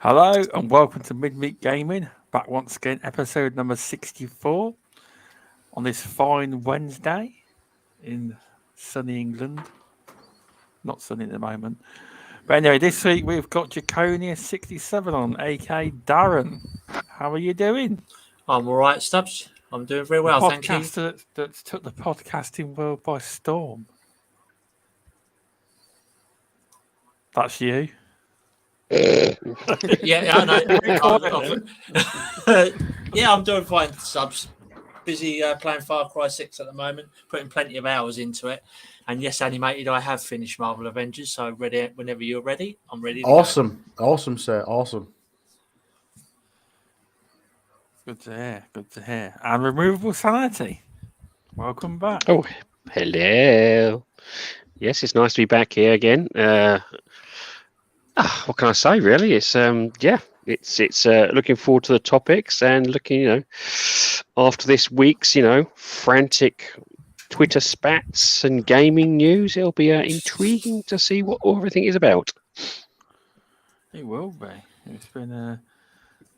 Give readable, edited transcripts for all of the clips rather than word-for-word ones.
Hello and welcome to Midweek Gaming. Back once again, episode number 64 on this fine Wednesday in sunny England. Not sunny at the moment. But anyway, this week we've got draconius 67 on, aka Darren. How are you doing? I'm all right, Stubbs. I'm doing very well, thank you. Podcaster that's took the podcasting world by storm. That's you. Yeah, I know. Yeah, I'm doing fine, Stubbs. Busy playing Far Cry 6 at the moment, putting plenty of hours into it. And yes, animated, I have finished Marvel Avengers, so ready whenever you're ready. I'm ready. Awesome, sir. Awesome. Good to hear. Good to hear. And RemovableSanity. Welcome back. Oh, hello. Yes, it's nice to be back here again. What can I say? Really, it's it's looking forward to the topics and looking, after this week's frantic Twitter spats and gaming news, it'll be intriguing to see what everything is about. It will be.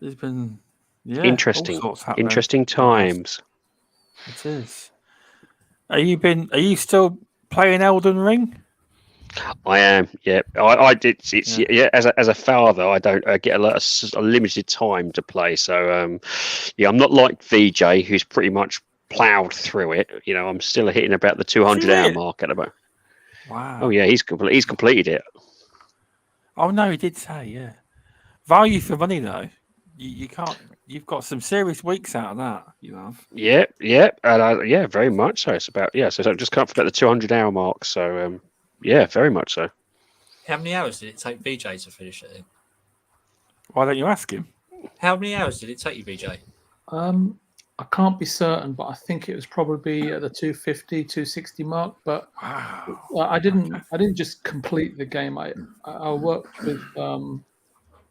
There's been interesting times. It is. Are you still playing Elden Ring? I am. Yeah, I did. As a father, I don't get a limited time to play. So I'm not like VJ, who's pretty much ploughed through it. I'm still hitting about the 200-hour mark at about. Wow. Oh yeah, he's completed it. Oh no, he did say yeah. Value for money though. You can't. You've got some serious weeks out of that. Yeah, and very much so. It's about So just come up for about the 200-hour mark. So very much so. How many hours did it take VJ to finish it? Why don't you ask him? How many hours did it take you, VJ? I can't be certain, but I think it was probably at the 250, 260 mark. But wow. I didn't just complete the game. I worked with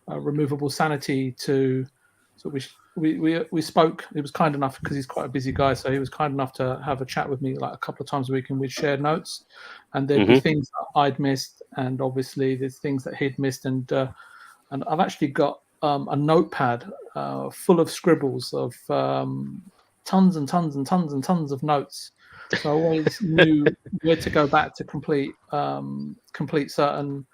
RemovableSanity to. So we spoke. He was kind enough because he's quite a busy guy, so he was kind enough to have a chat with me like a couple of times a week, and we'd share notes. And there'd be things that I'd missed, and obviously there's things that he'd missed. And I've actually got a notepad full of scribbles of tons and tons and tons and tons of notes. So I always knew where to go back to complete certain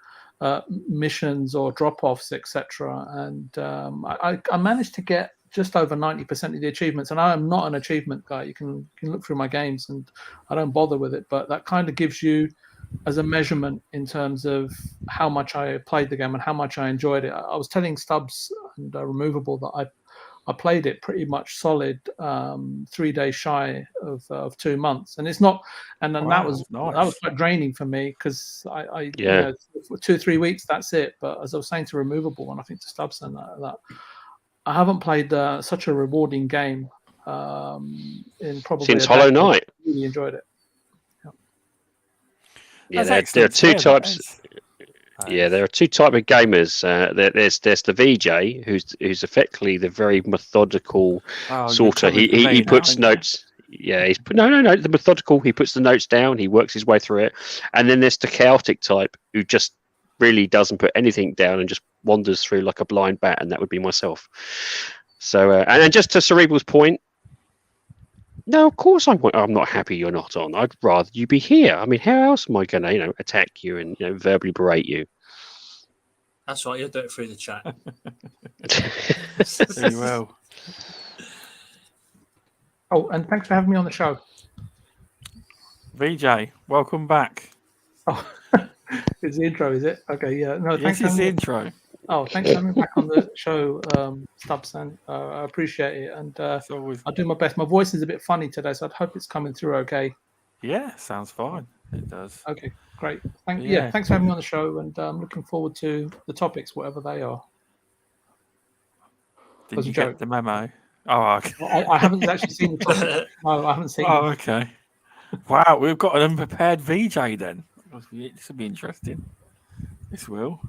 missions or drop-offs, etc. And I managed to get just over 90% of the achievements. And I am not an achievement guy. You can look through my games, and I don't bother with it. But that kind of gives you as a measurement in terms of how much I played the game and how much I enjoyed it. I was telling Stubbs and Removable that I played it pretty much solid 3 days shy of 2 months, and it's not. And then that was quite draining for me because I for 2 or 3 weeks that's it. But as I was saying to Removable, and I think to Stubbs and that I haven't played such a rewarding game in probably since Hollow Knight. I really enjoyed it. Yeah, there are two types. Yeah, there are two types of gamers. There's the VJ, who's effectively the very methodical sorter. He puts notes. Yeah, he's no. The methodical. He puts the notes down. He works his way through it. And then there's the chaotic type who just really doesn't put anything down and just wanders through like a blind bat. And that would be myself. So, and then just to Cerebral's point. No, of course I'm not happy you're not on. I'd rather you be here. I mean, how else am I going to, attack you and verbally berate you? That's right. You'll do it through the chat. Very well. Oh, and thanks for having me on the show. VJ, welcome back. Oh, it's the intro, is it? Okay, yeah. No, thanks. This is the intro. Oh, thanks for having me back on the show, Stubbs, and I appreciate it. And I'll do my best. My voice is a bit funny today, so I hope it's coming through okay. Yeah, sounds fine. It does. Okay, great. Thanks for having me on the show, and I'm looking forward to the topics, whatever they are. Did you get the memo? Oh, okay. I haven't actually seen the topic. No, I haven't seen it. Oh, okay. Wow, we've got an unprepared VJ then. This will be interesting. This will.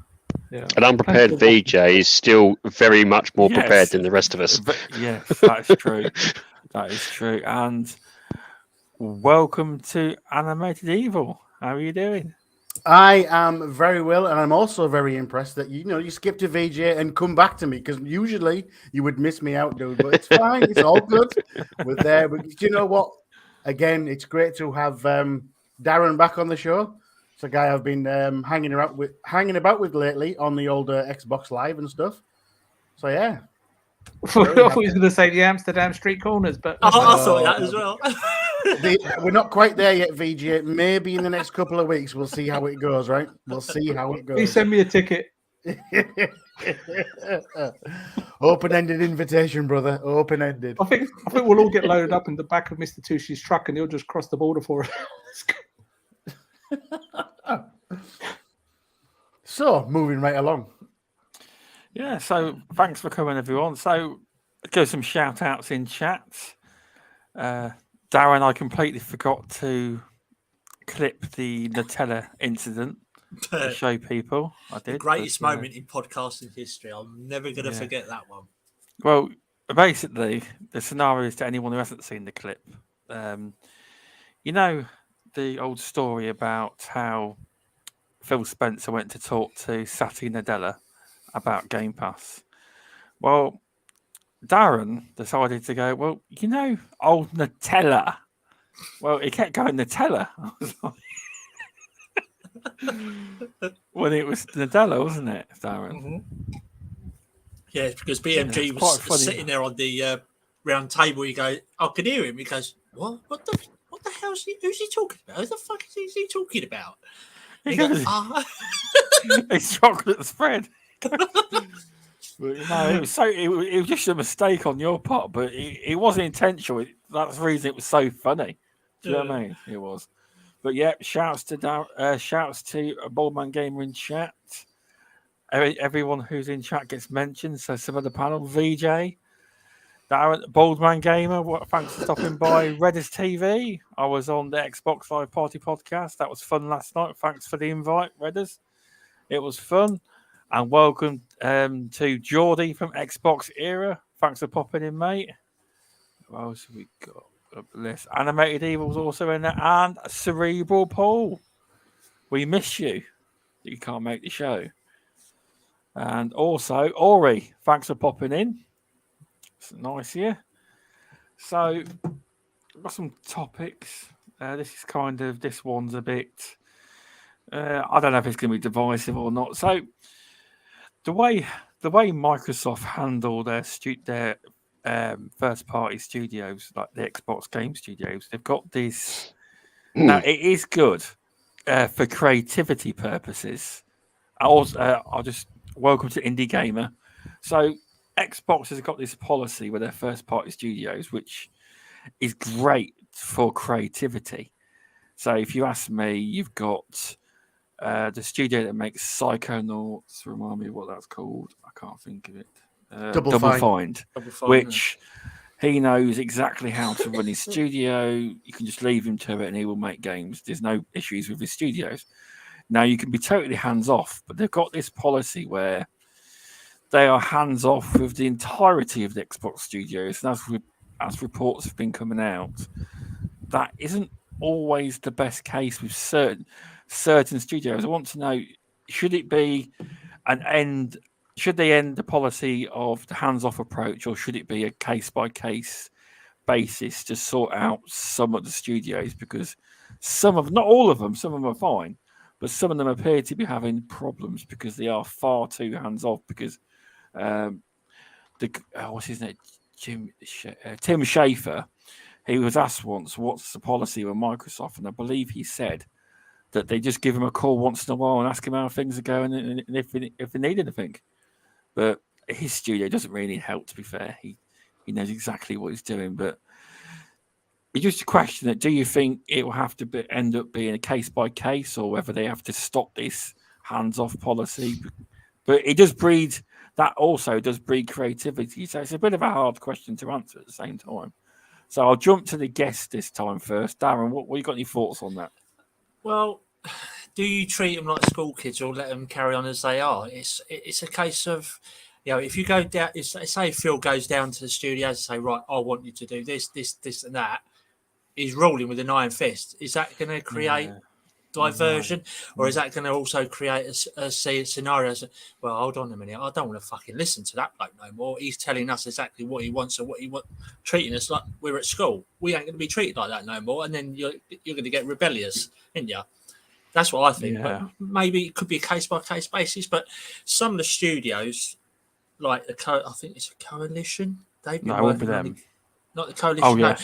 Yeah. An unprepared VJ is still very much more prepared than the rest of us. Yes, that's true. That is true. And welcome to Animated Evil. How are you doing? I am very well, and I'm also very impressed that you skipped a VJ and come back to me, because usually you would miss me out, dude. But it's fine; it's all good. We're there. But do you know what? Again, it's great to have Darren back on the show. It's a guy I've been hanging about with lately on the old Xbox Live and stuff. So yeah. I thought he was going to say the Amsterdam street corners, but I thought that as well. We're not quite there yet, VJ. Maybe in the next couple of weeks we'll see how it goes, right? We'll see how it goes. Please send me a ticket. Open-ended invitation, brother. Open-ended. I think we'll all get loaded up in the back of Mr. Tushi's truck, and he'll just cross the border for us. So, moving right along. Yeah, so thanks for coming, everyone. So, go some shout outs in chat. Darren, I completely forgot to clip the Nutella incident to show people. I did. The greatest moment in podcasting history. I'm never going to forget that one. Well, basically, the scenario is to anyone who hasn't seen the clip. You know, the old story about how Phil Spencer went to talk to Satya Nadella about Game Pass. Well, Darren decided to go, well, old Nutella. Well, he kept going Nutella. I was like, when it was Nutella, wasn't it, Darren? Mm-hmm. Yeah, because BMG was sitting there on the round table. He goes, I could hear him. He goes, what the hell is he? Who's he talking about? Who the fuck is he talking about? He goes, it's chocolate spread. But, it was just a mistake on your part, but it wasn't intentional. That's the reason it was so funny. Do you know what I mean? It was. But yeah, shouts to Boldman Gamer in chat. Everyone who's in chat gets mentioned. So some of the panel, VJ, Darren, Boldman Gamer. Thanks for stopping by. Redders TV. I was on the Xbox Live Party podcast. That was fun last night. Thanks for the invite, Redders. It was fun. And welcome to Geordie from Xbox Era. Thanks for popping in, mate. What else have we got? List. Animated Evil's also in there. And Cerebral Paul. We miss you. You can't make the show. And also, Ori, thanks for popping in. It's nice here. So, I've got some topics. This one's a bit... I don't know if it's going to be divisive or not. So, the way Microsoft handle their first party studios, like the Xbox Game Studios, they've got this. Now it is good for creativity purposes. I'll just welcome to Indie Gamer. So Xbox has got this policy with their first party studios, which is great for creativity. So if you ask me, you've got the studio that makes Psychonauts. Remind me what that's called. I can't think of it. Double Fine, which he knows exactly how to run his studio. You can just leave him to it and he will make games. There's no issues with his studios. Now, you can be totally hands-off, but they've got this policy where they are hands-off with the entirety of the Xbox studios. And as reports have been coming out, that isn't always the best case with certain studios. I want to know, should they end the policy of the hands-off approach, or should it be a case-by-case basis to sort out some of the studios? Because not all of them, some of them are fine, but some of them appear to be having problems because they are far too hands-off. Because what's his name, Tim Schafer, he was asked once, what's the policy with Microsoft? And I believe he said that they just give him a call once in a while and ask him how things are going and if they need anything. But his studio doesn't really need help, to be fair. He knows exactly what he's doing. But it's just a question that, do you think it will have to end up being a case-by-case, or whether they have to stop this hands-off policy? But it does breed creativity. So it's a bit of a hard question to answer at the same time. So I'll jump to the guest this time first. Darren, what you got any thoughts on that? Well, do you treat them like school kids or let them carry on as they are? It's a case of, if you go down, say Phil goes down to the studios and say, right, I want you to do this, and that, he's ruling with an iron fist. Is that going to create diversion, or is that going to also create a scenario? Well, hold on a minute, I don't want to fucking listen to that bloke no more. He's telling us exactly what he wants or what he wants, treating us like we're at school. We ain't going to be treated like that no more, and then you're going to get rebellious, ain't you? That's what I think. But maybe it could be a case by case basis. But some of the studios, like I think it's a Coalition. They've been working on not the Coalition.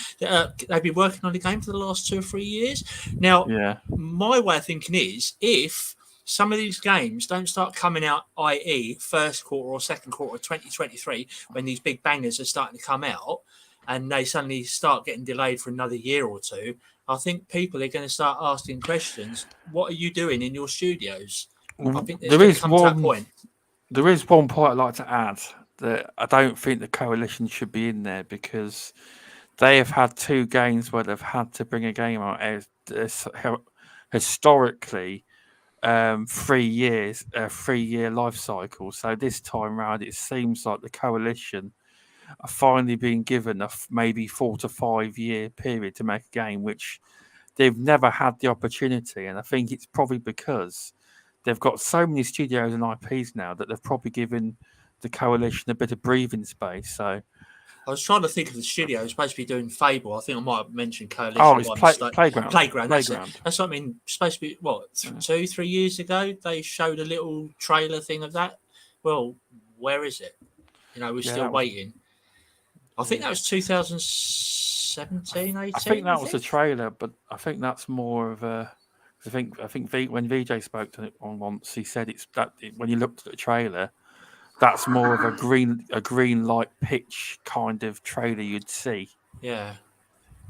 They've been working on the game for the last 2 or 3 years. Now, my way of thinking is if some of these games don't start coming out, i.e., first quarter or second quarter of 2023, when these big bangers are starting to come out, and they suddenly start getting delayed for another year or two, I think people are going to start asking questions. What are you doing in your studios? I think there is come to that point. There is one point I'd like to add that I don't think the Coalition should be in there because they have had 2 games where they've had to bring a game out historically 3 years, a 3-year life cycle. So this time round, it seems like the Coalition are finally being given a maybe 4 to 5 year period to make a game, which they've never had the opportunity. And I think it's probably because they've got so many studios and IPs now that they've probably given the Coalition a bit of breathing space. So I was trying to think of the studio. It's supposed to be doing Fable. I think I might have mentioned Coalition. Oh, it's Playground. That's it. That's what I mean. Supposed to be, 2, 3 years ago, they showed a little trailer thing of that. Well, where is it? We're still waiting. I think that was 2017, 18. I think that was a trailer, but I think that's more of a. I think when VJ spoke to it on once, he said when you looked at the trailer, that's more of a green light pitch kind of trailer you'd see. Yeah.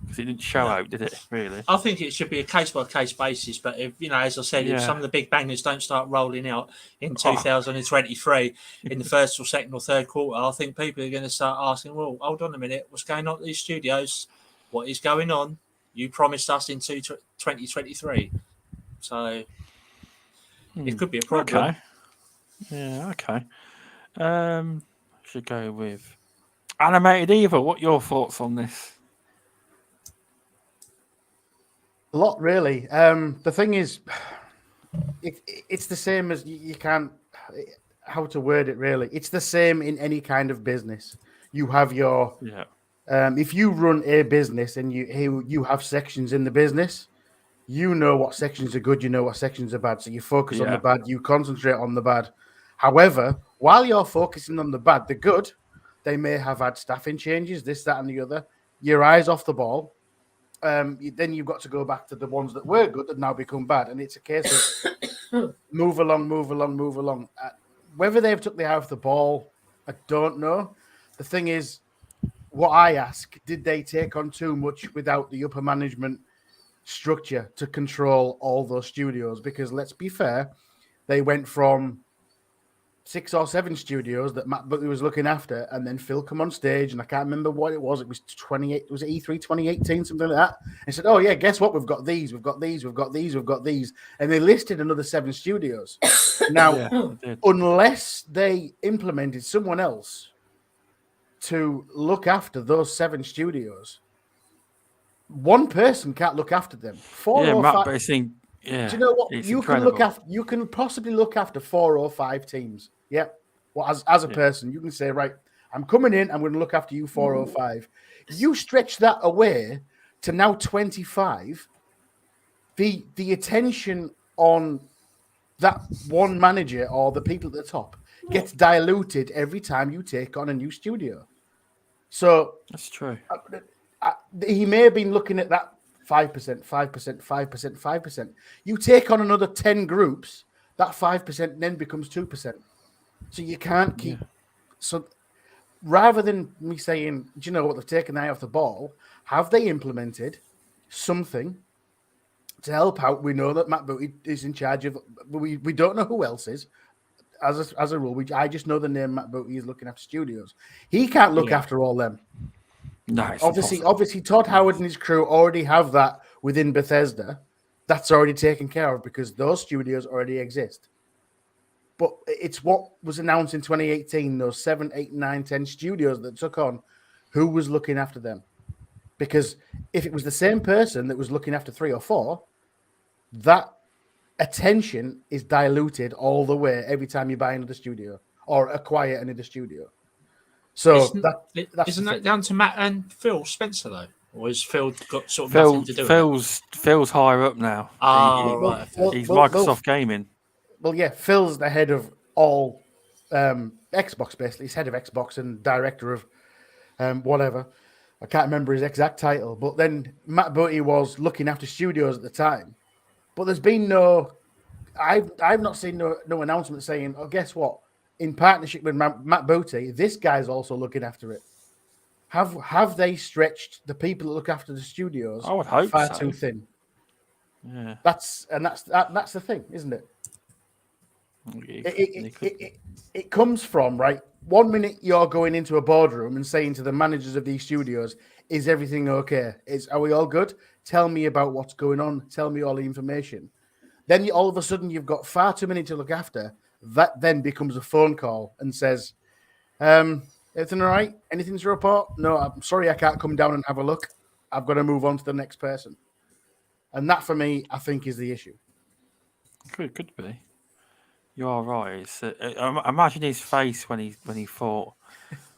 Because it didn't show out, did it? Really? I think it should be a case by case basis. But if as I said, if some of the big bangers don't start rolling out in 2023 in the first or second or third quarter, I think people are going to start asking, "Well, hold on a minute, what's going on at these studios? What is going on? You promised us in 2023." So it could be a problem. Okay. Yeah. Okay. Should go with Animated Evil. What are your thoughts on this? A lot, really. The thing is, it's the same as you can't. How to word it? Really, it's the same in any kind of business. You have your if you run a business and you have sections in the business, you know what sections are good, you know what sections are bad. So you focus on the bad, you concentrate on the bad. However, while you're focusing on the bad, the good, they may have had staffing changes, this, that, and the other. Your eyes off the ball. Then you've got to go back to the ones that were good that now become bad. And it's a case of move along. Whether they've took the eye off the ball, I don't know. The thing is, what I ask, did they take on too much without the upper management structure to control all those studios? Because let's be fair, they went from 6 or 7 studios that Matt Buckley was looking after, and then Phil come on stage, and I can't remember what it was. It was 28. Was it E3 2018, something like that? And said, "Oh yeah, guess what? We've got these, we've got these, we've got these, we've got these," and they listed another 7 studios. Now, unless they implemented someone else to look after those 7 studios, one person can't look after them. 4 or 5. But do you know what? You can look after. You can possibly look after 4 or 5 teams. Yep. Well, as a person, you can say, right, I'm coming in. I'm going to look after you 4 or 5. You stretch that away to now 25. The attention on that one manager or the people at the top gets diluted every time you take on a new studio. So that's true. He may have been looking at that 5%, 5%, 5%, 5%. You take on another 10 groups, that 5% then becomes 2%. So you can't keep. So rather than me saying, do you know what, they've taken the eye off the ball, have they implemented something to help out? We know that Matt Booty is in charge of, we don't know who else is. As a rule, I just know the name Matt Booty is looking after studios. He can't look after all them. No, obviously, Todd Howard and his crew already have that within Bethesda. That's already taken care of because those studios already exist. But it's what was announced in 2018, those 7, 8, 9, 10 studios that took on, who was looking after them. Because if it was the same person that was looking after 3 or 4, that attention is diluted all the way every time you buy another studio or acquire another studio. So isn't that down to Matt and Phil Spencer though, or has Phil got sort of nothing to do with it? Phil's higher up now. Right. He's Microsoft Gaming. Well, yeah, Phil's the head of all Xbox, basically. He's head of Xbox and director of whatever. I can't remember his exact title. But then Matt Booty was looking after studios at the time. But there's been no... I've not seen no announcement saying, oh, guess what? In partnership with Matt Booty, this guy's also looking after it. Have they stretched the people that look after the studios I would hope far so. too thin? Yeah. That's the thing, isn't it? It comes from, right? 1 minute you're going into a boardroom and saying to the managers of these studios, is everything okay? Are we all good? Tell me about what's going on. Tell me all the information. Then all of a sudden you've got far too many to look after. That then becomes a phone call and says, everything all right? Anything to report? No, I'm sorry I can't come down and have a look. I've got to move on to the next person. And that, for me, I think is the issue. Could be. You are right. Imagine his face when he thought,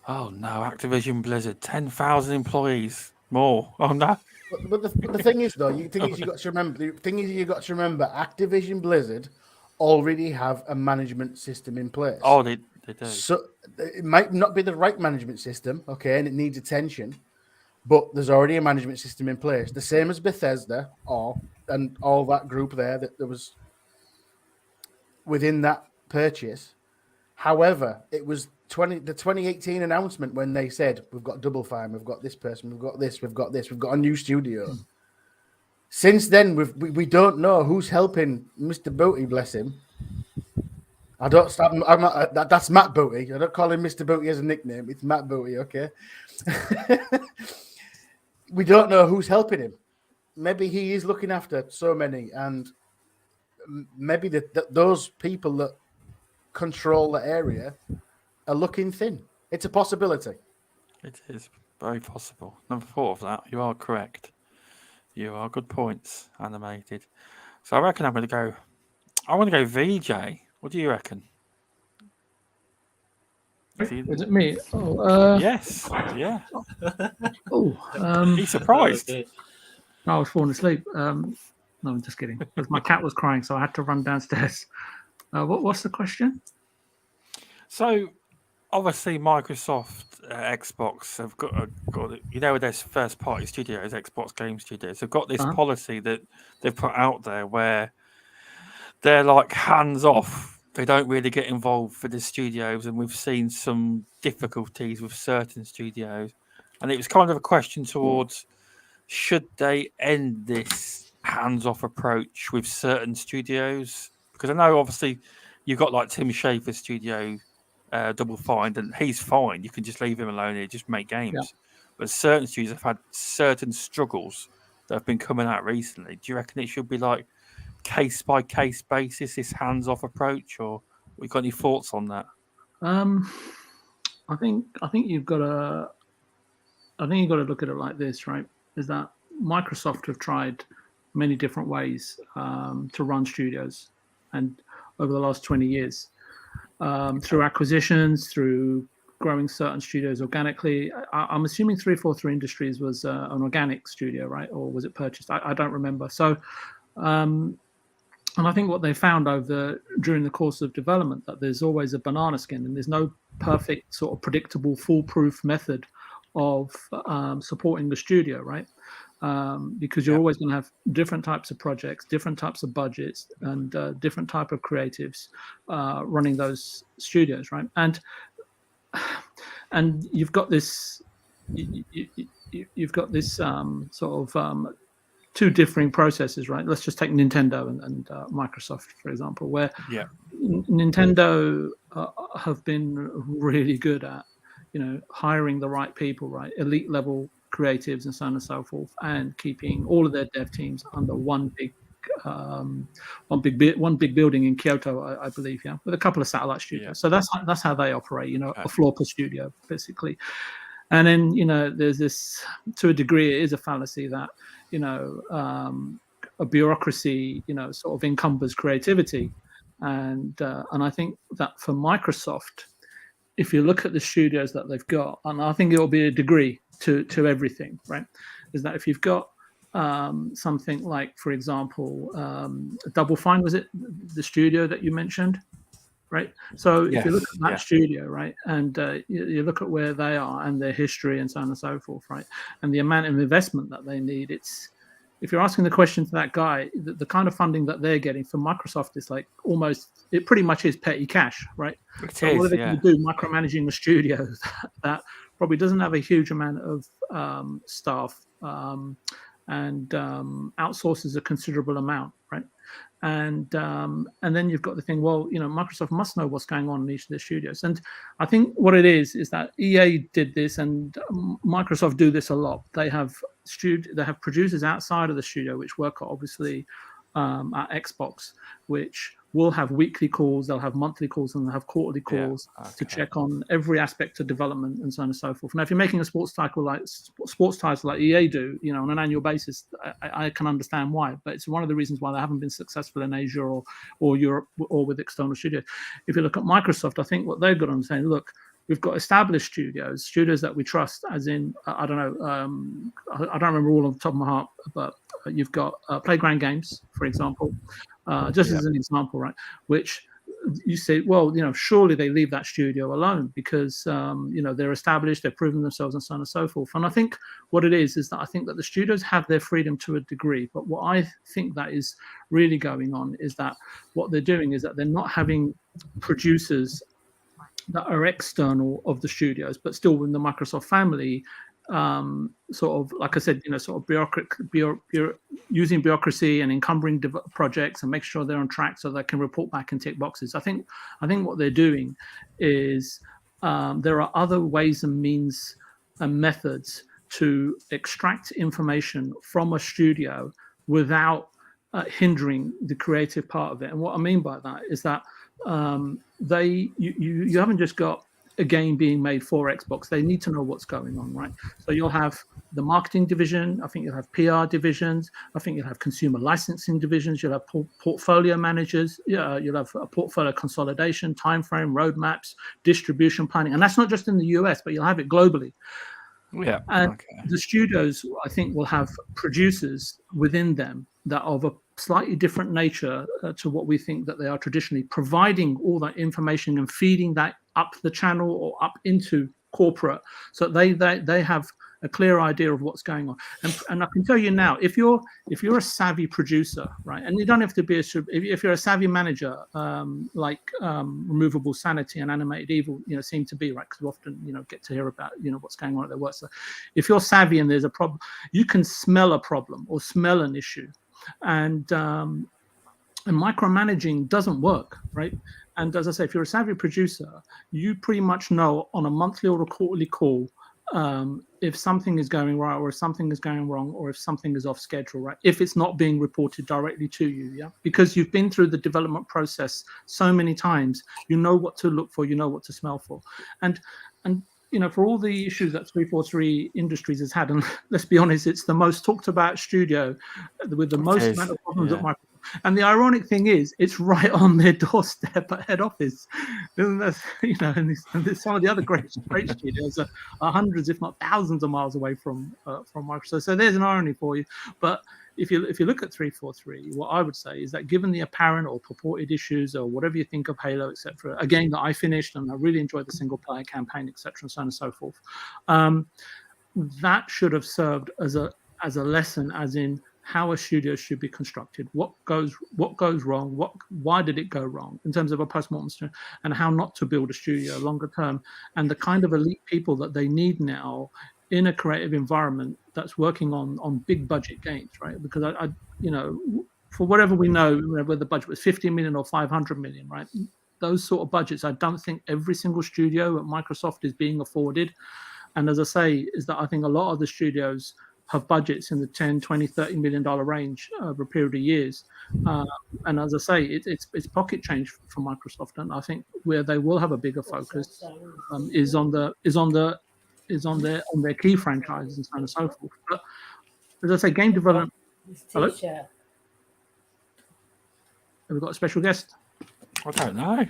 "Oh no, Activision Blizzard, 10,000 employees more." Oh no. But the thing is, though, you've got to remember, Activision Blizzard already have a management system in place. Oh, they do. So it might not be the right management system, okay, and it needs attention, but there's already a management system in place. The same as Bethesda and all that group there that was within that purchase. However, it was the 2018 announcement when they said, we've got Double Fine, we've got this person, we've got this, we've got a new studio. Since then, we don't know who's helping Mr. Booty, bless him. That's Matt Booty. I don't call him Mr. Booty as a nickname. It's Matt Booty, okay? We don't know who's helping him. Maybe he is looking after so many, and maybe those people that control the area are looking thin. It's a possibility. It is very possible. Never thought of that. You are correct. You are good points, animated. So I reckon I want to go VJ. What do you reckon? Is it me? Oh, yes. Yeah. Oh, He's surprised. I was falling asleep. No, I'm just kidding. Because my cat was crying, so I had to run downstairs. What's the question? So, obviously, Microsoft, Xbox have got their first party studios, Xbox Game Studios, have got this policy that they've put out there where they're like hands off. They don't really get involved with the studios, and we've seen some difficulties with certain studios. And it was kind of a question towards, should they end this hands-off approach with certain studios? Because I know, obviously, you've got like Tim Schafer's studio, Double Fine, and he's fine. You can just leave him alone and just make games. Yeah. But certain studios have had certain struggles that have been coming out recently. Do you reckon it should be like case-by-case basis, this hands-off approach, or we got any thoughts on that? I think you've got to look at it like this, right? Is that Microsoft have tried many different ways to run studios, and over the last 20 years, through acquisitions, through growing certain studios organically. I'm assuming 343 Industries was an organic studio, right? Or was it purchased? I don't remember. So, and I think what they found during the course of development, that there's always a banana skin, and there's no perfect sort of predictable, foolproof method of supporting the studio, right? Because you're always going to have different types of projects, different types of budgets, and different type of creatives running those studios, right? And you've got this, sort of two differing processes, right? Let's just take Nintendo and Microsoft, for example, where Nintendo have been really good at, hiring the right people, right? Elite level creatives and so on and so forth, and keeping all of their dev teams under one big building in Kyoto, I believe, with a couple of satellite studios. So that's how they operate, a floor per studio, basically. And then, there's this, to a degree, it is a fallacy that, a bureaucracy, sort of encumbers creativity. And I think that for Microsoft, if you look at the studios that they've got, and I think it'll be a degree to everything, right? Is that if you've got something like, for example, Double Fine, was it the studio that you mentioned, right? So if you look at that studio, right, and you look at where they are and their history and so on and so forth, right, and the amount of investment that they need, if you're asking the question to that guy, the kind of funding that they're getting from Microsoft is like it pretty much is petty cash, right? So what are they going to do? Micromanaging a studio that probably doesn't have a huge amount of staff and outsources a considerable amount, right? And then you've got the thing, well, Microsoft must know what's going on in each of their studios. And I think what it is that EA did this, and Microsoft do this a lot. They have producers outside of the studio which work obviously at Xbox, which will have weekly calls, they'll have monthly calls, and they'll have quarterly calls to check on every aspect of development and so on and so forth. Now, if you're making a sports title like EA do, on an annual basis, I can understand why, but it's one of the reasons why they haven't been successful in Asia or Europe or with external studios. If you look at Microsoft, I think what they've got on saying, look, we've got established studios that we trust, as in, I don't know, I don't remember all off the top of my heart, but you've got Playground Games, for example, as an example, right? Which you say, well, surely they leave that studio alone because, they're established, they've proven themselves and so on and so forth. And I think what it is that I think that the studios have their freedom to a degree, but what I think that is really going on is that what they're doing is that they're not having producers that are external of the studios, but still within the Microsoft family, sort of, like I said, sort of using bureaucracy and encumbering projects and make sure they're on track so they can report back and tick boxes. I think what they're doing is there are other ways and means and methods to extract information from a studio without hindering the creative part of it. And what I mean by that is that you haven't just got a game being made for Xbox. They need to know what's going on, right? So you'll have the marketing division. I think you'll have PR divisions. I think you'll have consumer licensing divisions. You'll have portfolio managers. You'll have a portfolio consolidation, timeframe, roadmaps, distribution planning. And that's not just in the US, but you'll have it globally. Yeah. And the studios, I think, will have producers within them that are of a slightly different nature to what we think that they are traditionally, providing all that information and feeding that up the channel or up into corporate, so they have a clear idea of what's going on. And I can tell you now, if you're a savvy producer, right, and you don't have to be if you're a savvy manager, like RemovableSanity and Animated Evil, seem to be, right, because we often get to hear about what's going on at their work. So if you're savvy and there's a problem, you can smell a problem or smell an issue, and micromanaging doesn't work, right? And as I say, if you're a savvy producer, you pretty much know on a monthly or a quarterly call if something is going right or if something is going wrong or if something is off schedule, right? If it's not being reported directly to you, because you've been through the development process so many times, you know what to look for, you know what to smell for. And for all the issues that 343 Industries has had, and let's be honest, it's the most talked about studio with the most amount of problems at Microsoft. And the ironic thing is, it's right on their doorstep at head office. And some of the other great studios are hundreds, if not thousands, of miles away from Microsoft. So there's an irony for you. But if you look at 343, what I would say is that given the apparent or purported issues or whatever you think of Halo, etc., a game that I finished and I really enjoyed the single player campaign, etc., and so on and so forth, that should have served as a lesson, as in how a studio should be constructed, what goes wrong, why did it go wrong in terms of a postmortem, and how not to build a studio longer term, and the kind of elite people that they need now in a creative environment that's working on big budget games, right? Because I for whatever we know, whether the budget was 50 million or 500 million, right? Those sort of budgets, I don't think every single studio at Microsoft is being afforded. And as I say, is that I think a lot of the studios have budgets in the 10, 20, $30 million range over a period of years. And as I say, it's pocket change for Microsoft. And I think where they will have a bigger focus is on their key franchises and so on and so forth. But as I say, game development. Hello? Have we got a special guest? I don't know.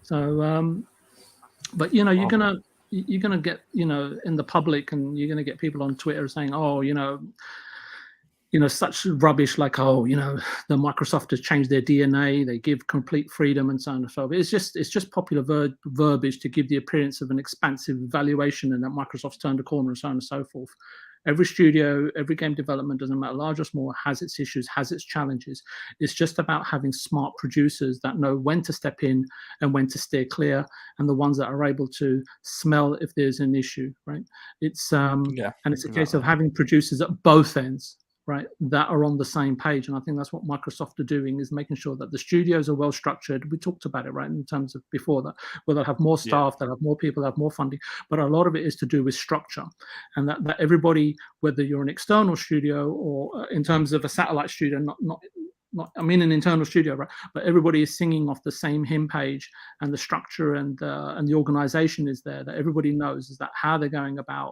So, but you're gonna get in the public, and you're gonna get people on Twitter saying, oh, such rubbish like, oh, the Microsoft has changed their DNA, they give complete freedom and so on and so forth. It's just popular verbiage to give the appearance of an expansive valuation and that Microsoft's turned a corner and so on and so forth. Every studio, every game development, doesn't matter large or small, has its issues, has its challenges. It's just about having smart producers that know when to step in and when to steer clear, and the ones that are able to smell if there's an issue, right? It's and it's a case of having producers at both ends, right, that are on the same page. And I think that's what Microsoft are doing, is making sure that the studios are well structured. We talked about it, right, in terms of before that, where they'll have more staff, they'll have more people, they'll have more funding. But a lot of it is to do with structure, and that everybody, whether you're an external studio or in terms of a satellite studio, not I mean an internal studio, right? But everybody is singing off the same hymn page, and the structure and the organization is there, that everybody knows is that how they're going about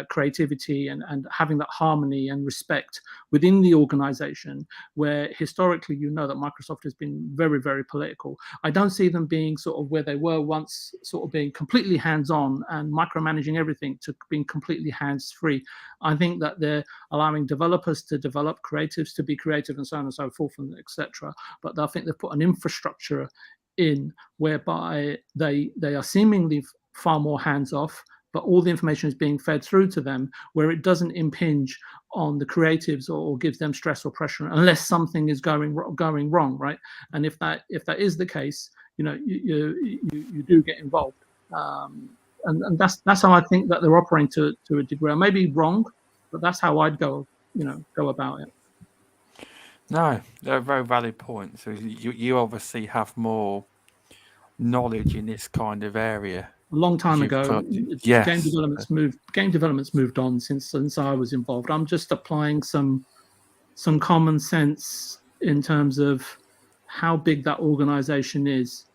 creativity and having that harmony and respect within the organization, where historically that Microsoft has been very, very political. I don't see them being sort of where they were once, sort of being completely hands-on and micromanaging everything, to being completely hands-free. I think that they're allowing developers to develop, creatives to be creative, and so on and so forth, and etc. But I think they've put an infrastructure in whereby they are seemingly far more hands-off, but all the information is being fed through to them, where it doesn't impinge on the creatives or gives them stress or pressure unless something is going wrong, right? And if that is the case, you do get involved, and that's how I think that they're operating to a degree. I may be wrong, but that's how I'd go about it. No, they're a very valid point. So you obviously have more knowledge in this kind of area. A long time ago, yes. Game development's moved on since I was involved. I'm just applying some common sense in terms of how big that organization is,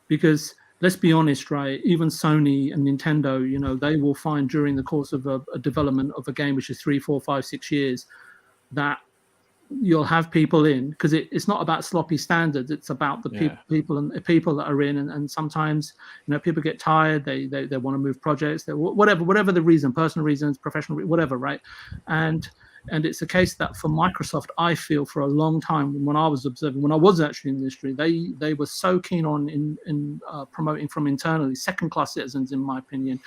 because let's be honest, right? Even Sony and Nintendo, they will find during the course of a development of a game, which is 3, 4, 5, 6 years, that you'll have people in, because it's not about sloppy standards. It's about the people that are in, and sometimes people get tired. They want to move projects. Whatever the reason, personal reasons, professional, whatever, right? And it's a case that for Microsoft, I feel for a long time, when I was observing, when I was actually in the industry, they were so keen on in promoting from internally, second-class citizens, in my opinion,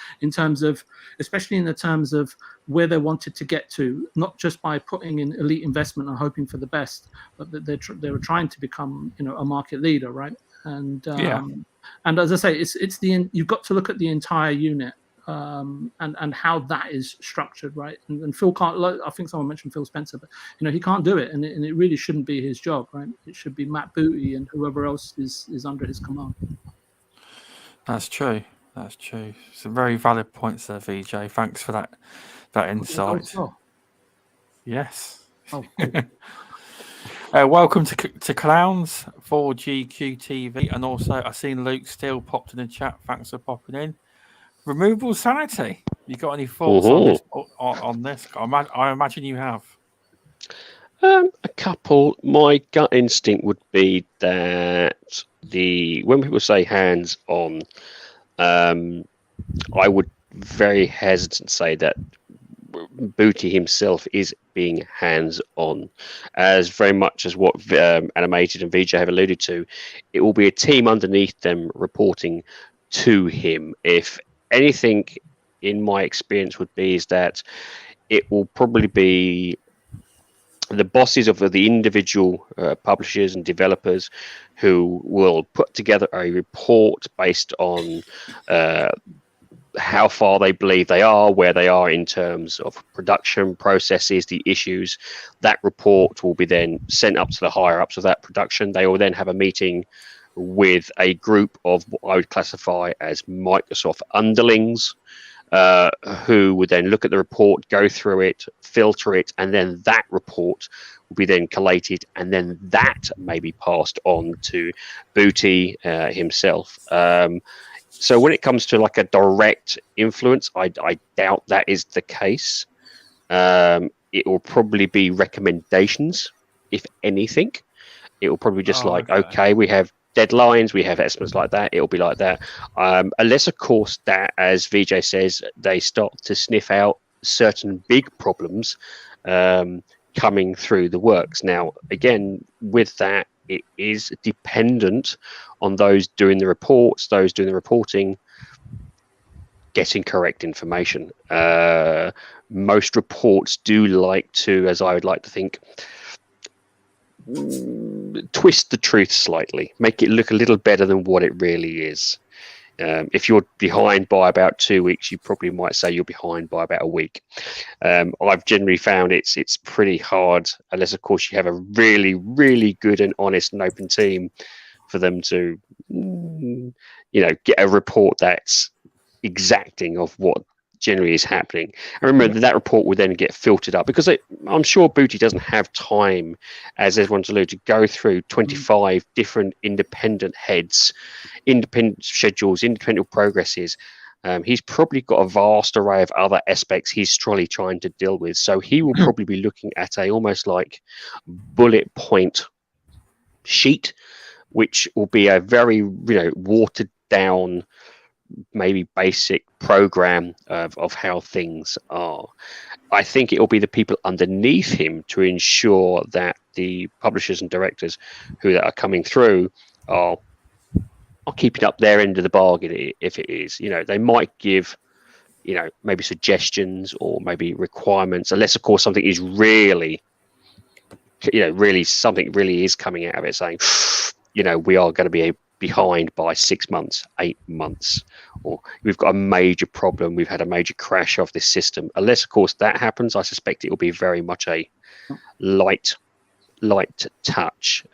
especially in the terms of where they wanted to get to, not just by putting in elite investment and hoping for the best, but that they were trying to become a market leader, right? And and as I say, it's you've got to look at the entire unit. And how that is structured, right? And Phil can't. I think someone mentioned Phil Spencer, but he can't do it, and it really shouldn't be his job, right? It should be Matt Booty and whoever else is under his command. That's true. Some very valid points there, VJ. Thanks for that insight. Yes. Oh. Welcome to Clowns for GQTV, and also I've seen Luke Steele popped in the chat. Thanks for popping in. RemovableSanity. You got any thoughts on this? I imagine you have. A couple. My gut instinct would be that when people say hands on, I would very hesitant say that Booty himself is being hands on, as very much as what Animated and VJ have alluded to. It will be a team underneath them reporting to him. If anything, in my experience, would be is that it will probably be the bosses of the individual publishers and developers who will put together a report based on how far they believe they are, where they are in terms of production processes, the issues. That report will be then sent up to the higher ups of that production. They will then have a meeting with a group of what I would classify as Microsoft underlings, who would then look at the report, go through it, filter it, and then that report will be then collated, and then that may be passed on to Booty himself. So when it comes to like a direct influence, I doubt that is the case. It will probably be recommendations if anything. It will probably just okay, we have deadlines, we have estimates like that. It'll be like that. Unless, of course, that, as VJ says, they start to sniff out certain big problems coming through the works. Now, again, with that, it is dependent on those doing the reports, those doing the reporting, getting correct information. Most reports do like to, as I would like to think, twist the truth slightly, make it look a little better than what it really is. If you're behind by about 2 weeks, you probably might say you're behind by about a week. I've generally found it's pretty hard, unless of course you have a really, really good and honest and open team, for them to get a report that's exacting of what generally is happening. And remember that report will then get filtered up, because I'm sure Booty doesn't have time, as everyone's alluded, to go through 25 different independent heads, independent schedules, independent progresses. He's probably got a vast array of other aspects he's truly trying to deal with. So he will probably be looking at a almost like bullet point sheet, which will be a very watered down, maybe basic program of how things are. I think it will be the people underneath him to ensure that the publishers and directors who are coming through are keeping up their end of the bargain. If it is, they might give, maybe suggestions or maybe requirements, unless of course something is really something really is coming out of it saying, we are going to be behind by 6 months, 8 months, or we've got a major problem, we've had a major crash of this system. Unless of course that happens, I suspect it will be very much a light touch,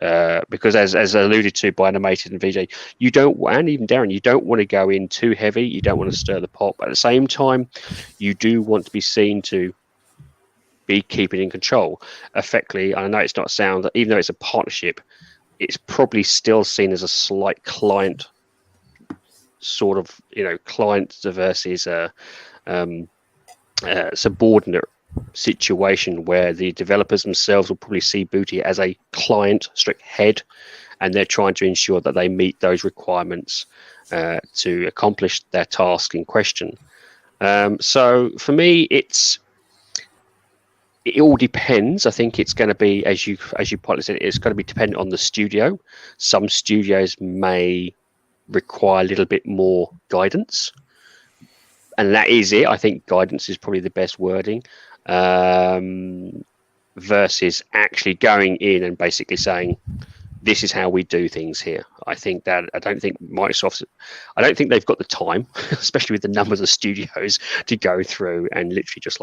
because as alluded to by Animated and VJ, you don't, and even Darren, you don't want to go in too heavy, you don't want to stir the pot, but at the same time you do want to be seen to be keeping in control effectively. I know it's not sound, even though it's a partnership, it's probably still seen as a slight client sort of, client versus subordinate situation, where the developers themselves will probably see Booty as a client strict head, and they're trying to ensure that they meet those requirements to accomplish their task in question. So for me, it all depends. I think it's going to be, as you partly said, it's going to be dependent on the studio. Some studios may require a little bit more guidance, and that is it. I think guidance is probably the best wording, versus actually going in and basically saying, this is how we do things here. I think that I don't think they've got the time, especially with the numbers of studios, to go through and literally just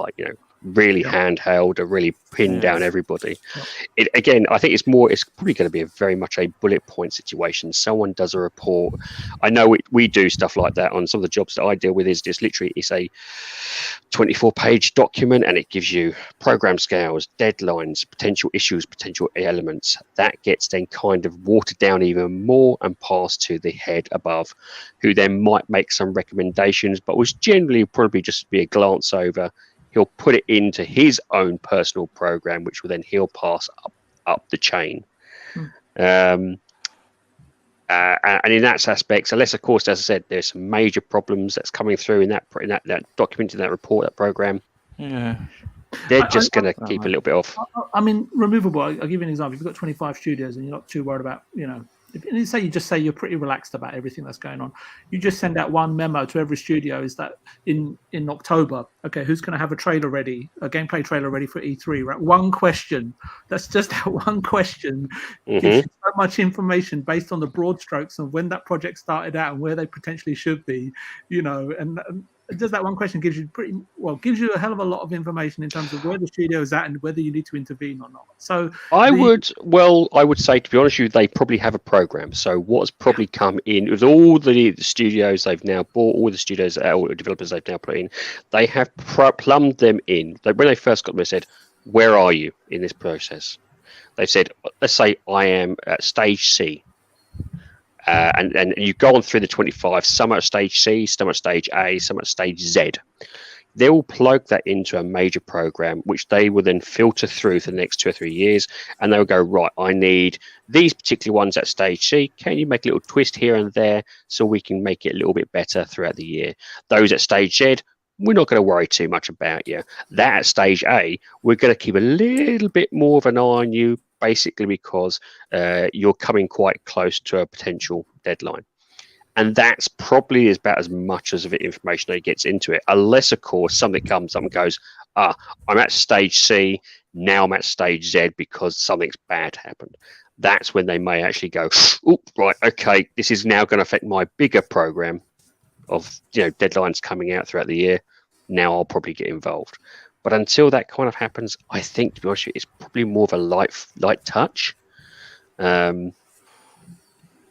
really handheld or really pin down everybody. Again, I think it's probably going to be very much a bullet point situation. Someone does a report. I know we do stuff like that on some of the jobs that I deal with. It's a 24-page document, and it gives you program scales, deadlines, potential issues, potential elements. That gets then kind of watered down even more and passed to the head above, who then might make some recommendations, but was generally probably just be a glance over. He'll put it into his own personal program, which will then he'll pass up the chain. And in that aspect, unless of course, as I said, there's some major problems that's coming through in that document, in that report, that program. Yeah, they're just going to keep a little bit off. I mean, Removable, I'll give you an example. If you've got 25 studios and you're not too worried about, you just say you're pretty relaxed about everything that's going on. You just send out one memo to every studio, is that in October, okay, who's going to have a gameplay trailer ready for E3, right? One question. That's just that one question. Gives you so much information based on the broad strokes of when that project started out and where they potentially should be, and just that one question gives you a hell of a lot of information in terms of where the studio is at and whether you need to intervene or not. So I would say, to be honest with you, they probably have a program. So what's probably come in with all the studios they've now bought, all the studios, all the developers they've now put in, they have plumbed them in. When they first got them, they said, where are you in this process? They've said, let's say I am at stage C. And you go on through the 25, some at stage C, some at stage A, some at stage Z. they will plug that into a major program, which they will then filter through for the next 2 or 3 years, and they'll go, right, I need these particular ones at stage C. Can you make a little twist here and there so we can make it a little bit better throughout the year? Those at stage Z, we're not going to worry too much about you. That at stage A, we're going to keep a little bit more of an eye on you, basically because you're coming quite close to a potential deadline. And that's probably about as much as of the information that gets into it, unless, of course, something comes up and goes, I'm at stage C, now I'm at stage Z because something's bad happened. That's when they may actually go, oh, right, okay, this is now going to affect my bigger program of deadlines coming out throughout the year. Now I'll probably get involved. But until that kind of happens, I think, to be honest with you, it's probably more of a light touch.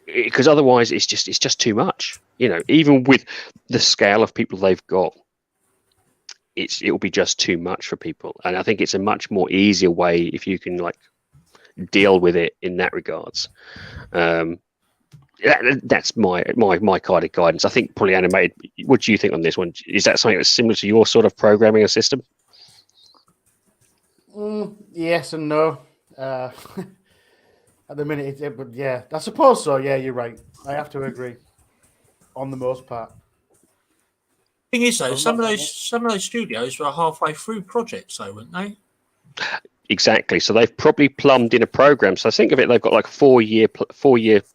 Because otherwise it's just too much, even with the scale of people they've got, it'll be just too much for people. And I think it's a much more easier way if you can deal with it in that regards. That's my kind of guidance. I think probably Animated. What do you think on this one? Is that something that's similar to your sort of programming a system? Yes and no. At the minute, but yeah, I suppose so. Yeah, you're right. I have to agree on the most part. Thing is, though, some of those studios were halfway through projects, though, weren't they? Exactly. So they've probably plumbed in a program. So think of it, they've got like a 4-year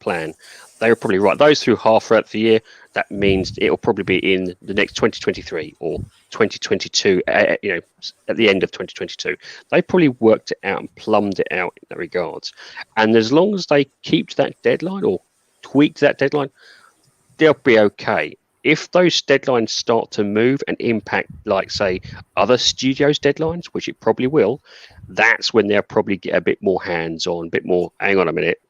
plan. They were probably right. Those through half throughout the year. That means it'll probably be in the next 2023 or 2022. At the end of 2022, they probably worked it out and plumbed it out in that regards. And as long as they keep that deadline or tweak that deadline, they'll be okay. If those deadlines start to move and impact, like say, other studios' deadlines, which it probably will, that's when they'll probably get a bit more hands-on, a bit more. Hang on a minute.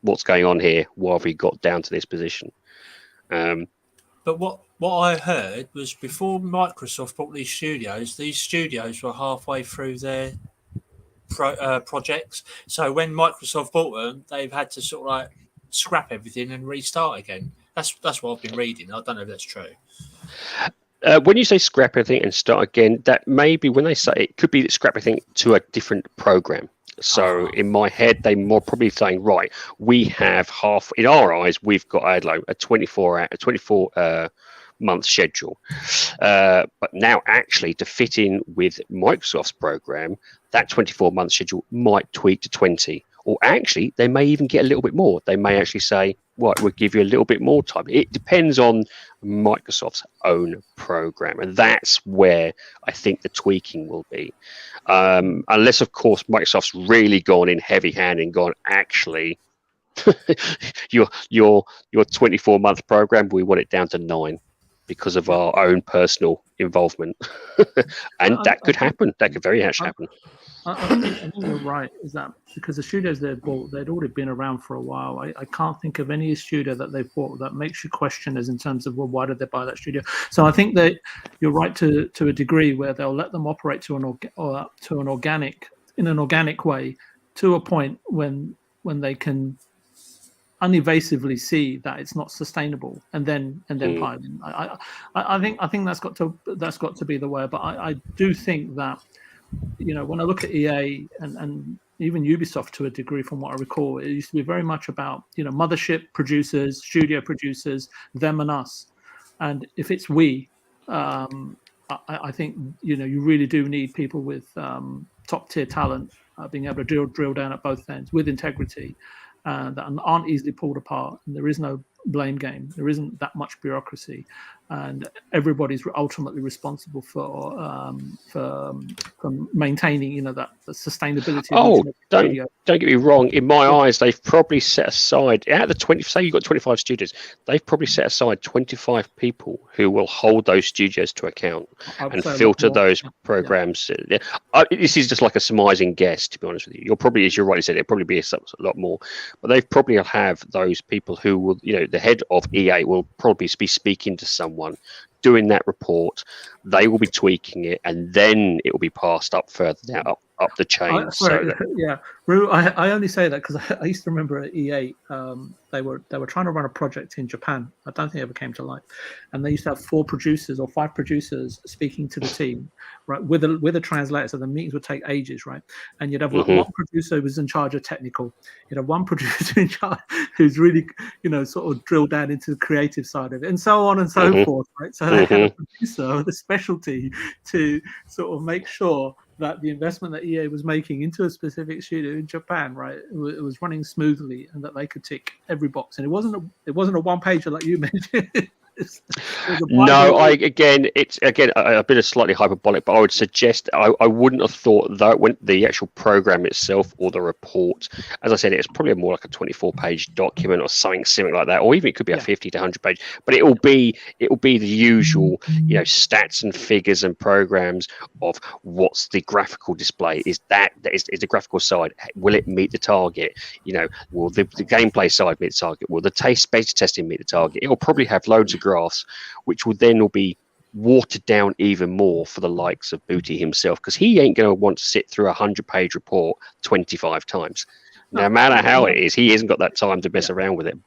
What's going on here? Why have we got down to this position? But what I heard was before Microsoft bought these studios were halfway through their projects. So when Microsoft bought them, they've had to sort of scrap everything and restart again. That's what I've been reading. I don't know if that's true. When you say scrap everything and start again, that may be when they say it could be scrap everything to a different program. So in my head, they more probably saying, right, we have in our eyes, we've got a 24 month schedule. But now actually to fit in with Microsoft's program, that 24-month schedule might tweak to 20. Or actually, they may even get a little bit more. They may actually say, right, we'll give you a little bit more time. It depends on Microsoft's own program. And that's where I think the tweaking will be. Unless, of course, Microsoft's really gone in heavy-handed and gone, actually, your 24-month program, we want it down to 9 because of our own personal involvement. And that could happen. That could very much happen. I think you're right, is that because the studios they've bought, they'd already been around for a while. I can't think of any studio that they've bought that makes you question us in terms of, well, why did they buy that studio? So I think that you're right to a degree where they'll let them operate in an organic way to a point when they can unevasively see that it's not sustainable and then pile in. I think that's got to be the way. But I do think that, when I look at EA and even Ubisoft to a degree, from what I recall, it used to be very much about, mothership producers, studio producers, them and us. And if it's we, I think, you really do need people with top tier talent, being able to drill down at both ends with integrity, that aren't easily pulled apart. And there is no blame game. There isn't that much bureaucracy, and everybody's ultimately responsible for maintaining, that the sustainability. Don't get me wrong. In my eyes, they've probably set aside out of the 20. Say you've got 25 studios, they've probably set aside 25 people who will hold those studios to account and filter those programs. Yeah. This is just like a surmising guess, to be honest with you. You're probably, as you rightly said, it'll probably be a lot more, but they probably have those people who will, the head of EA will probably be speaking to someone doing that report. They will be tweaking it, and then it will be passed up further down, up the chain. I only say that because I used to remember at EA, they were trying to run a project in Japan. I don't think it ever came to life, and they used to have 4 producers or 5 producers speaking to the team, right, with a translator. So the meetings would take ages, right? And you'd have like one producer who was in charge of technical. You'd have one producer in charge who's really, sort of drilled down into the creative side of it, and so on and so forth, right? So they had a producer with a specialty to sort of make sure that the investment that EA was making into a specific studio in Japan, right, it was running smoothly, and that they could tick every box. And it wasn't a one pager like you mentioned. It's a bit of slightly hyperbolic, but I would suggest I wouldn't have thought that when the actual program itself or the report, as I said, it's probably more like a 24-page document or something similar like that, or even it could be a 50 to 100 page. But it will be the usual, stats and figures and programs of what's the graphical display. Is the graphical side, will it meet the target? Will the gameplay side meet the target? Will the beta testing meet the target? It will probably have loads of graphs, which will then be watered down even more for the likes of Booty himself, because he ain't going to want to sit through a 100-page report 25 times. No matter how it is, he hasn't got that time to mess around with it.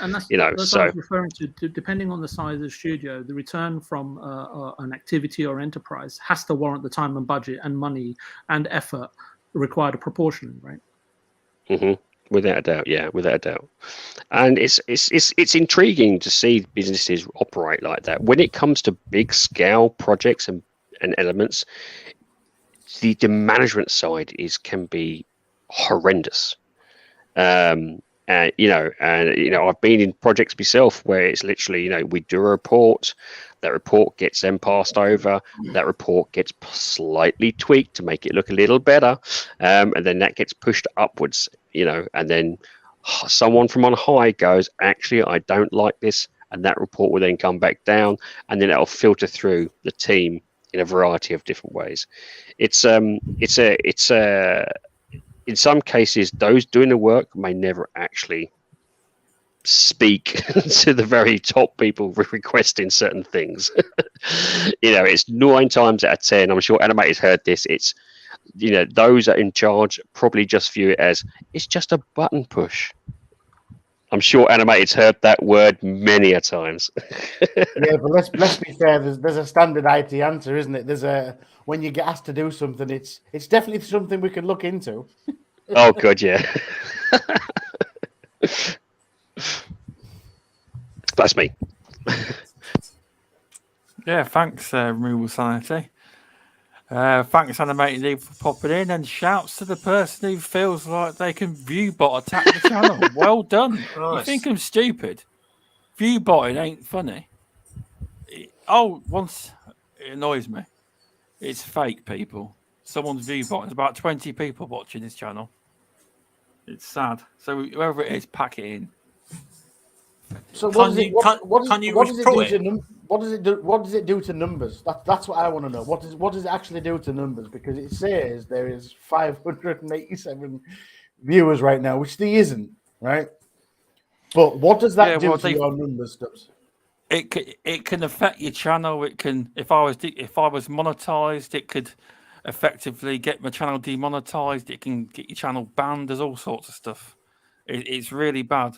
And that's what I was referring to. Depending on the size of the studio, the return from an activity or enterprise has to warrant the time and budget and money and effort required proportionally, right? Without a doubt, and it's intriguing to see businesses operate like that. When it comes to big scale projects and elements, the management side can be horrendous. And I've been in projects myself where it's literally, we do a report, that report gets then passed over, that report gets slightly tweaked to make it look a little better, and then that gets pushed upwards, and then someone from on high goes, actually, I don't like this, and that report will then come back down, and then it'll filter through the team in a variety of different ways. It's in some cases, those doing the work may never actually speak to the very top people requesting certain things. It's 9 times out of 10. I'm sure Animator's heard this. It's those that are in charge probably just view it as it's just a button push. I'm sure Animator's heard that word many a times. Yeah, but let's be fair. There's a standard IT answer, isn't it? When you get asked to do something, it's definitely something we can look into. Oh, good, yeah. That's me. Yeah, thanks, RemovableSanity. Thanks, Animated Eve, for popping in, and shouts to the person who feels like they can viewbot attack the channel. Well done. Nice. You think I'm stupid? Viewbotting ain't funny. Once it annoys me. It's fake, people. Someone's viewbotting. There's about 20 people watching this channel. It's sad. So whoever it is, pack it in. So what does it do to numbers? That's what I want to know. What does it actually do to numbers? Because it says there is 587 viewers right now, which there isn't, right? But what does that do to your numbers, Stubbs? It can affect your channel. It can, if I was monetized, it could effectively get my channel demonetized. It can get your channel banned. There's all sorts of stuff. It's really bad.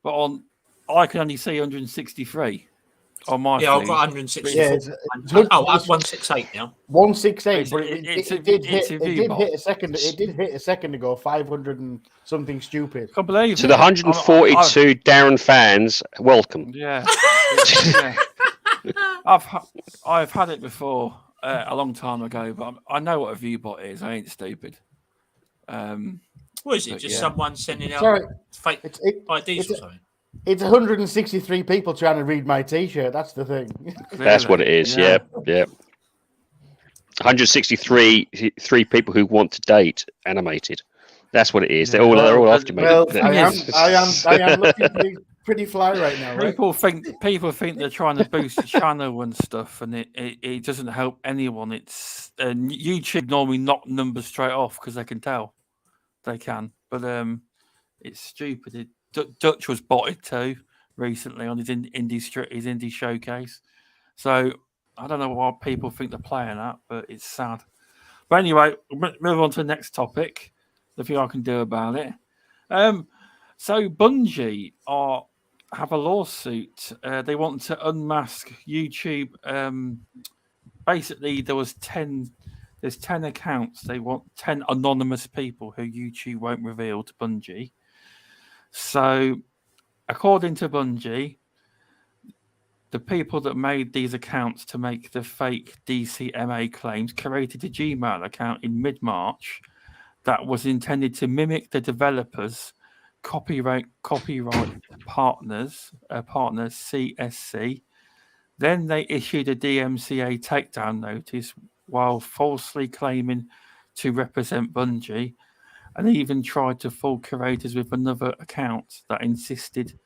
But I can only see 163 on my feed. I've got 164. Yeah, I'm 168 now. 168, but it did hit a second. It did hit a second ago. 500 and something stupid. Can't believe to the 142 Darren fans. Welcome. Yeah. Yeah. I've had it before a long time ago, but I know what a viewbot is. I ain't stupid. What is it? Just someone sending out fake IDs or something? It's 163 people trying to read my T-shirt. That's the thing. That's what it is. Yeah. 163 people who want to date animated. That's what it is. They're all after me. Well, I am looking pretty fly right now. Right? People think they're trying to boost the channel and stuff, and it doesn't help anyone. It's YouTube normally knock numbers straight off because they can tell. They can, but it's stupid. Dutch was botted too recently on his indie showcase, So I don't know why people think they're playing that, but it's sad. But anyway, we'll move on to the next topic. Nothing I can do about it. So Bungie have a lawsuit. They want to unmask YouTube. Basically, there's 10 accounts. They want 10 anonymous people who YouTube won't reveal to Bungie. So, according to Bungie, the people that made these accounts to make the fake DCMA claims created a Gmail account in mid-March that was intended to mimic the developers' copyright partners CSC. Then they issued a DMCA takedown notice while falsely claiming to represent Bungie, and even tried to fool curators with another account that insisted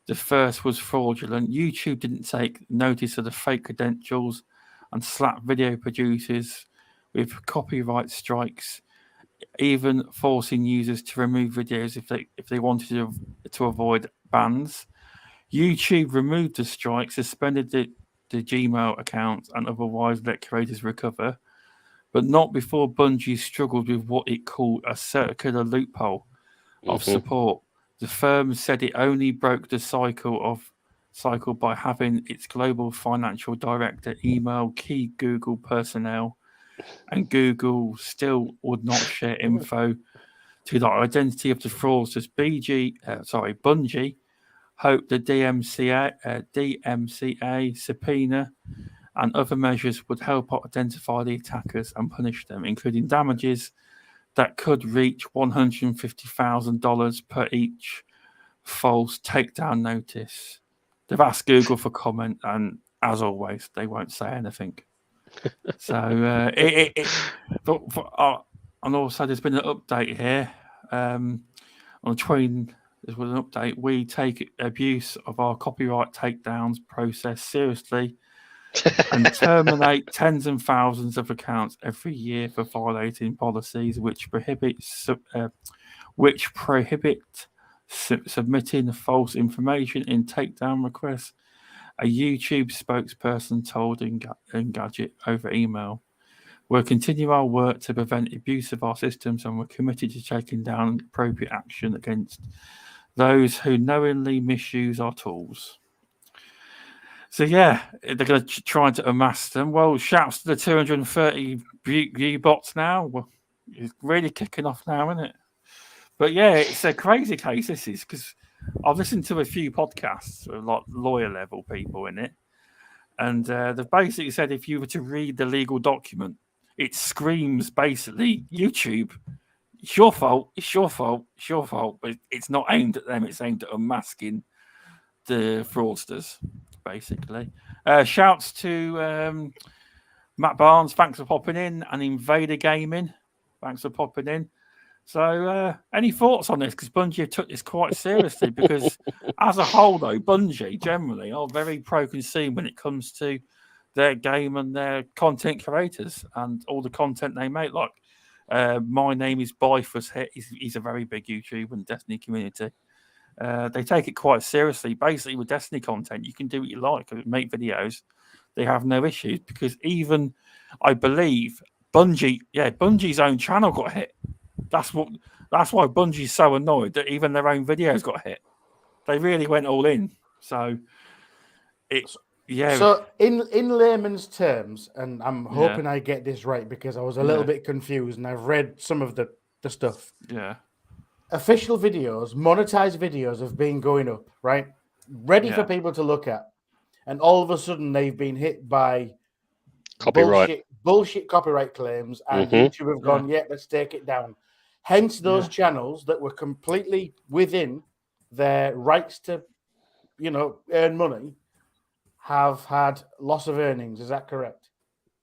the first was fraudulent. YouTube didn't take notice of the fake credentials and slapped video producers with copyright strikes, even forcing users to remove videos if they wanted to avoid bans. YouTube removed the strike, suspended the Gmail account, and otherwise let creators recover, but not before Bungie struggled with what it called a circular loophole of support. The firm said it only broke the cycle by having its global financial director email key Google personnel, and Google still would not share info to the identity of the fraudsters. Bungie hoped the DMCA subpoena and other measures would help identify the attackers and punish them, including damages that could reach $150,000 per each false takedown notice. They've asked Google for comment, and as always, they won't say anything. So, and also there's been an update here on Tween. There was an update. We take abuse of our copyright takedowns process seriously and terminate tens and thousands of accounts every year for violating policies which prohibit submitting false information in takedown requests. A YouTube spokesperson told Engadget over email. We'll continue our work to prevent abuse of our systems, and we're committed to taking down appropriate action against those who knowingly misuse our tools. So yeah, they're going to try to amass them. Well, shouts to the 230 view bots now. Well, it's really kicking off now, isn't it? But yeah, it's a crazy case, this is, because I've listened to a few podcasts with like lawyer level people in it, and they've basically said if you were to read the legal document, it screams basically, YouTube, it's your fault, it's your fault, it's your fault, but it's not aimed at them, it's aimed at unmasking the fraudsters, basically. Shouts to Matt Barnes, thanks for popping in, and Invader Gaming, thanks for popping in. So, any thoughts on this? Because Bungie took this quite seriously. Because as a whole, though, Bungie generally are very pro-consumer when it comes to their game and their content creators and all the content they make. Like, my name is Bifus. He's a very big YouTuber in the Destiny community. They take it quite seriously. Basically, with Destiny content, you can do what you like, make videos. They have no issues because even, I believe, Bungie's own channel got hit. That's why Bungie's so annoyed that even their own videos got hit. They really went all in. So So in layman's terms, and I'm hoping I get this right because I was a little bit confused and I've read some of the stuff. Yeah. Official videos, monetized videos have been going up, right? Ready for people to look at. And all of a sudden they've been hit by bullshit copyright claims, and YouTube have gone, let's take it down. Hence, those channels that were completely within their rights to, earn money have had loss of earnings. Is that correct?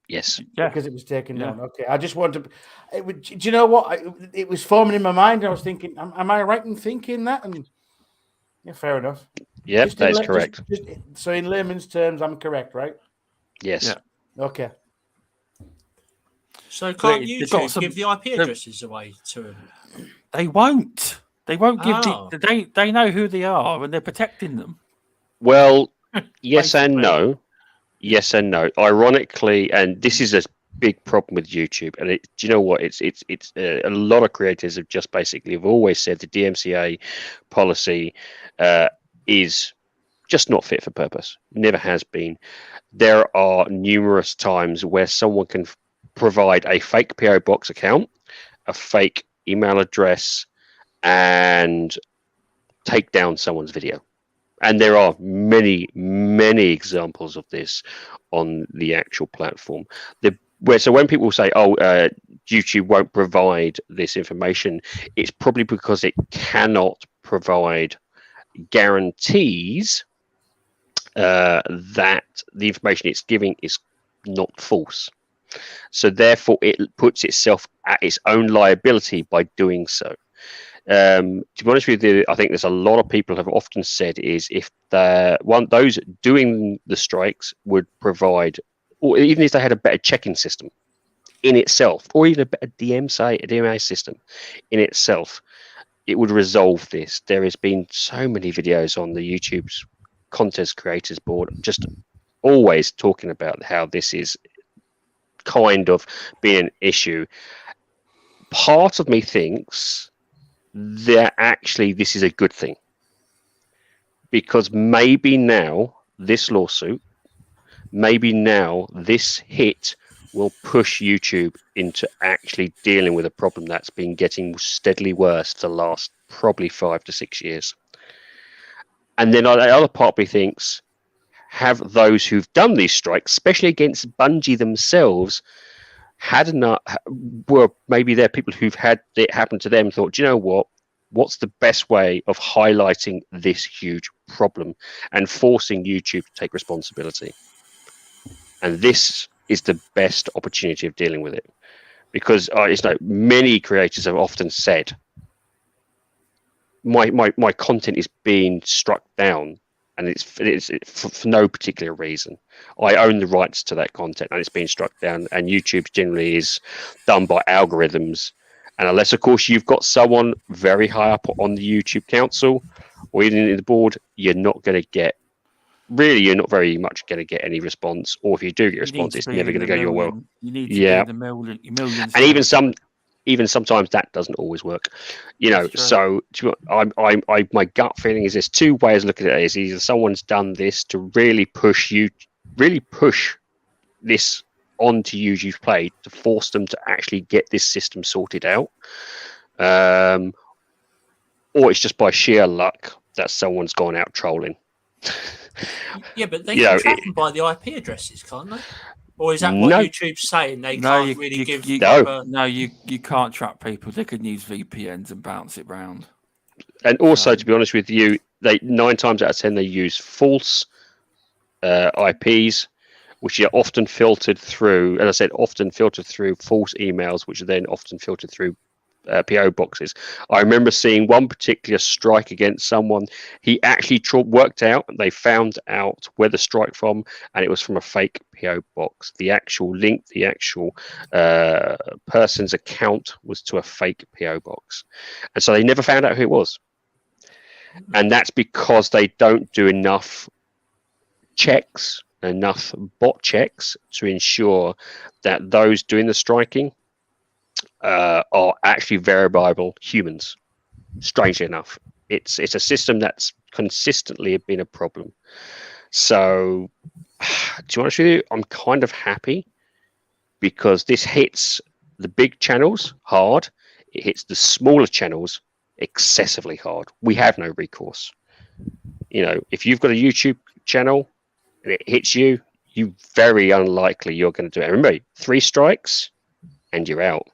Yes. Yeah. Because it was taken down. Okay. I just wanted to... do you know what? It was forming in my mind. I was thinking, am I right in thinking that? And fair enough. Yep, that's correct. So in layman's terms, I'm correct, right? Yes. Yeah. Okay. So can't YouTube give the IP addresses away to them? They won't. They won't give they know who they are and they're protecting them. Well, yes and no. Yes and no. Ironically, and this is a big problem with YouTube. And do you know what? It's a lot of creators have just basically have always said the DMCA policy is just not fit for purpose. Never has been. There are numerous times where someone can provide a fake PO box account, a fake email address, and take down someone's video. And there are many, many examples of this on the actual platform. So when people say, "Oh, YouTube won't provide this information," it's probably because it cannot provide guarantees that the information it's giving is not false. So therefore, it puts itself at its own liability by doing so. To be honest with you, I think there's a lot of people have often said is if those doing the strikes would provide, or even if they had a better checking system in itself, or even a better DMA system in itself, it would resolve this. There has been so many videos on the YouTube's content creators board just always talking about how this is kind of being an issue. Part of me thinks that actually this is a good thing, because maybe now this lawsuit, maybe now this hit will push YouTube into actually dealing with a problem that's been getting steadily worse for the last probably 5 to 6 years. And then the other part of me thinks, have those who've done these strikes, especially against Bungie themselves, had enough, were maybe they're people who've had it happen to them, thought, do you know what? What's the best way of highlighting this huge problem and forcing YouTube to take responsibility? And this is the best opportunity of dealing with it, because many creators have often said, my content is being struck down, and it's for no particular reason. I own the rights to that content, and it's being struck down. And YouTube generally is done by algorithms, and unless, of course, you've got someone very high up on the YouTube council or even in the board, you're not going to get. Really, you're not very much going to get any response, or if you do get a response, it's never going to go your way. You need to be in the millions, and even sometimes that doesn't always work, so my gut feeling is there's two ways of looking at it. Is either someone's done this to really push this onto YouTube's play to force them to actually get this system sorted out, or it's just by sheer luck that someone's gone out trolling. Yeah, but they can track them by the IP addresses, can't they? Or is that what YouTube's saying? They can't really give. You can't track people. They can use VPNs and bounce it round. And also, to be honest with you, 9 times out of 10 they use false IPs, which are often filtered through. As I said, often filtered through false emails, which are then often filtered through PO boxes. I remember seeing one particular strike against someone. He actually worked out, and they found out where the strike from, and it was from a fake PO box. The actual link, the actual person's account was to a fake PO box, and so they never found out who it was. And that's because they don't do enough checks, enough bot checks to ensure that those doing the striking are actually verifiable humans. Strangely enough, it's a system that's consistently been a problem. So, to be honest with you, I'm kind of happy, because this hits the big channels hard. It hits the smaller channels excessively hard. We have no recourse. If you've got a YouTube channel and it hits you, very unlikely you're going to do it. Remember, 3 strikes and you're out.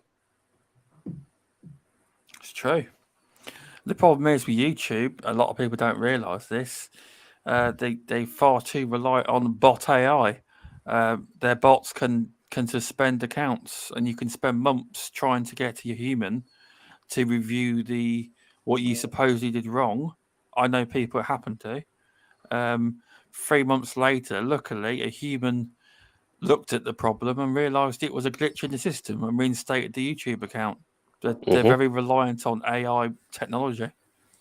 True. The problem is with YouTube, a lot of people don't realise this. They far too rely on bot AI. Their bots can suspend accounts, and you can spend months trying to get to your human to review what you supposedly did wrong. I know people it happened to. 3 months later, luckily, a human looked at the problem and realised it was a glitch in the system and reinstated the YouTube account. They're very reliant on AI technology,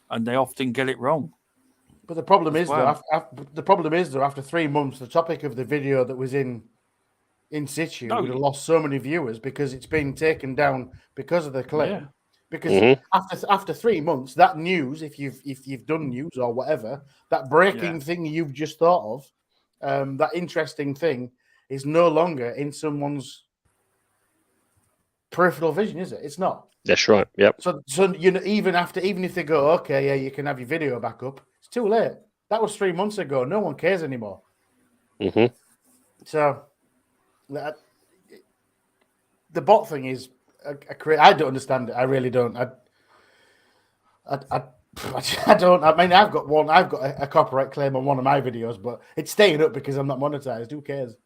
and they often get it wrong. But the problem as is, well. though, after 3 months, the topic of the video that was in situ would have lost so many viewers because it's been taken down because of the claim. Yeah. Because after 3 months, that news, if you've done news or whatever, that breaking thing you've just thought of, that interesting thing, is no longer in someone's peripheral vision, is it? It's not. That's right. Yep. So you know, even if they go, okay, yeah, you can have your video back up, it's too late. That was 3 months ago. No one cares anymore. Mm-hmm. So the bot thing is, I don't understand it. I really don't. I don't. I mean, I've got a copyright claim on one of my videos, but it's staying up because I'm not monetized. Who cares?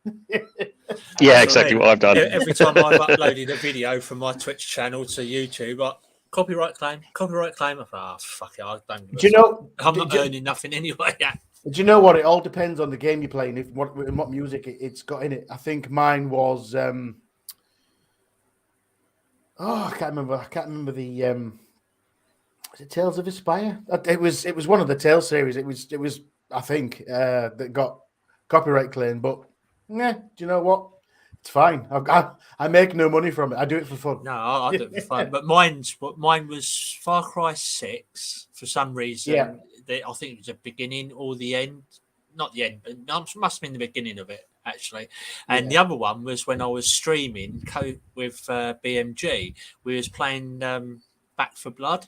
Yeah, exactly what I've done. Every time I've uploaded a video from my Twitch channel to YouTube, copyright claim. I thought, fuck it, I don't. Do you know? I'm not earning nothing anyway. Do you know what? It all depends on the game you're playing. What music it's got in it. I think mine was. I can't remember the. Was it Tales of Aspire? It was one of the Tales series. It was I think that got copyright claim. But yeah, do you know what? It's fine. I make no money from it. I do it for fun. No, I do it for fun. But mine was Far Cry 6 for some reason. Yeah. I think it was the beginning or the end. Not the end, but must have been the beginning of it, actually. And the other one was when I was streaming with BMG. We was playing Back for Blood.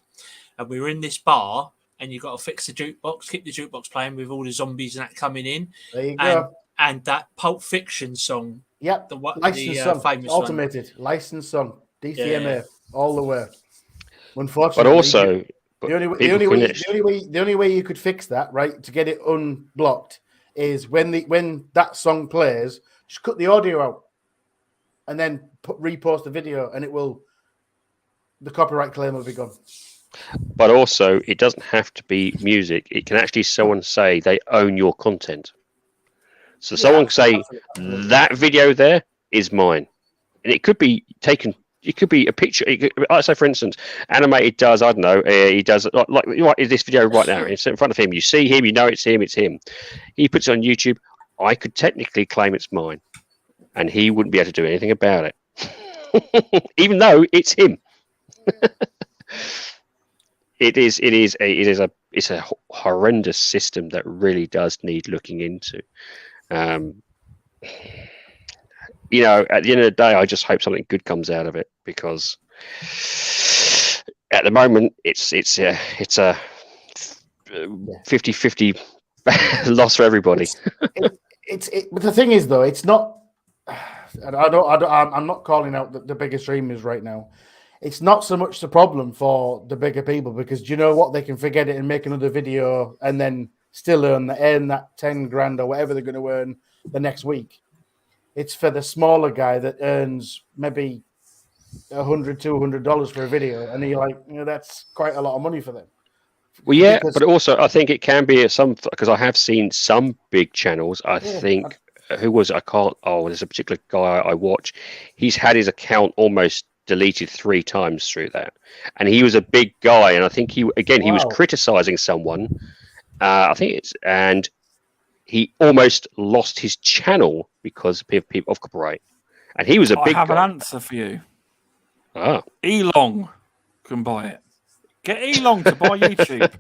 And we were in this bar, and you got to fix the jukebox, keep the jukebox playing with all the zombies and that coming in. There you go. And that Pulp Fiction song. Yep. Licensed song. Famous automated one. Licensed song. DCMA all the way. Unfortunately, but also, the only way you could fix that, right, to get it unblocked, is when that song plays, just cut the audio out, and then repost the video, and the copyright claim will be gone. But also, it doesn't have to be music. It can actually someone say they own your content. So someone say that video there is mine, and it could be taken. It could be a picture. I say, for instance, Animated does. I don't know. He does like this video right now. It's in front of him. You see him. You know it's him. It's him. He puts it on YouTube. I could technically claim it's mine, and he wouldn't be able to do anything about it, even though it's him. It's a horrendous system that really does need looking into. You know, at the end of the day, I just hope something good comes out of it, because at the moment it's a 50-50 loss for everybody. But the thing is, though, it's not. I'm not calling out the bigger streamers right now. It's not so much the problem for the bigger people, because do you know what? They can forget it and make another video and then still earn that 10 grand or whatever they're going to earn the next week. It's for the smaller guy that earns maybe $100, $200 for a video, and you're like, that's quite a lot of money for them. Well, yeah, but also I think it can be because I have seen some big channels. I think who was it? I can't. Oh, there's a particular guy I watch. He's had his account almost deleted 3 times through that, and he was a big guy, and I think he was criticizing someone. And he almost lost his channel because of people of copyright, and he was a big guy. I have an answer for you. Ah, Elon can buy it. Get Elon to buy YouTube.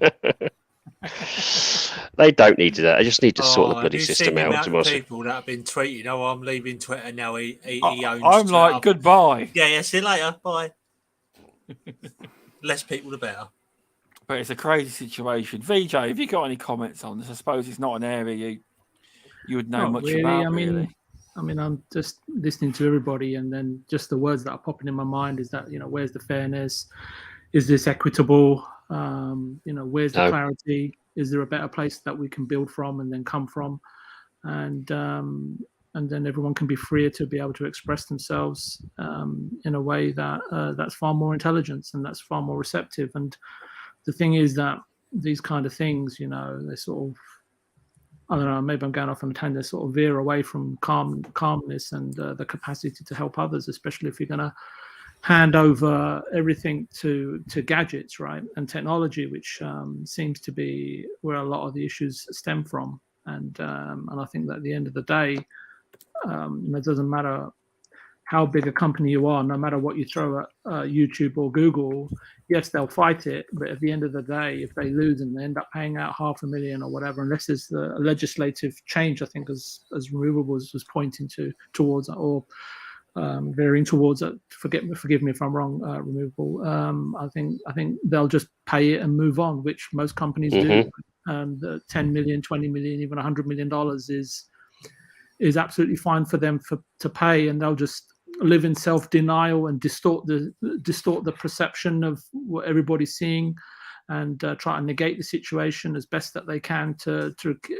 They don't need that. I just need to sort the bloody system out. People that have been tweeting, "Oh, I'm leaving Twitter now." He owns. I'm like, goodbye. Yeah. See you later. Bye. Less people, the better. But it's a crazy situation. VJ, have you got any comments on this? I suppose it's not an area you would know Not much really. about. I mean, I'm just listening to everybody, and then just the words that are popping in my mind is that, where's the fairness? Is this equitable? Where's the clarity? Is there a better place that we can build from and then come from? And then everyone can be freer to be able to express themselves in a way that that's far more intelligent and that's far more receptive. And the thing is that these kind of things, they sort of, I don't know, maybe I'm going off on a tangent, they sort of veer away from calmness and the capacity to help others, especially if you're going to hand over everything to gadgets, right, and technology, which seems to be where a lot of the issues stem from. And I think that at the end of the day, it doesn't matter how big a company you are, no matter what you throw at YouTube or Google, yes, they'll fight it, but at the end of the day, if they lose and they end up paying out $500,000 or whatever, unless there's a legislative change, I think, as Removables was pointing towards, or veering towards it. Forgive me if I'm wrong, Removable. I think they'll just pay it and move on, which most companies do. The 10 million, 20 million, even $100 million is absolutely fine for them to pay, and they'll just live in self-denial and distort the perception of what everybody's seeing, and try to negate the situation as best that they can to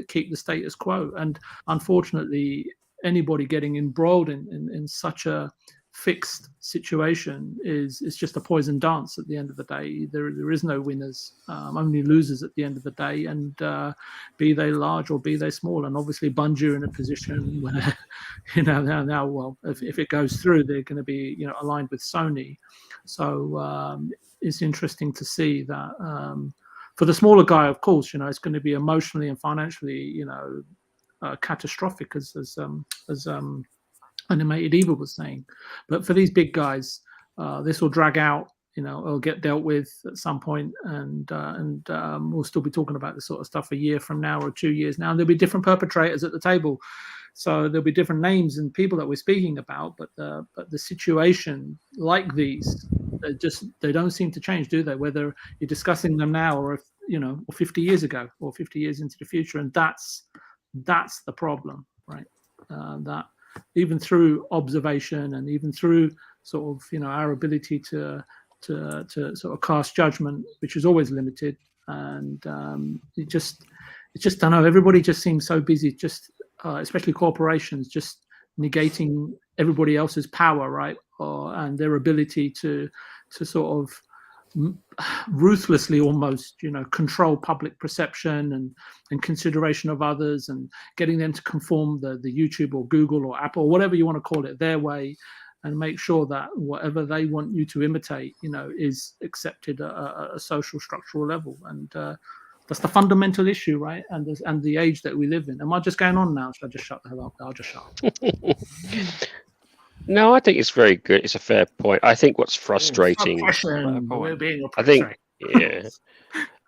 keep the status quo. And unfortunately, anybody getting embroiled in such a fixed situation is just a poison dance. At the end of the day, there is no winners, only losers at the end of the day, and be they large or be they small. And obviously Bungie are in a position where now well, if it goes through, they're going to be aligned with Sony. So it's interesting to see that for the smaller guy, of course, it's going to be emotionally and financially catastrophic, as Animated Evil was saying. But for these big guys, this will drag out. It'll get dealt with at some point, and we'll still be talking about this sort of stuff a year from now or 2 years now. And there'll be different perpetrators at the table, so there'll be different names and people that we're speaking about. But the situation like these, they don't seem to change, do they? Whether you're discussing them now or or 50 years ago or 50 years into the future, and that's the problem, right? That even through observation and even through sort of our ability to sort of cast judgment, which is always limited, and it just I don't know, everybody just seems so busy, just especially corporations, just negating everybody else's power, right, and their ability to sort of ruthlessly almost control public perception and consideration of others, and getting them to conform the YouTube or Google or Apple, whatever you want to call it, their way, and make sure that whatever they want you to imitate is accepted at a social structural level. And that's the fundamental issue, right? And the age that we live in. Am I just going on now? Should I just shut the hell up? I'll just shut up. No, I think it's very good. It's a fair point. I think what's frustrating. I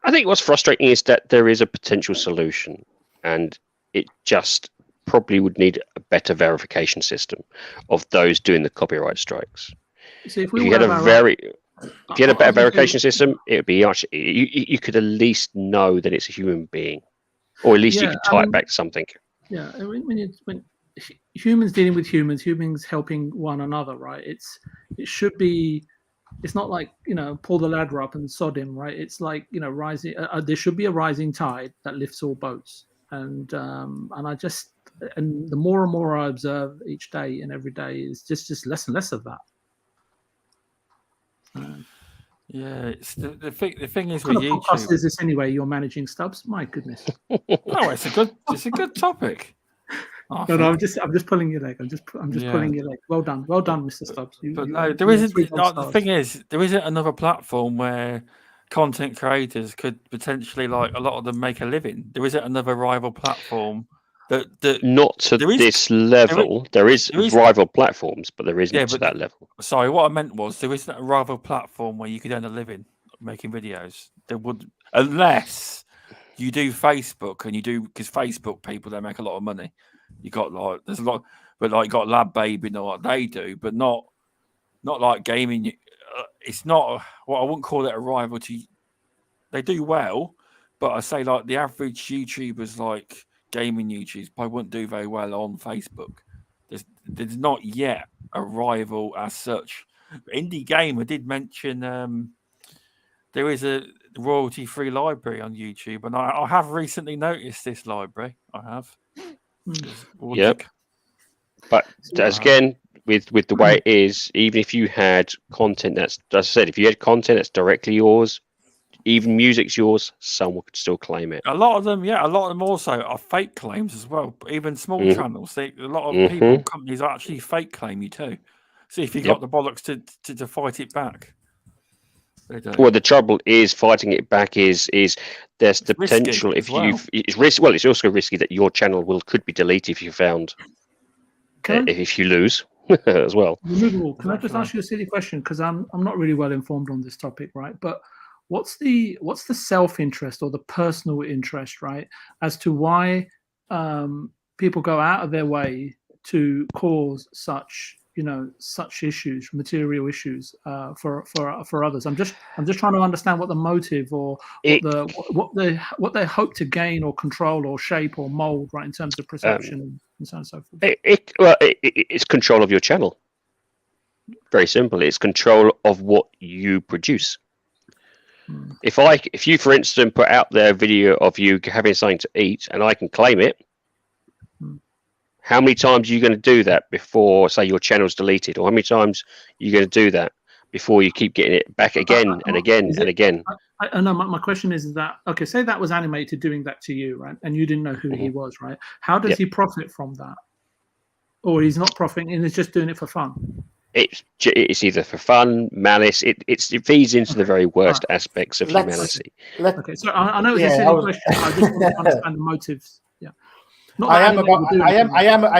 think what's frustrating is that there is a potential solution, and it just probably would need a better verification system of those doing the copyright strikes. See, if you had a better verification system, it would be actually you could at least know that it's a human being, or at least you could tie it back to something. Yeah, when humans dealing with humans helping one another, right? It should be. It's not like pull the ladder up and sod him, right? It's like rising. There should be a rising tide that lifts all boats, and the more and more I observe each day and every day is just less and less of that. Yeah, it's the thing is what with kind of YouTube. podcast is this anyway? You're managing Stubbs? My goodness. No, it's a good topic. No, I'm just pulling your leg. I'm just pulling your leg. Well done, Mr. Stubbs. There isn't. The thing is, there isn't another platform where content creators could potentially, like a lot of them, make a living. There isn't another rival platform that not to this level. There is rival platforms, but there isn't to that level. Sorry, what I meant was there isn't a rival platform where you could earn a living making videos. There would, unless you do Facebook, and because Facebook people, they make a lot of money. You got there's a lot, but you got Lab Baby and what they do, but not like gaming. It's not what I wouldn't call it a rival to. They do well, but I say like the average YouTubers, like gaming YouTubers, probably wouldn't do very well on Facebook. There's not yet a rival as such. Indie Gamer did mention there is a royalty-free library on YouTube, and I have recently noticed this library. I have. Yep. But again, with the way it is, even if you had content that's, as I said, if you had content that's directly yours, even music's yours, someone could still claim it. A lot of them also are fake claims as well. Even small channels, a lot of people, companies actually fake claim you too. See if you got the bollocks to fight it back. Well, the trouble is fighting it back is there's the potential if it's risky. Well, it's also risky that your channel could be deleted if you found if you lose as well. Can I just ask you a silly question? Because I'm not really well informed on this topic, right? But what's the self-interest or the personal interest, right, as to why people go out of their way to cause such issues, material issues for others? I'm just trying to understand what the motive or what they hope to gain or control or shape or mold, right, in terms of perception and so on and so forth. It's control of your channel. Very simple. It's control of what you produce. If you, for instance, put out there a video of you having something to eat and I can claim it, how many times are you going to do that before, say, your channel's deleted? Or how many times are you going to do that before you keep getting it back again and again and again? I know. My question is that, okay, say that was animated doing that to you, right? And you didn't know who he was, right? How does he profit from that? Or he's not profiting and he's just doing it for fun? It's either for fun, malice. It feeds into the very worst aspects of humanity. Okay, so I know it's a silly question. I just want to understand the motives. Yeah. I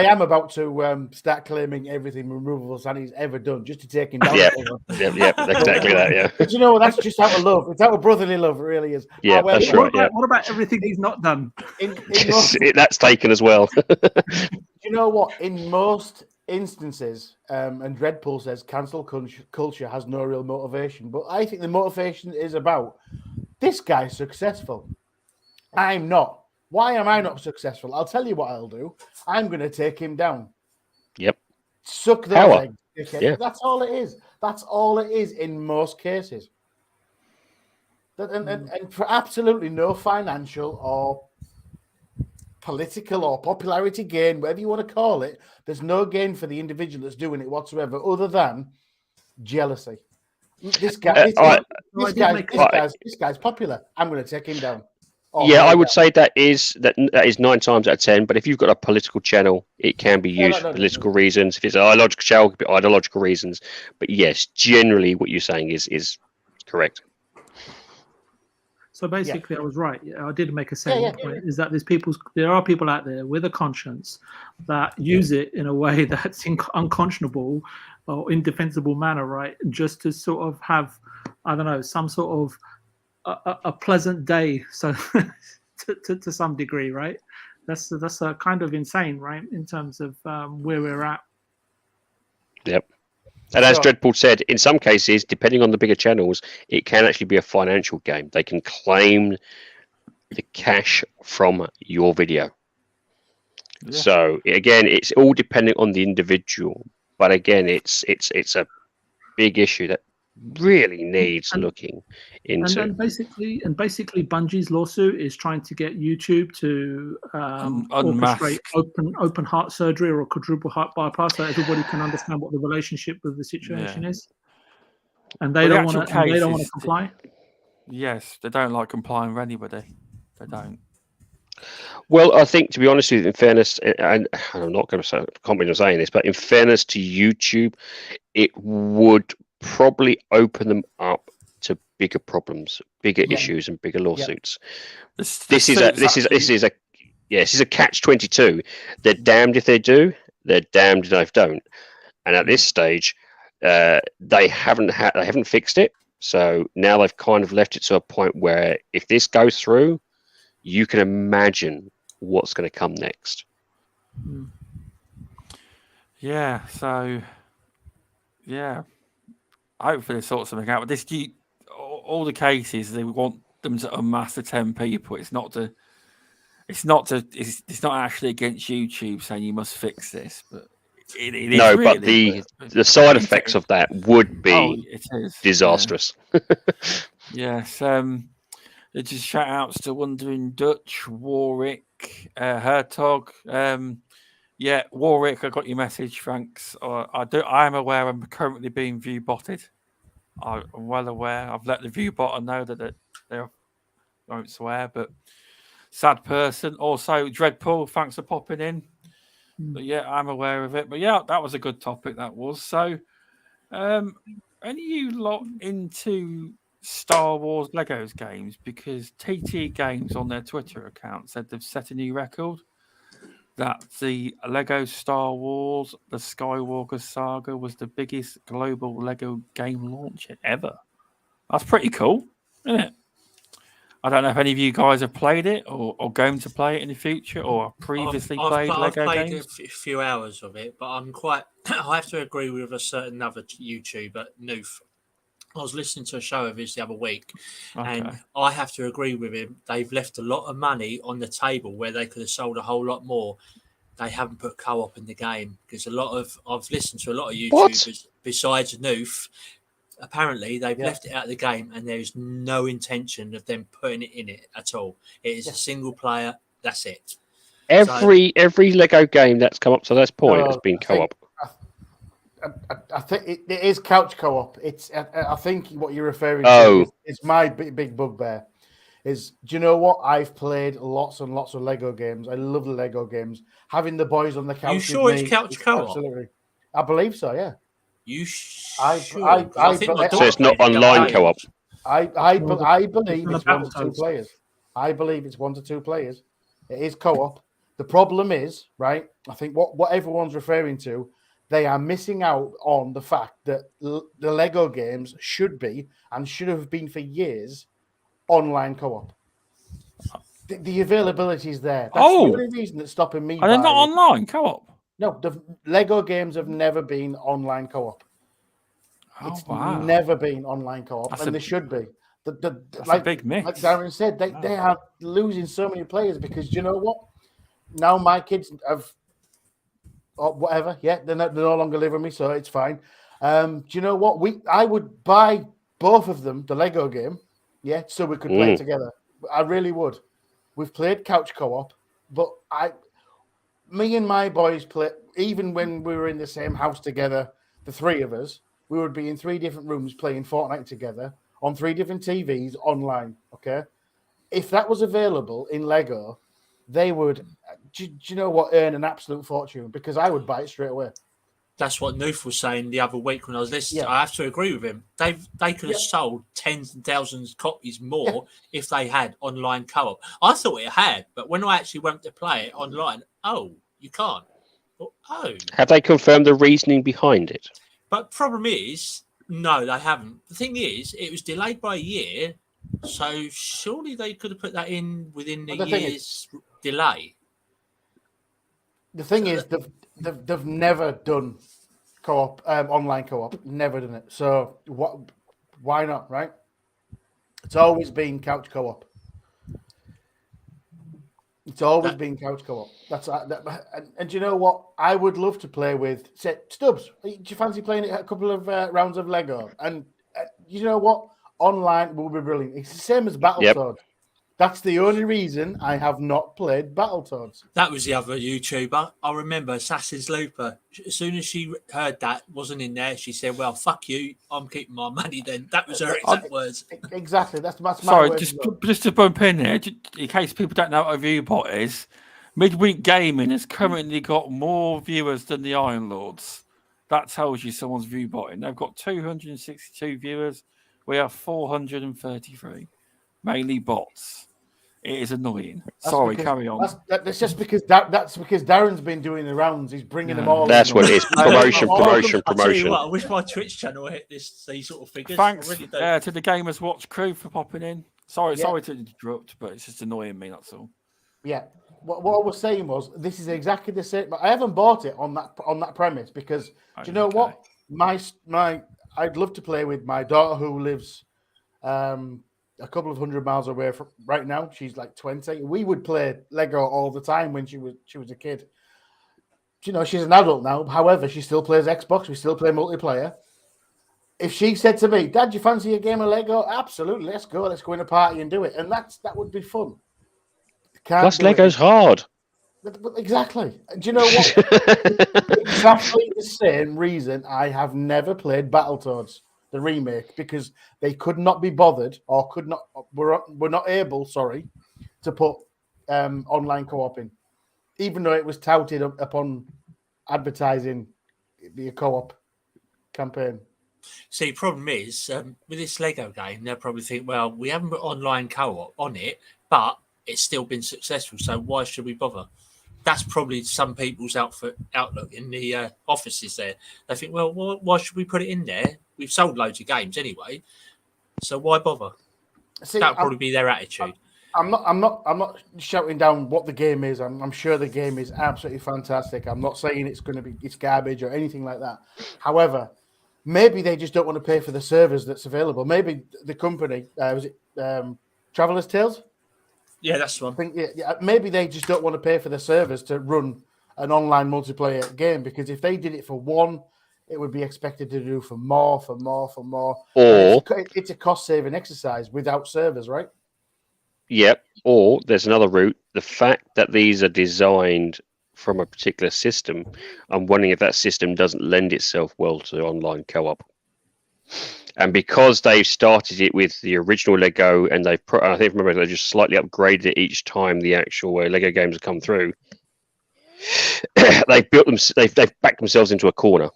am about to start claiming everything Removable Sanity's ever done just to take him down. Yeah, exactly that. Yeah. But you know what? That's just out of love. It's out of brotherly love. It really is. Yeah, that's right. What about everything he's not done? That's taken as well. You know what? In most instances, and Dreadpool says cancel culture has no real motivation, but I think the motivation is about this guy's successful. I'm not. Why am I not successful? I'll tell you what I'll do. I'm going to take him down. Yep. Suck those eggs. Yeah. That's all it is. That's all it is in most cases. And for absolutely no financial or political or popularity gain, whatever you want to call it, there's no gain for the individual that's doing it whatsoever other than jealousy. This guy's popular. I'm going to take him down. I would say that is 9 times out of 10. But if you've got a political channel, it can be used for political reasons. If it's an ideological channel, it could be ideological reasons. But yes, generally, what you're saying is correct. So basically, I was right. I did make a salient point. Is that there are people out there with a conscience that use it in a way that's unconscionable or indefensible manner, right? Just to sort of have, I don't know, some sort of a pleasant day, so to some degree, right? That's a kind of insane, right, in terms of where we're at. Yep. And as Dreadpool said, in some cases, depending on the bigger channels, it can actually be a financial game. They can claim the cash from your video. Yeah. So again, it's all depending on the individual. But again, it's a big issue that really needs looking into. And basically, Bungie's lawsuit is trying to get YouTube to orchestrate open heart surgery or a quadruple heart bypass, so everybody can understand what the relationship with the situation is. And they don't want to comply. Yes, they don't like complying with anybody. They don't. Well, I think, to be honest with you, in fairness, and I'm not going to say, comment on saying this, but in fairness to YouTube, it would probably open them up to bigger problems, bigger issues, and bigger lawsuits. This is a catch-22. They're damned if they do. They're damned if they don't. And at this stage, they haven't fixed it. So now they've kind of left it to a point where if this goes through, you can imagine what's going to come next. Yeah. So, yeah. Hopefully they sort something out. But all the cases, they want them to unmask the 10 people. It's not actually against YouTube saying you must fix this, but it is. No, really, but the side effects of that would be disastrous. Yes. Just shout outs to Wondering Dutch, Warwick, Hertog. Warwick, I got your message. Thanks. I am aware I'm currently being view botted. I'm well aware. I've let the view botter know that they won't swear, but sad person. Also, Dreadpool, thanks for popping in. But yeah, I'm aware of it. But yeah, that was a good topic. That was. So Any of you lot into Star Wars Legos games? Because TT Games on their Twitter account said they've set a new record that the Lego Star Wars, the Skywalker Saga, was the biggest global Lego game launch ever. That's pretty cool, isn't it? I don't know if any of you guys have played it or going to play it in the future or previously played Lego played games. a few hours of it, but I'm quite. I have to agree with a certain other YouTuber, Noof. I was listening to a show of his the other week, and I have to agree with him. They've left a lot of money on the table where they could have sold a whole lot more. They haven't put co-op in the game because I've listened to a lot of YouTubers besides Noof. Apparently, they've left it out of the game, and there's no intention of them putting it in it at all. It is a single player. That's it. Every Lego game that's come up to this point has been co-op. I think it is couch co-op. It's I think what you're referring to is my big bugbear. Do you know what? I've played lots and lots of Lego games. I love the Lego games. Having the boys on the couch. You sure it's couch co-op? Absolutely, I believe so. Yeah. You sure? I think so it's not online co-op. I believe it's 1 to 2 players. I believe it's 1 to 2 players. It is co-op. The problem is, right? I think what everyone's referring to, they are missing out on the fact that the Lego games should be and should have been for years online co-op. The availability is there. That's the only reason that's stopping me. Are they not online co-op? No, the Lego games have never been online co-op. It's never been online co-op, and they should be. That's a big miss. Like Darren said, they are losing so many players because you know what? Now my kids have whatever. Yeah, they're no longer living with me, so it's fine. Do you know what? I would buy both of them, the Lego game, so we could play together. I really would. We've played couch co-op, but me and my boys play, even when we were in the same house together, the three of us, we would be in 3 different rooms playing Fortnite together on 3 different TVs online. Okay. If that was available in Lego, they would, do you know what, earn an absolute fortune because I would buy it straight away. That's what Noof was saying the other week when I was listening. I have to agree with him. They could have sold tens and thousands of copies more if they had online co-op. I thought it had, but when I actually went to play it online, you can't. Have they confirmed the reasoning behind it? But problem is, no, they haven't. The thing is, it was delayed by a year, so surely they could have put that in within the year's delay. The thing is, they've never done co-op, online co-op, never done it. So why not, right? It's always been couch co-op. It's always been couch co-op. And you know what? I would love to play with, say, Stubbs. Do you fancy playing a couple of rounds of Lego? And you know what? Online will be brilliant. It's the same as Battletoads. That's the only reason I have not played Battletoads. That was the other YouTuber. I remember Assassin's Looper. As soon as she heard that wasn't in there, she said, "Well, fuck you. I'm keeping my money." Then that was her exact words. Exactly. That's my Sorry, words. just to bump in there, in case people don't know what a viewbot is. Midweek Gaming has currently got more viewers than the Iron Lords. That tells you someone's viewbotting. They've got 262 viewers. We have 433, mainly bots. It is annoying. Sorry, carry on. That's just because that's because Darren's been doing the rounds. He's bringing them all. That's what it is. Promotion. I tell you what, I wish my Twitch channel hit these sort of figures. Thanks to the Gamers Watch crew for popping in. Sorry to interrupt, but it's just annoying me. That's all. Yeah. What I was saying was this is exactly the same. But I haven't bought it on that premise because do you know what? I'd love to play with my daughter who lives a couple of 100 miles away from right now. She's like 20. We would play Lego all the time when she was a kid. You know, she's an adult now. However, she still plays Xbox. We still play multiplayer. If she said to me, "Dad, you fancy a game of Lego?" Absolutely, let's go. Let's go in a party and do it. And that would be fun. Plus, Lego's hard. Exactly. Do you know what? Exactly the same reason I have never played Battletoads, the remake, because they could not be bothered or were not able, to put online co-op in, even though it was touted upon advertising it'd be a co-op campaign. See, problem is with this Lego game, they'll probably think, well, we haven't put online co-op on it, but it's still been successful. So why should we bother? That's probably some people's outlook in the offices there. They think, well, why should we put it in there? We've sold loads of games anyway, so why bother? That'll probably be their attitude. I'm not shouting down what the game is. I'm sure the game is absolutely fantastic. I'm not saying it's garbage or anything like that. However, maybe they just don't want to pay for the servers that's available. Maybe the company was it Traveler's Tales? Yeah, that's one. I think maybe they just don't want to pay for the servers to run an online multiplayer game, because if they did it for one, it would be expected to do for more. Or it's a cost-saving exercise without servers, right? Yep. Or there's another route. The fact that these are designed from a particular system, I'm wondering if that system doesn't lend itself well to online co-op. And because they've started it with the original Lego, and I think remember they just slightly upgraded it each time the actual Lego games have come through, they've backed themselves into a corner.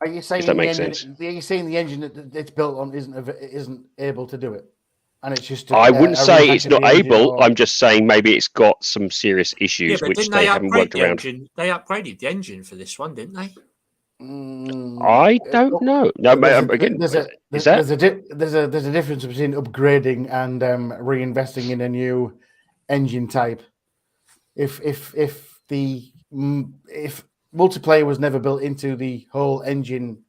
Are you saying the engine that it's built on isn't able to do it? And it's just I wouldn't say it's not able. I'm just saying maybe it's got some serious issues which they haven't worked around. They upgraded the engine for this one, didn't they? I don't know. No, again, there's a difference between upgrading and reinvesting in a new engine type. If multiplayer was never built into the whole engine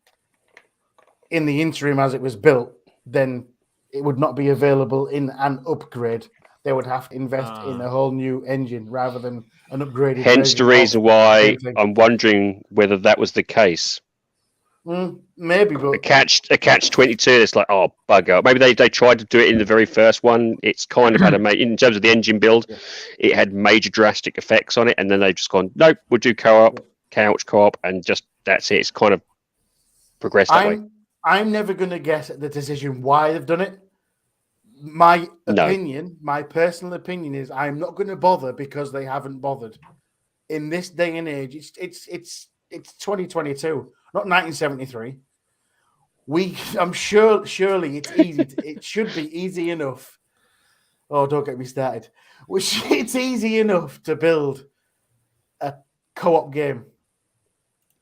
in the interim as it was built, then it would not be available in an upgrade. They would have to invest in a whole new engine rather than an upgraded. Hence the reason why I'm wondering whether that was the case. Maybe, but a catch 22. It's like, oh, bugger. Maybe they tried to do it in the very first one. It's kind of had in terms of the engine build, it had major drastic effects on it, and then they've just gone, nope, we'll do couch co-op, and just that's it. It's kind of progressed that way. I'm never going to guess at the decision why they've done it. My personal opinion is I'm not going to bother because they haven't bothered. In this day and age, it's 2022, not 1973. I'm surely it's easy. It should be easy enough. Oh, don't get me started. It's easy enough to build a co-op game.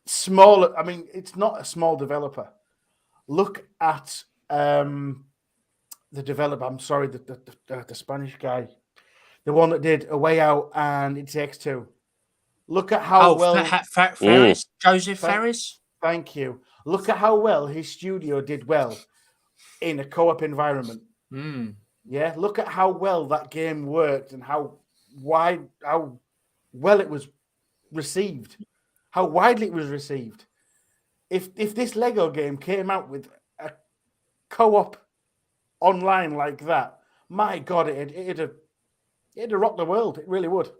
Smaller. I mean, it's not a small developer. Look at the developer. I'm sorry, the Spanish guy, the one that did A Way Out and It Takes Two. Look at how Faris, Joseph Faris. Thank you. Look at how well his studio did well in a co-op environment. Yeah, look at how well that game worked and how well it was received, how widely it was received. If this Lego game came out with a co-op online like that, my God, it'd have rocked the world. It really would.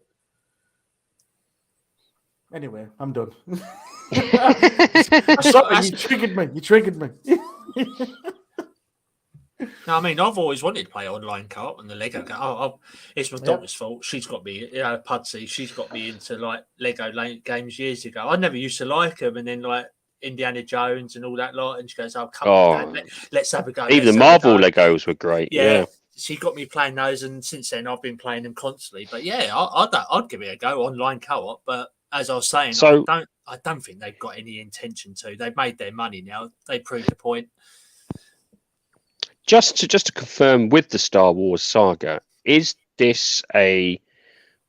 Anyway, I'm done. Sorry, you triggered me. No, I mean, I've always wanted to play online co-op and the Lego game. It's my daughter's fault. She's got me, Pudsey. She's got me into like Lego games years ago. I never used to like them, and then like Indiana Jones and all that lot. And she goes, "Oh, come on, Dad, let's have a go." Even the Marvel Legos were great. Yeah, she got me playing those, and since then I've been playing them constantly. But yeah, I'd give it a go online co-op. But as I was saying, I don't think they've got any intention to. They've made their money now. They proved the point. Just to confirm with the Star Wars saga, is this a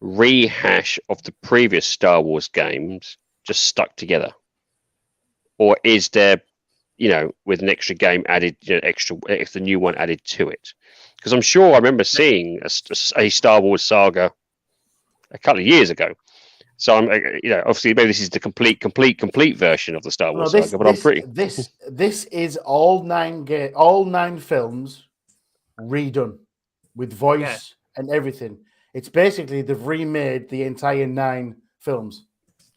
rehash of the previous Star Wars games just stuck together? Or is there, with an extra game added, if the new one added to it? Because I'm sure I remember seeing a Star Wars saga a couple of years ago. So I'm, obviously maybe this is the complete version of the Star Wars saga. But this is all nine films redone with voice and everything. It's basically they've remade the entire 9 films.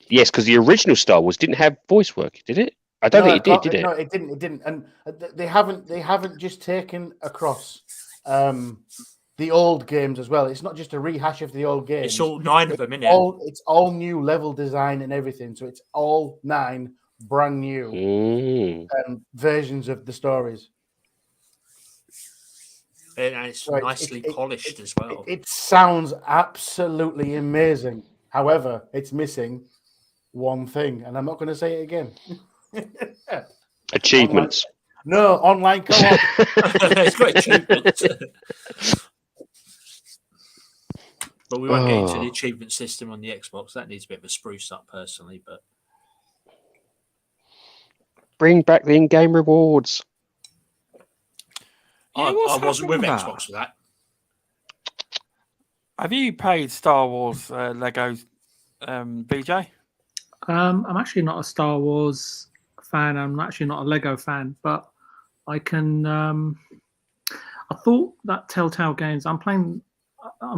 Yes, because the original Star Wars didn't have voice work, did it? I don't think it did it? No, it didn't. It didn't. And they haven't just taken across the old games as well. It's not just a rehash of the old games. It's all 9 of them, isn't it? It's all new level design and everything. So it's all 9 brand new versions of the stories. And it's So nicely polished as well. It sounds absolutely amazing. However, it's missing one thing, and I'm not going to say it again. Achievements. Online co-op. It's got achievements. But we won't get into the achievement system on the Xbox. That needs a bit of a spruce up, personally. But bring back the in-game rewards. I wasn't with Xbox for that. Have you played Star Wars Lego, BJ? I'm actually not a Star Wars fan. I'm actually not a Lego fan, but I can. I thought that Telltale Games. I'm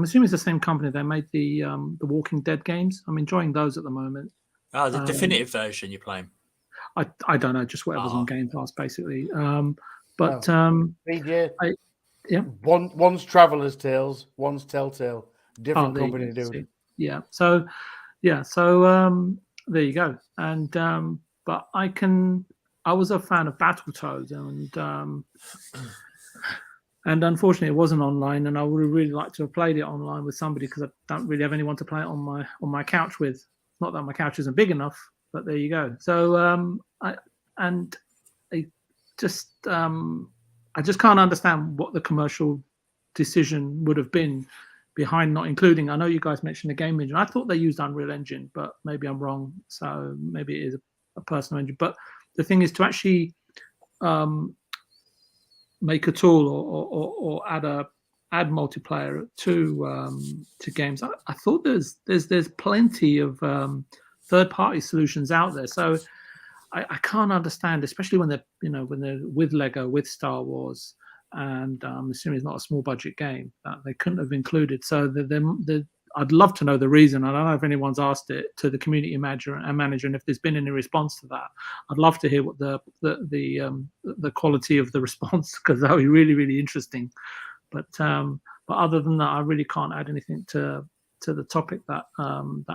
assuming it's the same company. They made the Walking Dead games. I'm enjoying those at the moment. Oh, the definitive version you're playing. I don't know, just whatever's on Game Pass, basically. BJ, yeah. One's Traveler's Tales, one's Telltale. Different company, dude. Yeah. So there you go. And but I was a fan of Battletoads, and unfortunately it wasn't online, and I would have really liked to have played it online with somebody, because I don't really have anyone to play it on my couch with. Not that my couch isn't big enough, but there you go. So I just can't understand what the commercial decision would have been behind not including. I know you guys mentioned the game engine. I thought they used Unreal Engine, but maybe I'm wrong. So maybe it is a personal engine. But the thing is to actually make a tool or add multiplayer to games. I thought there's plenty of third-party solutions out there. So I can't understand, especially when they're with Lego, with Star Wars, and I'm assuming it's not a small budget game that they couldn't have included. So I'd love to know the reason. I don't know if anyone's asked it to the community manager, and if there's been any response to that. I'd love to hear what the quality of the response, because that would be really, really interesting. But other than that, I really can't add anything to the topic that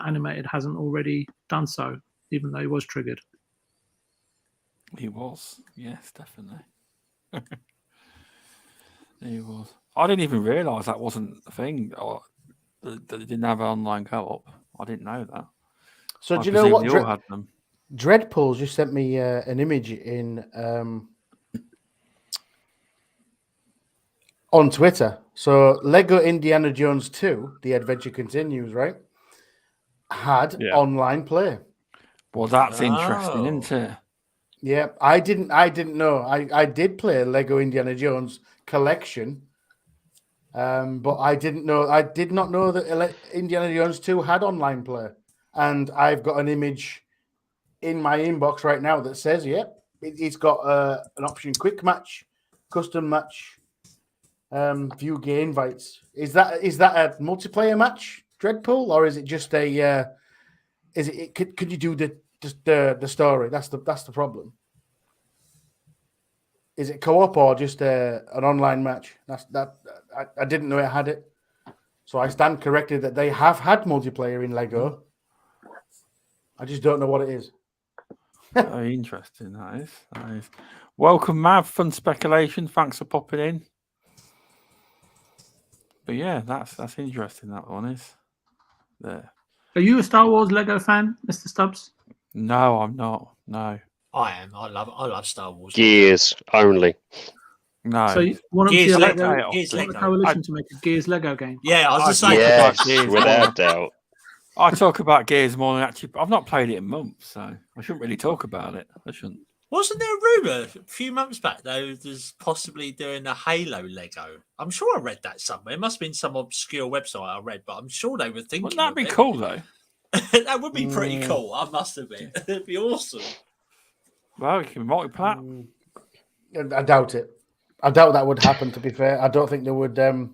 Animated hasn't already done so, even though he was triggered. He was, yes, definitely. He was. I didn't even realise that wasn't a thing. Or that they didn't have an online co-op. I didn't know that. So do you know what? You all had them. Dreadpool just sent me an image in on Twitter. So Lego Indiana Jones 2, The Adventure Continues, right? Had online play. Well, that's interesting, isn't it? Yeah, I didn't know. I did play Lego Indiana Jones collection, but I did not know that Indiana Jones 2 had online play. And I've got an image in my inbox right now that says, it's got an option: quick match, custom match, view game invites. Is that a multiplayer match, Dreadpool, or is it just a? Could you do the story? That's the problem. Is it co-op or just an online match? I didn't know it had it, so I stand corrected that they have had multiplayer in Lego. I just don't know what it is. Very interesting. That is. Welcome, Mav. Fun speculation. Thanks for popping in. But yeah, that's interesting. That one is there. Are you a Star Wars Lego fan, Mr. Stubbs? No, I'm not. No, I am. I love Star Wars. Gears only. No. So you want Gears to Lego. a coalition to make a Gears Lego game? Yeah, I was just saying. Yes, without doubt. I talk about Gears more than actually. I've not played it in months, so I shouldn't really talk about it. I shouldn't. Wasn't there a rumour a few months back, though, there's possibly doing a Halo Lego? I'm sure I read that somewhere. It must have been some obscure website I read, but I'm sure they were thinking. Wouldn't that be cool, though? That would be pretty cool, I must admit. It'd be awesome. Well, you can multiply. I doubt it. I doubt that would happen, to be fair. I don't think they would. I mean,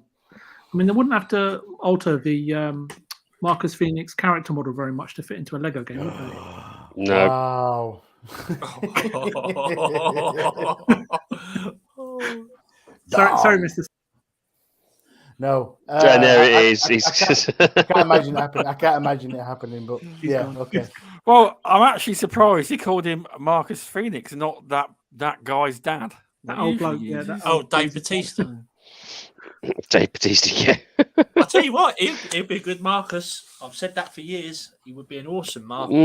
they wouldn't have to alter the Marcus Phoenix character model very much to fit into a Lego game, would they? No. Wow. Sorry, Mr. No. And there it is. I can't imagine it happening. I can't imagine it happening, but yeah, okay. Well, I'm actually surprised he called him Marcus Phoenix, not that guy's dad. That old bloke, yeah. Dave Bautista. Dave Bautista, yeah. I'll tell you what, he'd be a good Marcus. I've said that for years. He would be an awesome Marcus.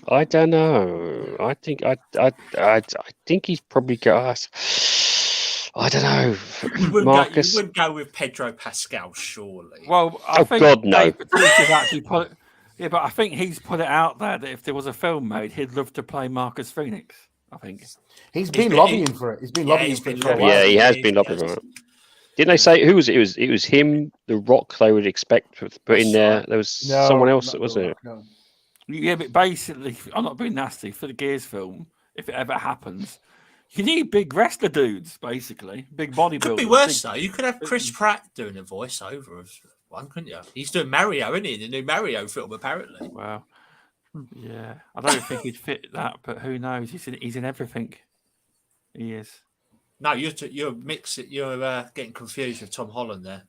I don't know. I think he's probably got us. I don't know. You Marcus. wouldn't go with Pedro Pascal, surely. Well, I think God, no. Dave Bautista's actually put it. Yeah, but I think he's put it out there that if there was a film made, he'd love to play Marcus Phoenix. I think he's been lobbying for it. He's been lobbying for it for a while. Yeah, he has been lobbying for it. Didn't they say who was it? It was him, The Rock. They would expect to put in there. There was someone else, wasn't it? No. Yeah, but basically, I'm not being nasty for the Gears film. If it ever happens, you need big wrestler dudes, basically, big bodybuilders. Could be worse though. You could have Chris Pratt doing a voiceover of one, couldn't you? He's doing Mario, isn't he? In the new Mario film, apparently. Wow. Yeah, I don't think he'd fit that, but who knows? He's in everything. He is. No, you're getting confused with Tom Holland there.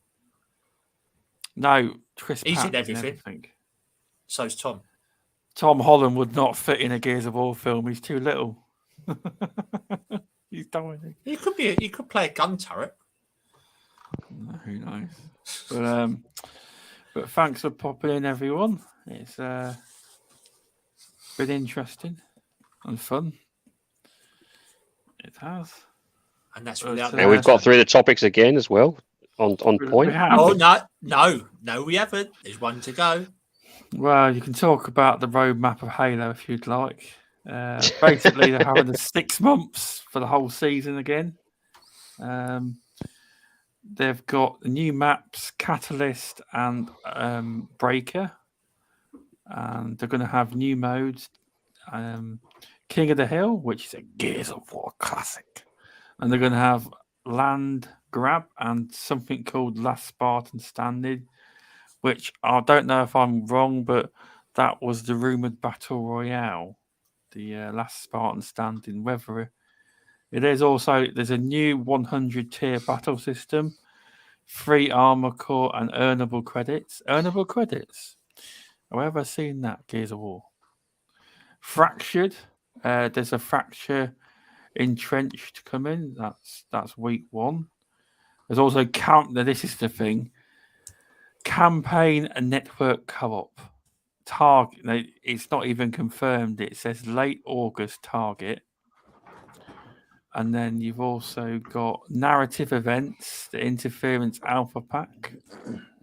No, Chris He's Pratt's in everything. So's Tom. Tom Holland would not fit in a Gears of War film. He's too little. He's tiny. He could play a gun turret. No, who knows? But thanks for popping in, everyone. It's been interesting and fun. It has. And that's without. And we've got through the topics again as well on point. Oh no, we haven't. There's one to go. Well, you can talk about the roadmap of Halo if you'd like. Basically, they're having the 6 months for the whole season again. They've got new maps, Catalyst and Breaker, and they're going to have new modes. King of the Hill, which is a Gears of War classic. And they're going to have Land Grab and something called Last Spartan Standing, which I don't know if I'm wrong, but that was the rumoured Battle Royale, the Last Spartan Standing. Whether it is also, there's a new 100 tier battle system, 3 armor core and earnable credits. Earnable credits? Have I ever seen that, Gears of War? Fractured. There's a Fracture Entrenched coming. That's week 1. There's also now this is the thing. Campaign and network co-op. Target. It's not even confirmed. It says late August target. And then you've also got narrative events. The Interference Alpha Pack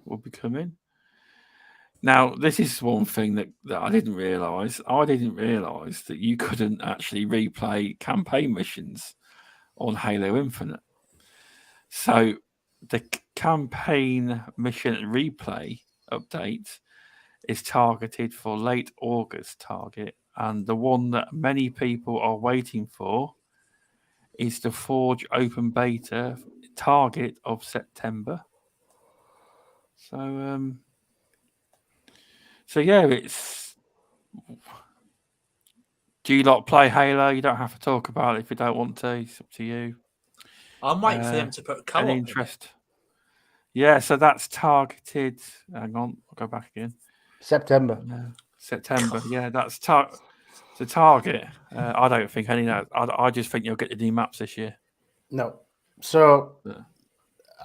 will be coming. Now, this is one thing that I didn't realise. I didn't realise that you couldn't actually replay campaign missions on Halo Infinite. So the campaign mission replay update is targeted for late August target. And the one that many people are waiting for is the Forge open beta target of September. So yeah, it's. Do you lot play Halo? You don't have to talk about it if you don't want to. It's up to you. I'm waiting for them to put co-op. Any interest? Yeah, so that's targeted. Hang on, I'll go back again. September. September. Yeah, that's the target. I don't think any. I just think you'll get the new maps this year. No. So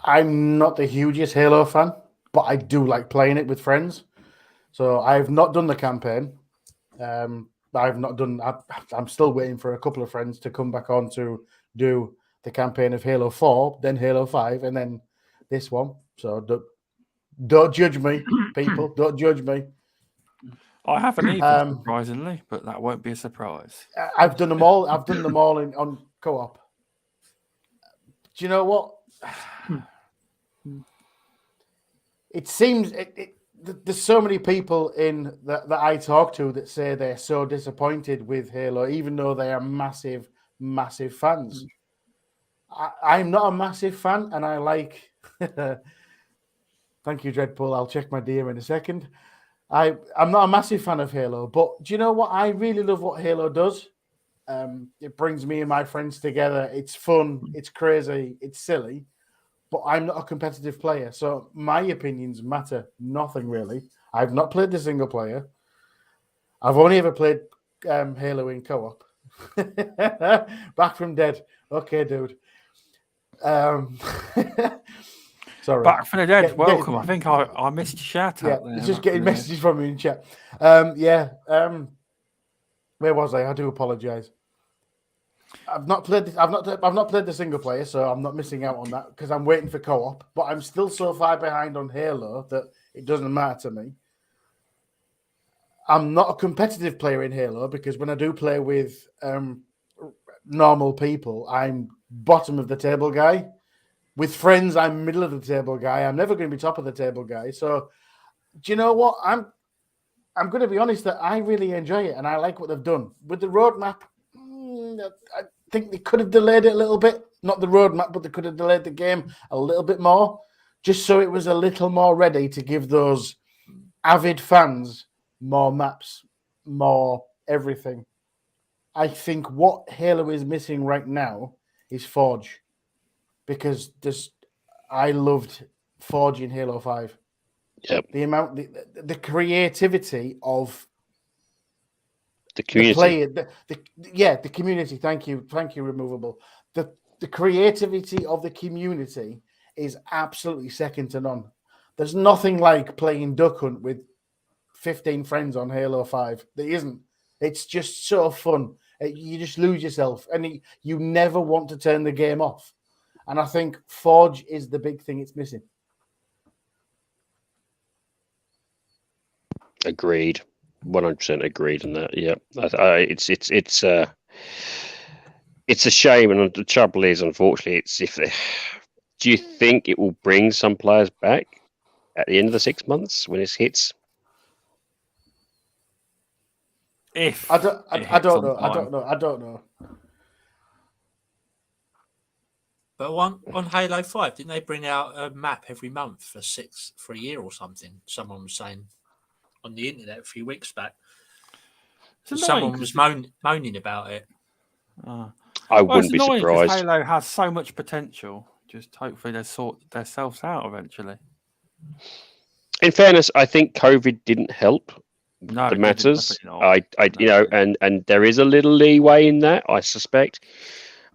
I'm not the hugest Halo fan, but I do like playing it with friends. So I've not done the campaign. I'm still waiting for a couple of friends to come back on to do the campaign of Halo 4, then Halo 5, and then this one. So don't judge me, people. Don't judge me. I haven't either, surprisingly, but that won't be a surprise. I've done them all. I've done them all on co-op. Do you know what? It seems there's so many people that I talk to that say they're so disappointed with Halo, even though they are massive, massive fans. I'm not a massive fan, and I like. Thank you, Dreadpool. I'll check my DM in a second. I'm not a massive fan of Halo, but do you know what? I really love what Halo does. It brings me and my friends together. It's fun. It's crazy. It's silly. but I'm not a competitive player, so my opinions matter nothing really. I've not played the single player. I've only ever played Halo in co-op. Back from dead. Okay, dude. Sorry. Back from the dead. Welcome. I think I missed your shout out there. It's just getting messages from me in chat. Where was I? I do apologize. I've not played the single player, so I'm not missing out on that because I'm waiting for co-op. But I'm still so far behind on Halo that it doesn't matter to me. I'm not a competitive player in Halo because when I do play with normal people, I'm bottom of the table guy. With friends, I'm middle of the table guy. I'm never going to be top of the table guy. So, do you know what? I'm going to be honest that I really enjoy it and I like what they've done with the roadmap. I think they could have delayed it a little bit. Not the roadmap, but they could have delayed the game a little bit more, just so it was a little more ready to give those avid fans more maps, more everything. I think what Halo is missing right now is Forge, because I loved Forge in Halo 5. Yep. The amount, the creativity of the community. The community. Thank you, Removable. The creativity of the community is absolutely second to none. There's nothing like playing Duck Hunt with 15 friends on Halo 5. There isn't. It's just so fun. You just lose yourself, and you never want to turn the game off. And I think Forge is the big thing it's missing. Agreed. 100% agreed on that. Yeah, it's a shame, and the trouble is, unfortunately, do you think it will bring some players back at the end of the 6 months when it hits? I don't know. But on Halo 5, didn't they bring out a map every month for a year or something? Someone was saying on the internet a few weeks back. Someone was moaning about it. I wouldn't be surprised. Halo has so much potential. Just hopefully they sort themselves out eventually. In fairness, I think COVID didn't help the matters. And there is a little leeway in that, I suspect.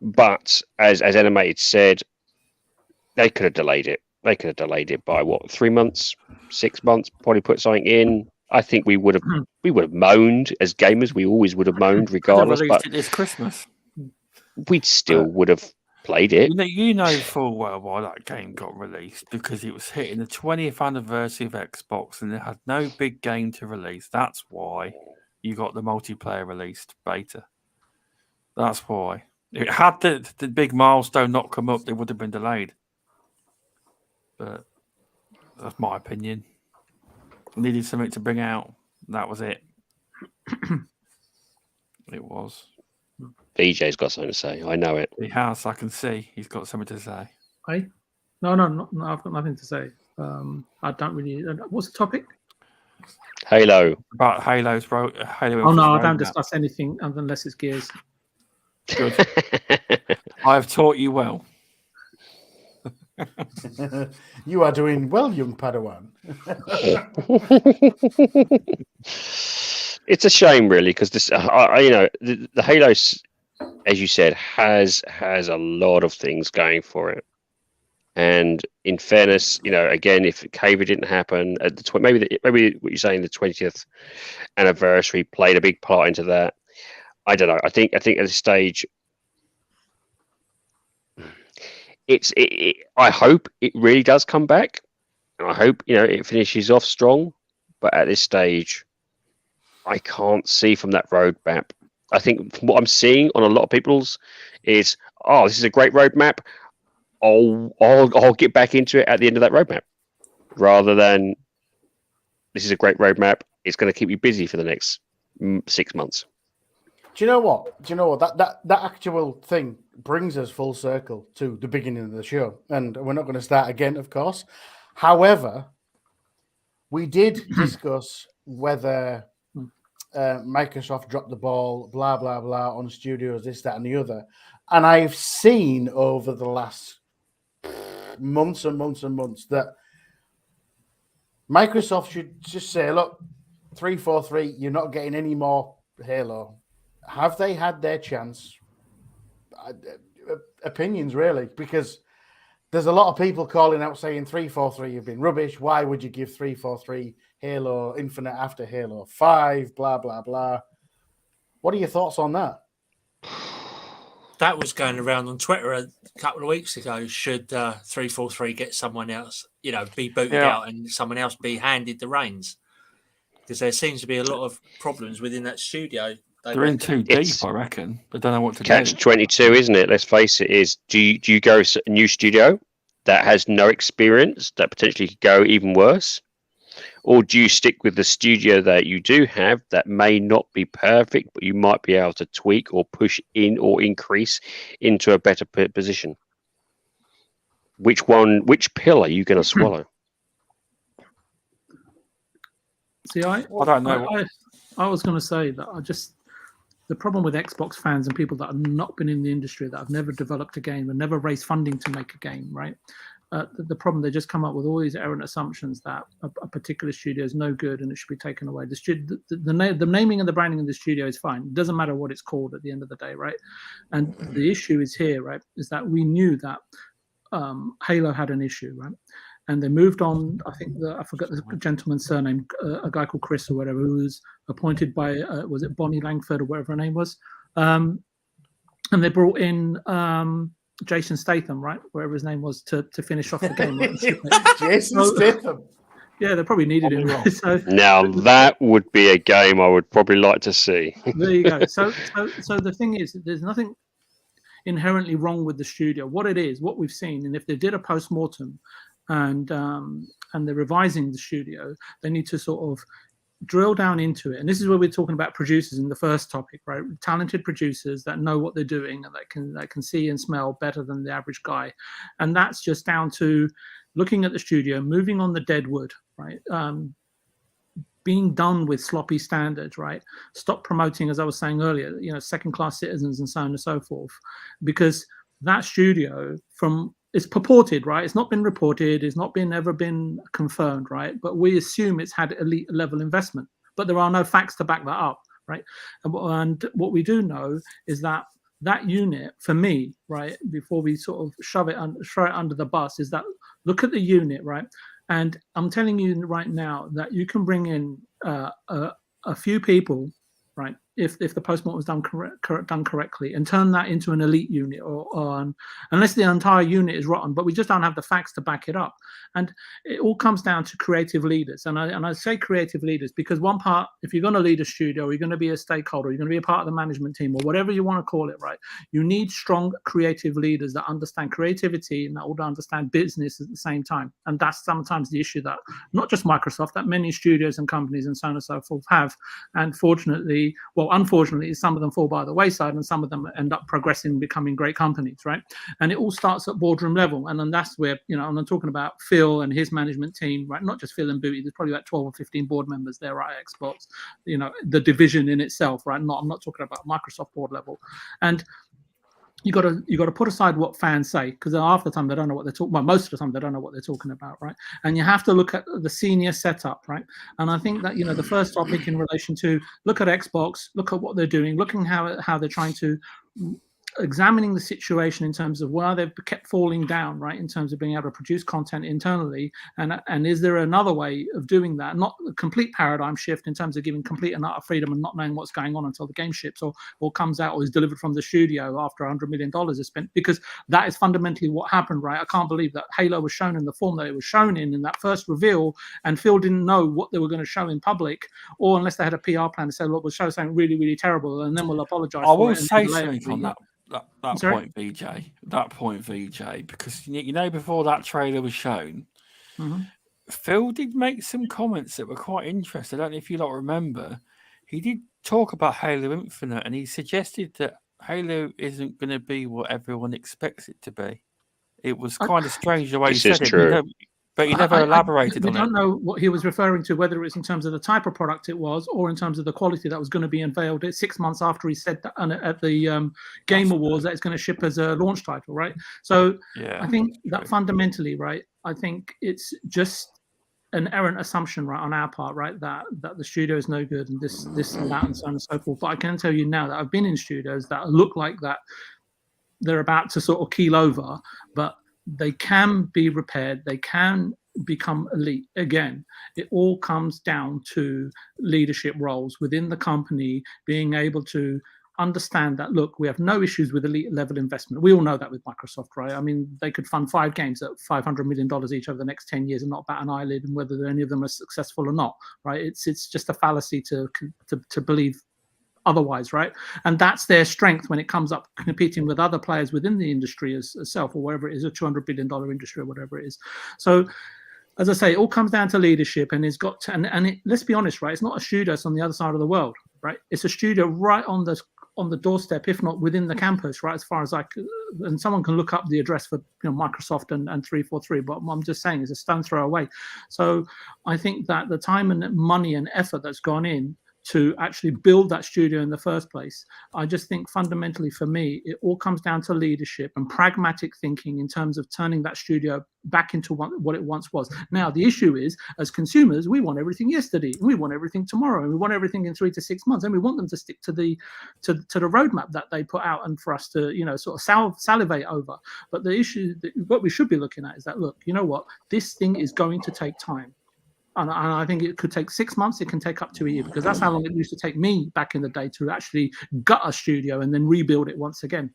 But as Animated said, they could have delayed it. They could have delayed it by 3 months, 6 months. Probably put something in. I think we would have moaned as gamers. We always would have moaned, regardless. But it this Christmas, we still would have played it. You know full well why that game got released, because it was hitting the 20th anniversary of Xbox, and it had no big game to release. That's why you got the multiplayer released beta. That's why. If it had the big milestone not come up, it would have been delayed. But that's my opinion. Needed something to bring out. That was it. It was. VJ's got something to say. I know it. He has. I can see. He's got something to say. Hey? No, I've got nothing to say. I don't really. What's the topic? Halo. About Halo's Halo. Oh no, I don't discuss anything unless it's Gears. Good. I have taught you well. You are doing well, young Padawan. It's a shame, really, because this, the Halo, as you said, has a lot of things going for it. And in fairness, again, if COVID didn't happen at the maybe what you're saying, the 20th anniversary played a big part into that. I don't know. I think at this stage, I hope it really does come back, and I hope it finishes off strong. But at this stage, I can't see from that roadmap. I think from what I'm seeing on a lot of people's is, this is a great roadmap. I'll get back into it at the end of that roadmap, rather than this is a great roadmap. It's going to keep you busy for the next 6 months. Do you know what? That actual thing brings us full circle to the beginning of the show, and we're not going to start again, of course. However, we did discuss whether Microsoft dropped the ball, blah, blah, blah, on studios, this, that, and the other. And I've seen over the last months and months and months that Microsoft should just say, look, 343, you're not getting any more Halo. Have they had their chance? Opinions, really, because there's a lot of people calling out saying 343 have been rubbish. Why would you give 343 Halo Infinite after Halo 5? Blah, blah, blah. What are your thoughts on that? That was going around on Twitter a couple of weeks ago. Should 343 get someone else, be booted out and someone else be handed the reins? Because there seems to be a lot of problems within that studio. They're in too deep, I reckon. They don't know what to do. Catch-22, isn't it? Let's face it. Do you go to a new studio that has no experience that potentially could go even worse, or do you stick with the studio that you do have that may not be perfect, but you might be able to tweak or push in or increase into a better position? Which pill are you going to swallow? See, I don't know. I was going to say that the problem with Xbox fans and people that have not been in the industry, that have never developed a game and never raised funding to make a game, right? The problem, they just come up with all these errant assumptions that a particular studio is no good and it should be taken away. The naming and the branding of the studio is fine. It doesn't matter what it's called at the end of the day, right? And the issue is here, right, is that we knew that Halo had an issue, right? And they moved on. I think I forgot the gentleman's surname, a guy called Chris or whatever, who was appointed by was it Bonnie Langford or whatever her name was, and they brought in Jason Statham, right, wherever his name was, to finish off the game. Right? Jason Statham. Yeah, they probably needed him. So, now that would be a game I would probably like to see. There you go. So the thing is, there's nothing inherently wrong with the studio. What it is, what we've seen, and if they did a post-mortem and they're revising the studio, they need to sort of drill down into it. And this is where we're talking about producers in the first topic, right? Talented producers that know what they're doing and that can see and smell better than the average guy. And that's just down to looking at the studio, moving on the dead wood, right? Being done with sloppy standards, right? Stop promoting, as I was saying earlier, second-class citizens and so on and so forth, because that studio, it's purported, right? It's not been reported. It's not ever been confirmed, right? But we assume it's had elite level investment, but there are no facts to back that up, right? And what we do know is that unit, for me, right, before we sort of throw it under the bus, is that look at the unit, right? And I'm telling you right now that you can bring in a few people, right, if the postmortem was done correctly, and turn that into an elite unit, or unless the entire unit is rotten, but we just don't have the facts to back it up. And it all comes down to creative leaders. And I say creative leaders because one part, if you're going to lead a studio, or you're going to be a stakeholder, you're going to be a part of the management team, or whatever you want to call it, right? You need strong creative leaders that understand creativity and that will understand business at the same time. And that's sometimes the issue that not just Microsoft, that many studios and companies and so on and so forth have. And unfortunately, some of them fall by the wayside and some of them end up progressing, becoming great companies, right? And it all starts at boardroom level. And then that's where, and I'm talking about Phil and his management team, right? Not just Phil and Booty, there's probably about 12 or 15 board members there at Xbox, the division in itself, right? I'm not talking about Microsoft board level. And you got to put aside what fans say, because half the time they don't know what they're talking about. Most of the time they don't know what they're talking about, right? And you have to look at the senior setup, right? And I think that the first topic in relation to look at Xbox, look at what they're doing, looking how they're trying to examining the situation in terms of where they've kept falling down, right, in terms of being able to produce content internally, and is there another way of doing that? Not a complete paradigm shift in terms of giving complete and utter freedom and not knowing what's going on until the game ships or comes out or is delivered from the studio after $100 million is spent, because that is fundamentally what happened, right? I can't believe that Halo was shown in the form that it was shown in that first reveal, and Phil didn't know what they were going to show in public, or unless they had a PR plan to say, look, we'll show something really, really terrible, and then we'll apologize. I will say something on that point, VJ, because before that trailer was shown, Phil did make some comments that were quite interesting. I don't know if you remember. He did talk about Halo Infinite, and he suggested that Halo isn't going to be what everyone expects it to be. It was kind of strange the way he said it. But he never elaborated on it. We don't know what he was referring to, whether it was in terms of the type of product it was or in terms of the quality that was going to be unveiled 6 months after he said that at the Game Awards that it's going to ship as a launch title, right? So I think that fundamentally, right, I think it's just an errant assumption, right, on our part, right, that the studio is no good and this and that and so on and so forth. But I can tell you now that I've been in studios that look like that they're about to sort of keel over, but they can be repaired. They can become elite. Again, it all comes down to leadership roles within the company, being able to understand that, look, we have no issues with elite level investment. We all know that with Microsoft, right? I mean, they could fund 5 games at $500 million each over the next 10 years and not bat an eyelid, and whether any of them are successful or not, right? It's just a fallacy to believe otherwise, right? And that's their strength when it comes up competing with other players within the industry as self, or whatever it is, a $200 billion industry or whatever it is. So as I say, it all comes down to leadership, and it's got to, and let's be honest, right? It's not a studio that's on the other side of the world, right? It's a studio right on the doorstep, if not within the campus, right? As far as and someone can look up the address for Microsoft and 343, but I'm just saying it's a stone throw away. So I think that the time and money and effort that's gone in to actually build that studio in the first place, I just think fundamentally for me, it all comes down to leadership and pragmatic thinking in terms of turning that studio back into what it once was. Now, the issue is, as consumers, we want everything yesterday, and we want everything tomorrow, and we want everything in 3 to 6 months, and we want them to stick to the roadmap that they put out and for us to, sort of salivate over. But the issue, what we should be looking at is that, look, you know what, this thing is going to take time. And I think it could take 6 months. It can take up to a year, because that's how long it used to take me back in the day to actually gut a studio and then rebuild it once again.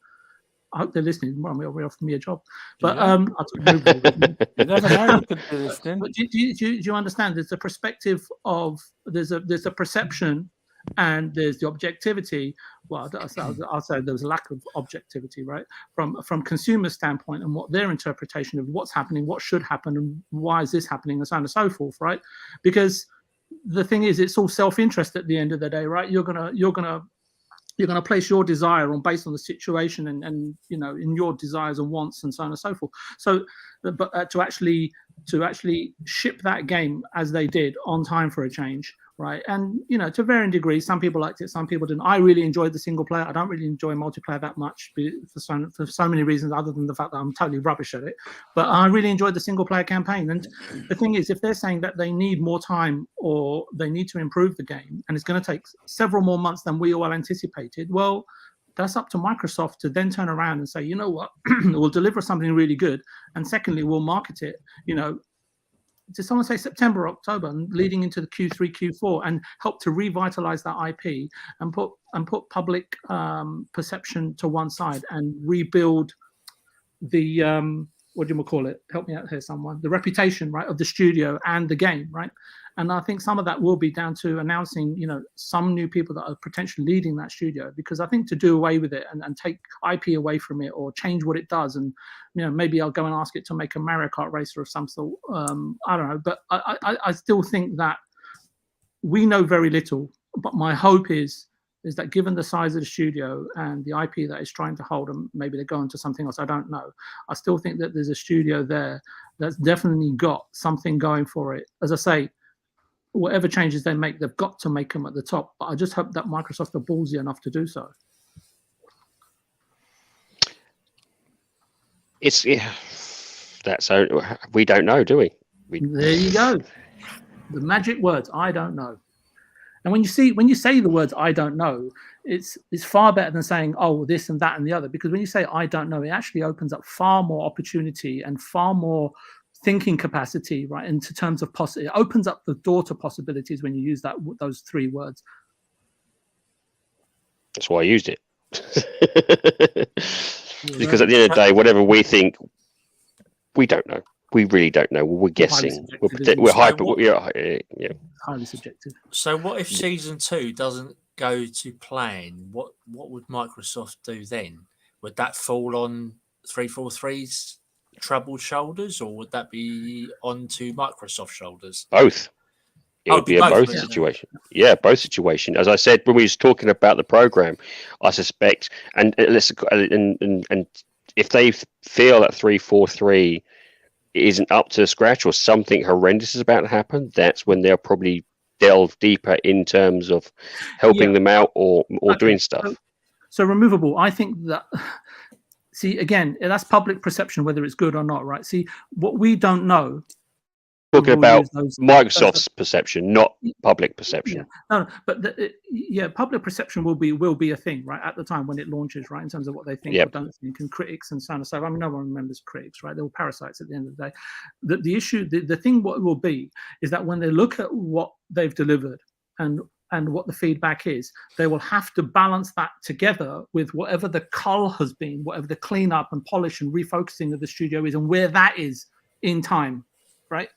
I hope they're listening. Well, they offered me a job, but you never know. You could be listening. But do you understand? There's a perspective of there's a perception, and there's the objectivity. Well, I'll say there was a lack of objectivity, right, from consumer standpoint, and what their interpretation of what's happening, what should happen, and why is this happening, and so on and so forth, right? Because the thing is, it's all self-interest at the end of the day, right? You're gonna place your desire based on the situation and in your desires and wants and so on and so forth. So, but to actually ship that game as they did on time for a change, right? And to varying degrees, some people liked it, some people didn't. I really enjoyed the single player. I don't really enjoy multiplayer that much for so many reasons, other than the fact that I'm totally rubbish at it. But I really enjoyed the single player campaign. And the thing is, if they're saying that they need more time or they need to improve the game, and it's going to take several more months than we all anticipated, well, that's up to Microsoft to then turn around and say, you know what, we'll deliver something really good, and secondly, we'll market it, did someone say September, October, and leading into the Q3, Q4, and help to revitalize that IP and put public perception to one side and rebuild the what do you call it? Help me out here, someone. The reputation, right, of the studio and the game, right? And I think some of that will be down to announcing, some new people that are potentially leading that studio, because I think to do away with it and take IP away from it or change what it does, and maybe I'll go and ask it to make a Mario Kart racer of some sort. I don't know, but I still think that we know very little. But my hope is that given the size of the studio and the IP that it's trying to hold, and maybe they go into something else, I don't know. I still think that there's a studio there that's definitely got something going for it. As I say, whatever changes they make, they've got to make them at the top. But I just hope that Microsoft are ballsy enough to do so. We don't know, do we? There you go. The magic words, I don't know. And when you say the words "I don't know," it's far better than saying "oh, this and that and the other," because when you say "I don't know," it actually opens up far more opportunity and far more thinking capacity, right? In terms of it opens up the door to possibilities when you use those 3 words. That's why I used it. Because at the end of the day, whatever we think, we don't know. We really don't know. We're guessing. We're hyper. Yeah. Highly subjective. So what if season 2 doesn't go to plan? What would Microsoft do then? Would that fall on 343's troubled shoulders, or would that be onto Microsoft's shoulders? Both. It would be a both situation. Yeah, both situation. As I said when we was talking about the program, I suspect, and if they feel that 343 isn't up to scratch or something horrendous is about to happen, that's when they'll probably delve deeper in terms of helping them out or doing stuff. So removable, I think that, see, again, that's public perception, whether it's good or not, right? See, what we don't know. Talking about Microsoft's perception, not public perception. Yeah. No, but public perception will be a thing, right, at the time when it launches, right, in terms of what they think or don't think, and critics and so on and so on. I mean, no one remembers critics, right? They're all parasites at the end of the day. The issue, the thing, what it will be, is that when they look at what they've delivered and what the feedback is, they will have to balance that together with whatever the cull has been, whatever the cleanup and polish and refocusing of the studio is, and where that is in time, right?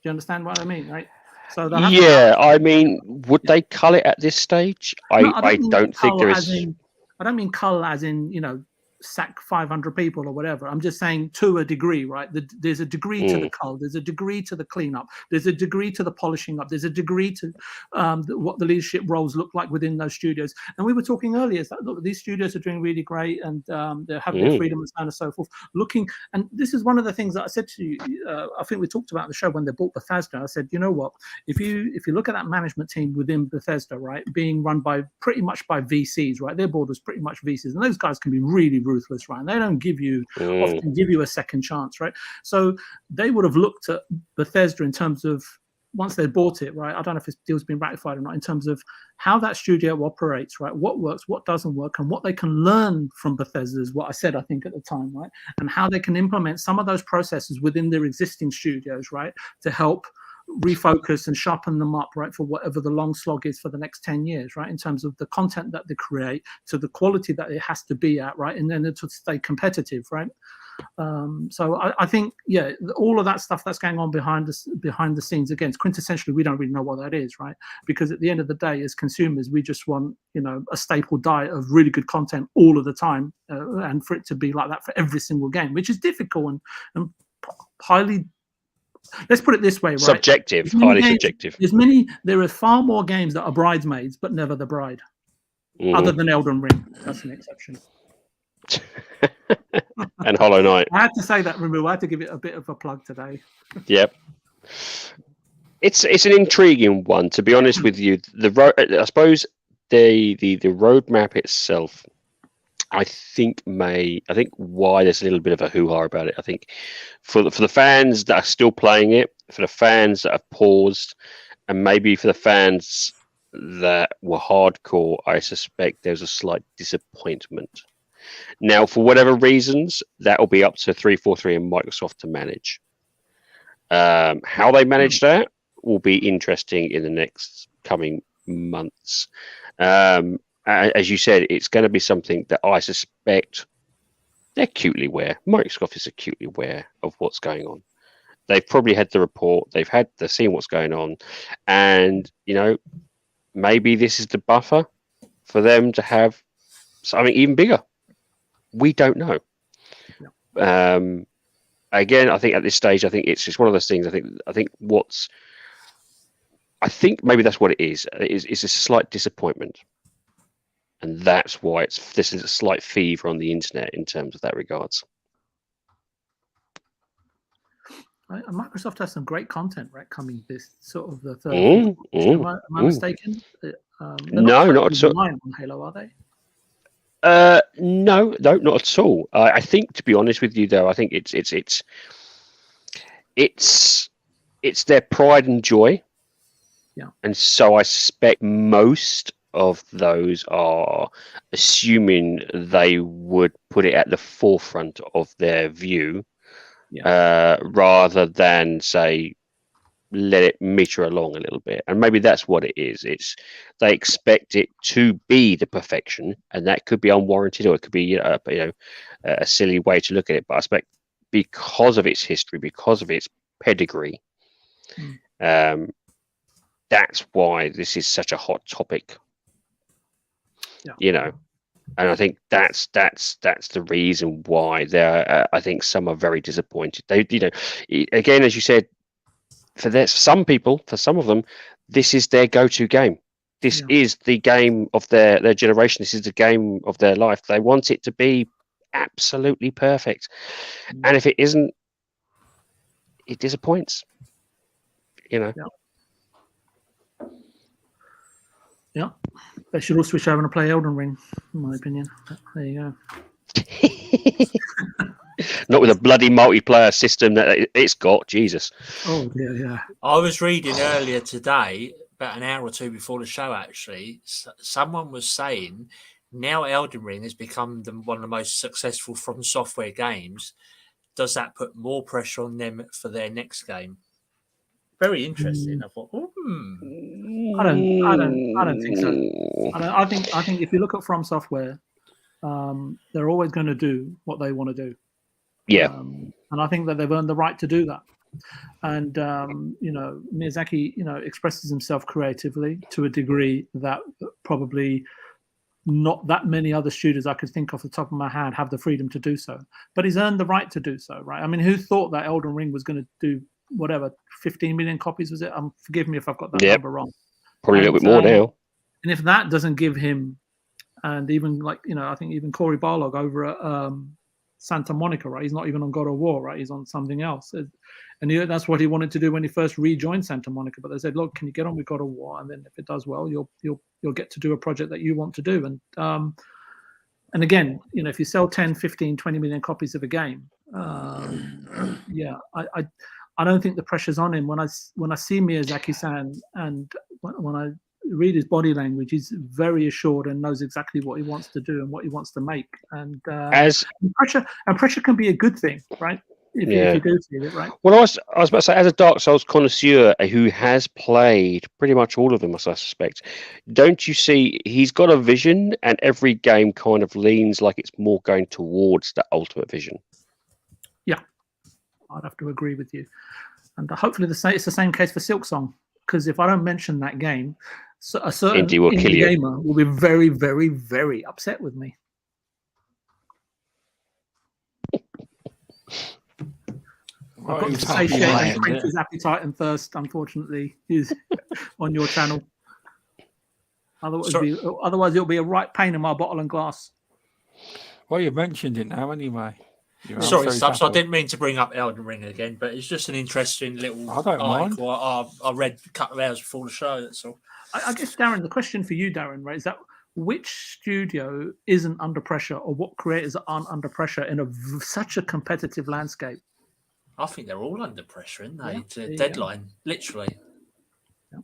Do you understand what I mean, right? So I mean, would they cull it at this stage? I don't think there is. I don't mean cull as in, sack 500 people or whatever. I'm just saying to a degree, right? There's a degree to the cull. There's a degree to the cleanup. There's a degree to the polishing up. There's a degree to what the leadership roles look like within those studios. And we were talking earlier, is that, look, these studios are doing really great and they're having their freedom and so on and so forth. And this is one of the things that I said to you, I think we talked about the show when they bought Bethesda. I said, you know what? If you look at that management team within Bethesda, right, being run pretty much by VCs, right? Their board was pretty much VCs. And those guys can be really ruthless, right? And they don't often give you a second chance, right? So they would have looked at Bethesda in terms of, once they bought it, right? I don't know if this deal's been ratified or not, in terms of how that studio operates, right? What works, what doesn't work, and what they can learn from Bethesda is what I said, I think, at the time, right? And how they can implement some of those processes within their existing studios, right? To help refocus and sharpen them up, right, for whatever the long slog is for the next 10 years, right, in terms of the content that they create, to the quality that it has to be at, right, and then to stay competitive, right? So I think, all of that stuff that's going on behind the scenes, again, quintessentially, we don't really know what that is, right? Because at the end of the day, as consumers, we just want, a staple diet of really good content all of the time, and for it to be like that for every single game, which is difficult and highly, let's put it this way, right? Subjective, highly subjective. There are far more games that are bridesmaids, but never the bride, other than Elden Ring. That's an exception. And Hollow Knight. I had to say that, I had to give it a bit of a plug today. Yep. It's an intriguing one, to be honest with you. I suppose the roadmap itself, I think why there's a little bit of a hoo-ha about it. I think for the fans that are still playing it, for the fans that have paused, and maybe for the fans that were hardcore, I suspect there's a slight disappointment. Now, for whatever reasons, that will be up to 343 and Microsoft to manage. How they manage that will be interesting in the next coming months. As you said, it's going to be something that I suspect they're acutely aware. Microsoft is acutely aware of what's going on. They've probably had the report. They've seen what's going on, and maybe this is the buffer for them to have something even bigger. We don't know. Again, I think at this stage, I think it's just one of those things. I think maybe that's what it is. It's a slight disappointment. And that's why this is a slight fever on the internet in terms of that regards. Right. And Microsoft has some great content, right, coming this sort of the third. Am I mistaken? No, not at all. On Halo, are they? No, not at all. I think, to be honest with you, though, I think it's their pride and joy. Yeah. And so I suspect most of those are assuming they would put it at the forefront of their view, rather than say let it meter along a little bit. And maybe that's what it is. They expect it to be the perfection, and that could be unwarranted, or it could be a silly way to look at it. But I expect because of its history, because of its pedigree, that's why this is such a hot topic. And I think that's the reason why I think some are very disappointed. They, again, as you said, for some people, for some of them, this is their go-to game. This is the game of their generation. This is the game of their life. They want it to be absolutely perfect. And if it isn't, it disappoints. You know. Yeah. They should all switch over and play Elden Ring, in my opinion. But there you go. Not with a bloody multiplayer system that it's got. Jesus. Oh, yeah. I was reading earlier today, about an hour or two before the show, actually, someone was saying now Elden Ring has become one of the most successful From Software games. Does that put more pressure on them for their next game? Very interesting. I thought, I don't think so. I think if you look at From Software, they're always going to do what they want to do. Yeah. And I think that they've earned the right to do that. And Miyazaki, expresses himself creatively to a degree that probably not that many other studios I could think off the top of my head have the freedom to do so. But he's earned the right to do so, right? I mean, who thought that Elden Ring was going to do whatever 15 million copies was it? Forgive me if I've got that number wrong. Probably a little bit more now. And if that doesn't give him, and even I think even Corey Barlog over at Santa Monica, right? He's not even on God of War, right? He's on something else. And that's what he wanted to do when he first rejoined Santa Monica. But they said, look, can you get on with God of War? And then if it does well, you'll get to do a project that you want to do. And again, if you sell 10, 15, 20 million copies of a game, I don't think the pressure's on him. When I see Miyazaki-san and when I read his body language, he's very assured and knows exactly what he wants to do and what he wants to make. And pressure can be a good thing, right? If you do see it, right? Well, I was about to say, as a Dark Souls connoisseur who has played pretty much all of them, as I suspect, don't you see he's got a vision, and every game kind of leans like it's more going towards that ultimate vision? Yeah, I'd have to agree with you. And hopefully it's the same case for Silksong, because if I don't mention that game, a certain indie gamer will be very, very, very upset with me. I've got to satiate Prince's appetite and thirst, unfortunately, is on your channel. Otherwise, it'll be a right pain in my bottle and glass. Well, you mentioned it now anyway. Sorry, Stubbs, I didn't mean to bring up Elden Ring again, but it's just an interesting little article I read a couple of hours before the show, that's all. I guess, Darren, the question for you, Darren, right, is that which studio isn't under pressure, or what creators aren't under pressure in such a competitive landscape? I think they're all under pressure, aren't they? It's a deadline, literally. Yeah.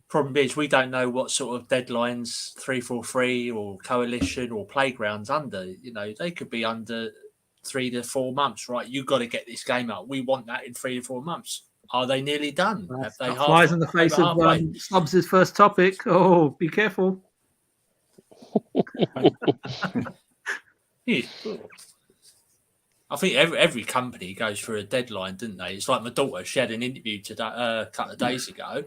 Problem is, we don't know what sort of deadlines 343 or Coalition or Playground's under. They could be under 3 to 4 months, right? You've got to get this game out. We want that in 3 to 4 months. Are they nearly done? Have they flies in the face of Stubbs' first topic? Oh, be careful. Yeah. I think every company goes through a deadline, didn't they? It's like my daughter. She had an interview today, a couple of days ago.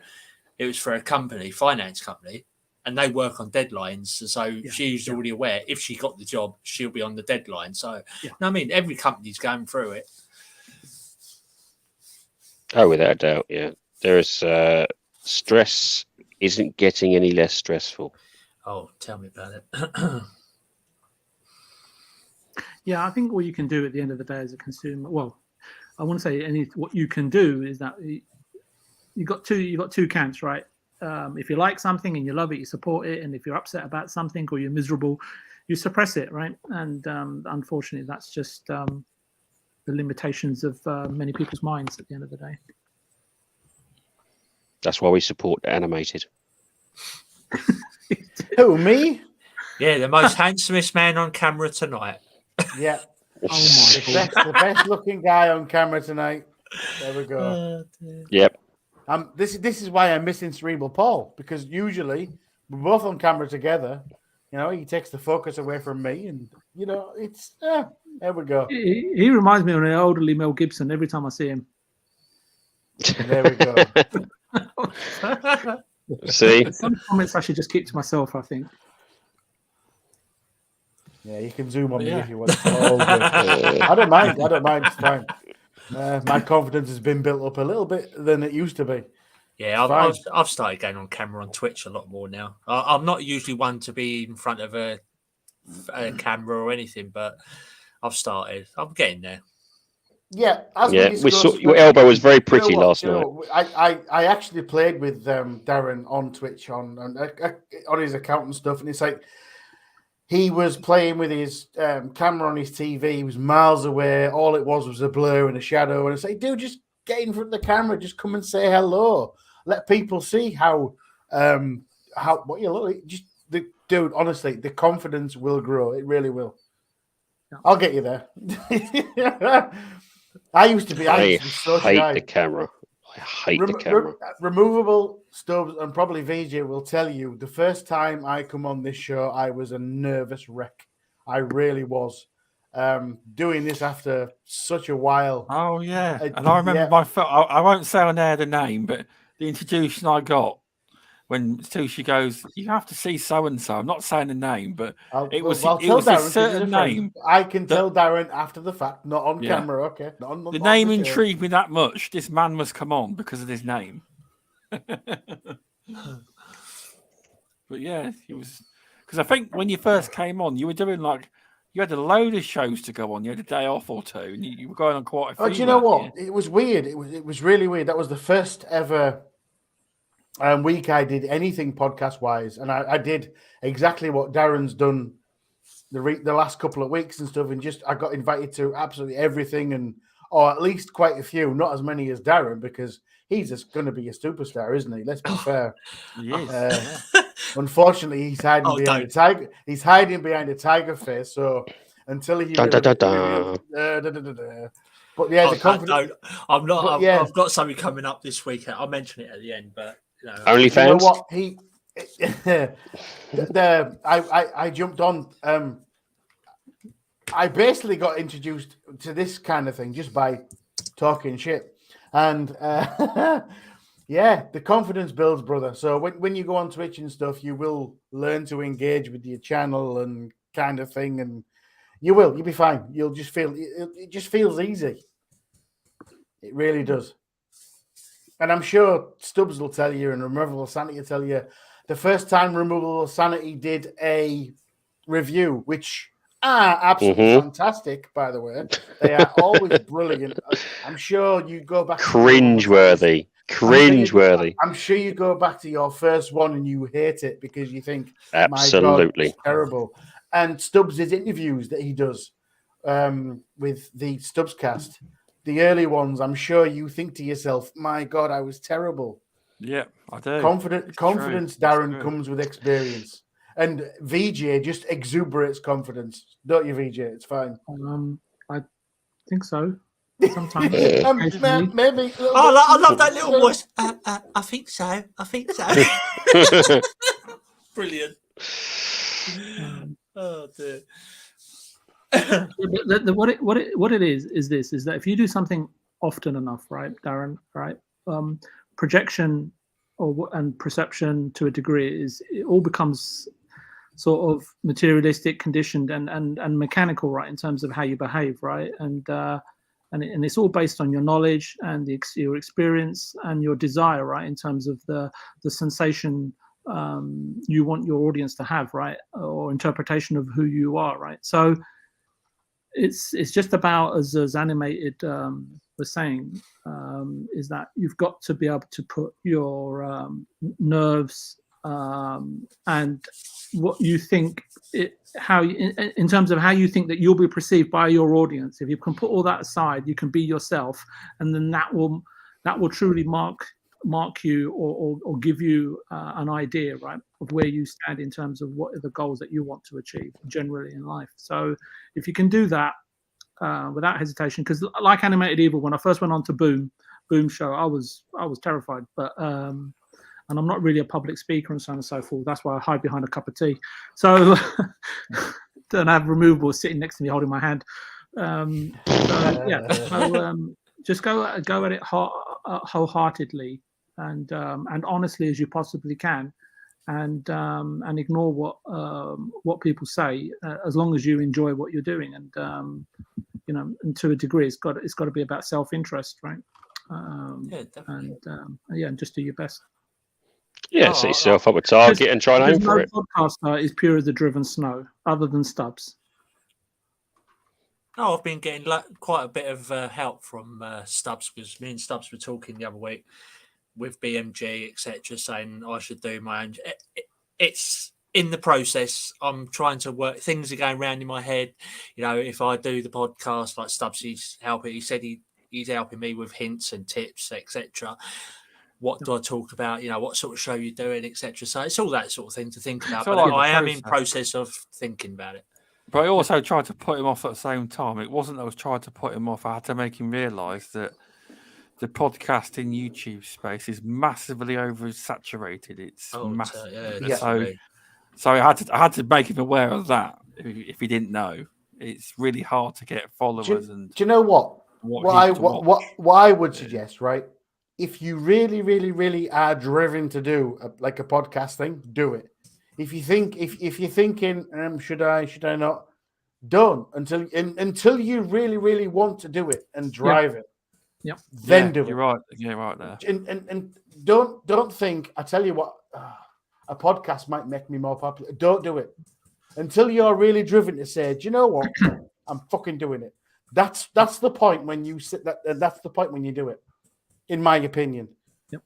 It was for a finance company, and they work on deadlines. So she's already aware if she got the job, she'll be on the deadline. So, I mean, every company's going through it. Oh, without a doubt, yeah. There is stress isn't getting any less stressful. Oh, tell me about it. Yeah, I think what you can do at the end of the day as a consumer, well, I want to say what you can do is that you got two camps, right? If you like something and you love it, you support it, and if you're upset about something or you're miserable, you suppress it, right? And unfortunately, that's just the limitations of many people's minds at the end of the day. That's why we support animated. Who, me? Yeah, the most handsomest man on camera tonight. Yeah. Oh my God. The best looking guy on camera tonight. There we go. Yep. This is why I'm missing Cerebral Paul, because usually we're both on camera together. He takes the focus away from me, and it's there we go. He reminds me of an elderly Mel Gibson every time I see him. There we go. See, some comments I should just keep to myself, I think. Yeah, you can zoom on me if you want. I don't mind. It's fine. My confidence has been built up a little bit than it used to be. Yeah, I've started going on camera on Twitch a lot more now. I'm not usually one to be in front of a camera or anything, but I've started. I'm getting there. Yeah, as Yeah, we we saw discussed, your elbow was very you know pretty what, last you know night. what, I actually played with Darren on Twitch on his account and stuff, and it's like he was playing with his camera on his TV. He was miles away. All it was a blur and a shadow. And I say, dude, just get in front of the camera. Just come and say hello. Let people see how what you look like. Dude, honestly, the confidence will grow. It really will. Yeah. I'll get you there. I used to be so hate shy. the camera. I hate the camera. Removable Stubbs and probably VJ will tell you the first time I come on this show, I was a nervous wreck. I really was. Doing this after such a while. Oh, yeah. And I remember I won't say on air the name, but the introduction I got when Sushi goes, you have to see so-and-so. I'm not saying the name, but I'll it was Darren, a certain name. I can tell Darren after the fact, not on camera, okay? The name intrigued me that much. This man must come on because of his name. But yeah, it was... Because I think when you first came on, you were doing you had a load of shows to go on. You had a day off or two, and you were going on quite a few. Oh, do you know what? It was weird. It was really weird. That was the first ever week I did anything podcast wise, and I did exactly what Darren's done the last couple of weeks and stuff, and I got invited to absolutely everything, or at least quite a few, not as many as Darren, because he's just going to be a superstar, isn't he? Let's be fair. He is. Unfortunately, he's hiding behind a tiger. He's hiding behind a tiger face. So until he, but yeah, the confidence. I'm not. I've got something coming up this week. I'll mention it at the end, but. OnlyFans. You know what I jumped on. I basically got introduced to this kind of thing just by talking shit, and yeah, the confidence builds, brother. So when you go on Twitch and stuff, you will learn to engage with your channel and kind of thing, and you'll be fine. You'll just feel it just feels easy. It really does. And I'm sure Stubbs will tell you and Removable Sanity will tell you the first time Removable Sanity did a review, which are absolutely fantastic, by the way. They are always brilliant. I'm sure you go back. Cringeworthy. I'm sure you go back to your first one and you hate it because you think, absolutely, my God, it's terrible. And Stubbs' interviews that he does with the Stubbs cast. The early ones, I'm sure you think to yourself, my God, I was terrible. Yeah, I do. Confidence, Darren, comes with experience. And VJ just exuberates confidence. Don't you, VJ? It's fine. I think so. Sometimes. Maybe. I love that little voice. I think so. Brilliant. Oh, dear. What it is that if you do something often enough, right, Darren, right, projection and perception to a degree it all becomes sort of materialistic, conditioned, and mechanical, right, in terms of how you behave, right, and it's all based on your knowledge and your experience and your desire, right, in terms of the sensation you want your audience to have, right, or interpretation of who you are, right. So it's just about, as Animated was saying, is that you've got to be able to put your nerves and what you think in terms of how you think that you'll be perceived by your audience. If you can put all that aside, you can be yourself, and then that will truly mark you or give you an idea, right, of where you stand in terms of what are the goals that you want to achieve generally in life. So if you can do that without hesitation, because like Animated Evil, when I first went on to Boom show, I was terrified, but and I'm not really a public speaker and so on and so forth. That's why I hide behind a cup of tea. So don't have Removable sitting next to me holding my hand. Just go at it wholeheartedly and honestly as you possibly can, and ignore what people say, as long as you enjoy what you're doing, and and to a degree, it's got to be about self-interest, right? And just do your best. Yeah, set yourself up a target and try and aim for it. Podcaster is pure as the driven snow, other than Stubbs. Oh, I've been getting quite a bit of help from Stubbs, because me and Stubbs were talking the other week with BMG, etc., saying I should do my own. It's in the process. I'm trying to work. Things are going around in my head. You know, if I do the podcast, like Stubbs, he's helping. He said he's helping me with hints and tips, etc. What do I talk about? You know, what sort of show you're doing, etc. So it's all that sort of thing to think about. But I am in process of thinking about it. But I also tried to put him off at the same time. It wasn't that I was trying to put him off. I had to make him realise that the podcasting YouTube space is massively oversaturated. It's massive. So I had to make him aware of that. If he didn't know, it's really hard to get followers. Do you know what? What I would suggest, right? If you really, really, really are driven to do a podcast thing, do it. If you think if you're thinking, should I not? Don't until you really, really want to do it and drive it. Yep. Then do it. You're right. You're right there. And don't think. I tell you what, a podcast might make me more popular. Don't do it until you're really driven to say, do you know what? I'm fucking doing it. That's the point when you sit. That's the point when you do it. In my opinion. Yep.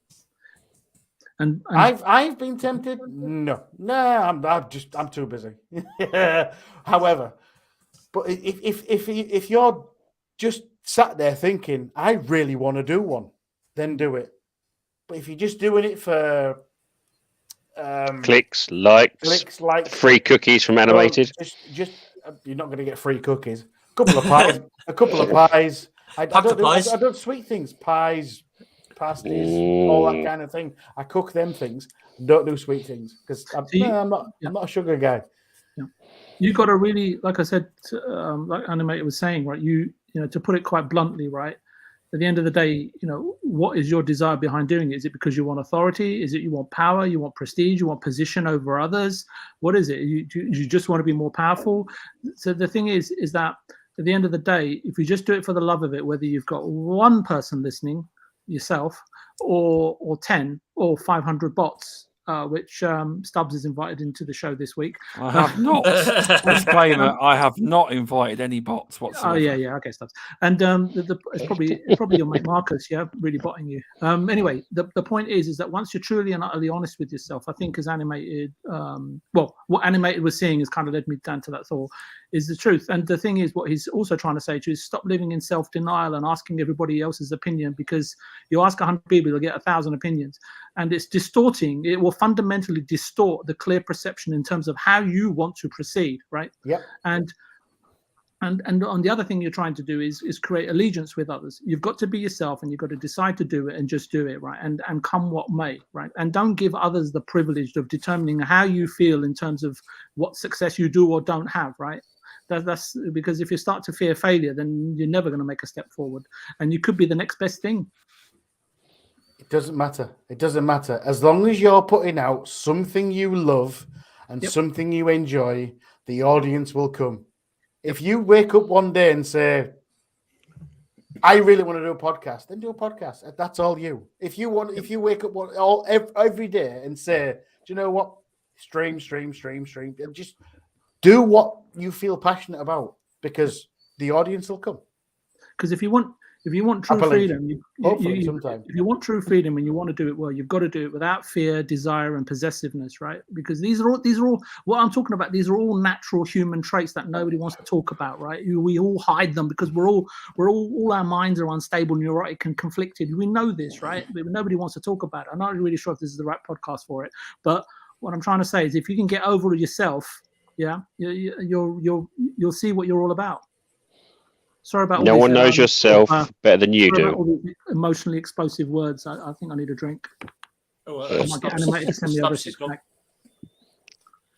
And I've been tempted. No, I'm too busy. However, but if you're just sat there thinking, I really want to do one, then do it. But if you're just doing it for clicks, likes, free cookies from Animated, just you're not going to get free cookies. A couple of pies. I don't sweet things, pies, pasties, all that kind of thing. I cook them things. Don't do sweet things because I'm not a sugar guy. Yeah. You got to really, like I said, like Animated was saying, right? You know, to put it quite bluntly, right? At the end of the day, you know, what is your desire behind doing it? Is it because you want authority? Is it you want power? You want prestige? You want position over others? What is it? You just want to be more powerful? So the thing is that at the end of the day, if you just do it for the love of it, whether you've got one person listening, yourself, or 10 or 500 bots, which Stubbs is invited into the show this week. I have not. Disclaimer: I have not invited any bots whatsoever. Oh yeah, okay, Stubbs. And it's probably your mate Marcus, really botting you. Anyway, the point is that once you're truly and utterly honest with yourself, I think as Animated, what Animated was seeing has kind of led me down to that thought. Is the truth. And the thing is, what he's also trying to say to you is stop living in self-denial and asking everybody else's opinion, because you ask 100 people, you'll get 1,000 opinions. And it's distorting. It will fundamentally distort the clear perception in terms of how you want to proceed, right? Yep. And on the other thing you're trying to do is create allegiance with others. You've got to be yourself, and you've got to decide to do it and just do it, right? And come what may, right? And don't give others the privilege of determining how you feel in terms of what success you do or don't have, right? That's because if you start to fear failure, then you're never going to make a step forward, and you could be the next best thing. It doesn't matter. It doesn't matter. As long as you're putting out something you love and something you enjoy, the audience will come. If you wake up one day and say, I really want to do a podcast, then do a podcast. That's all you. If you wake up every day and say, do you know what? Stream, and just do what you feel passionate about, because the audience will come. Because if you want true freedom, if you want true freedom and you want to do it well, you've got to do it without fear, desire, and possessiveness, right? Because these are all what I'm talking about. These are all natural human traits that nobody wants to talk about, right? We all hide them because all our minds are unstable, neurotic, and conflicted. We know this, right? But nobody wants to talk about it. I'm not really sure if this is the right podcast for it, but what I'm trying to say is, if you can get over yourself, you'll see what you're all about. Sorry about no one knows yourself better than you do. All these emotionally explosive words. I think I need a drink. I might get Animated to send me other shit back.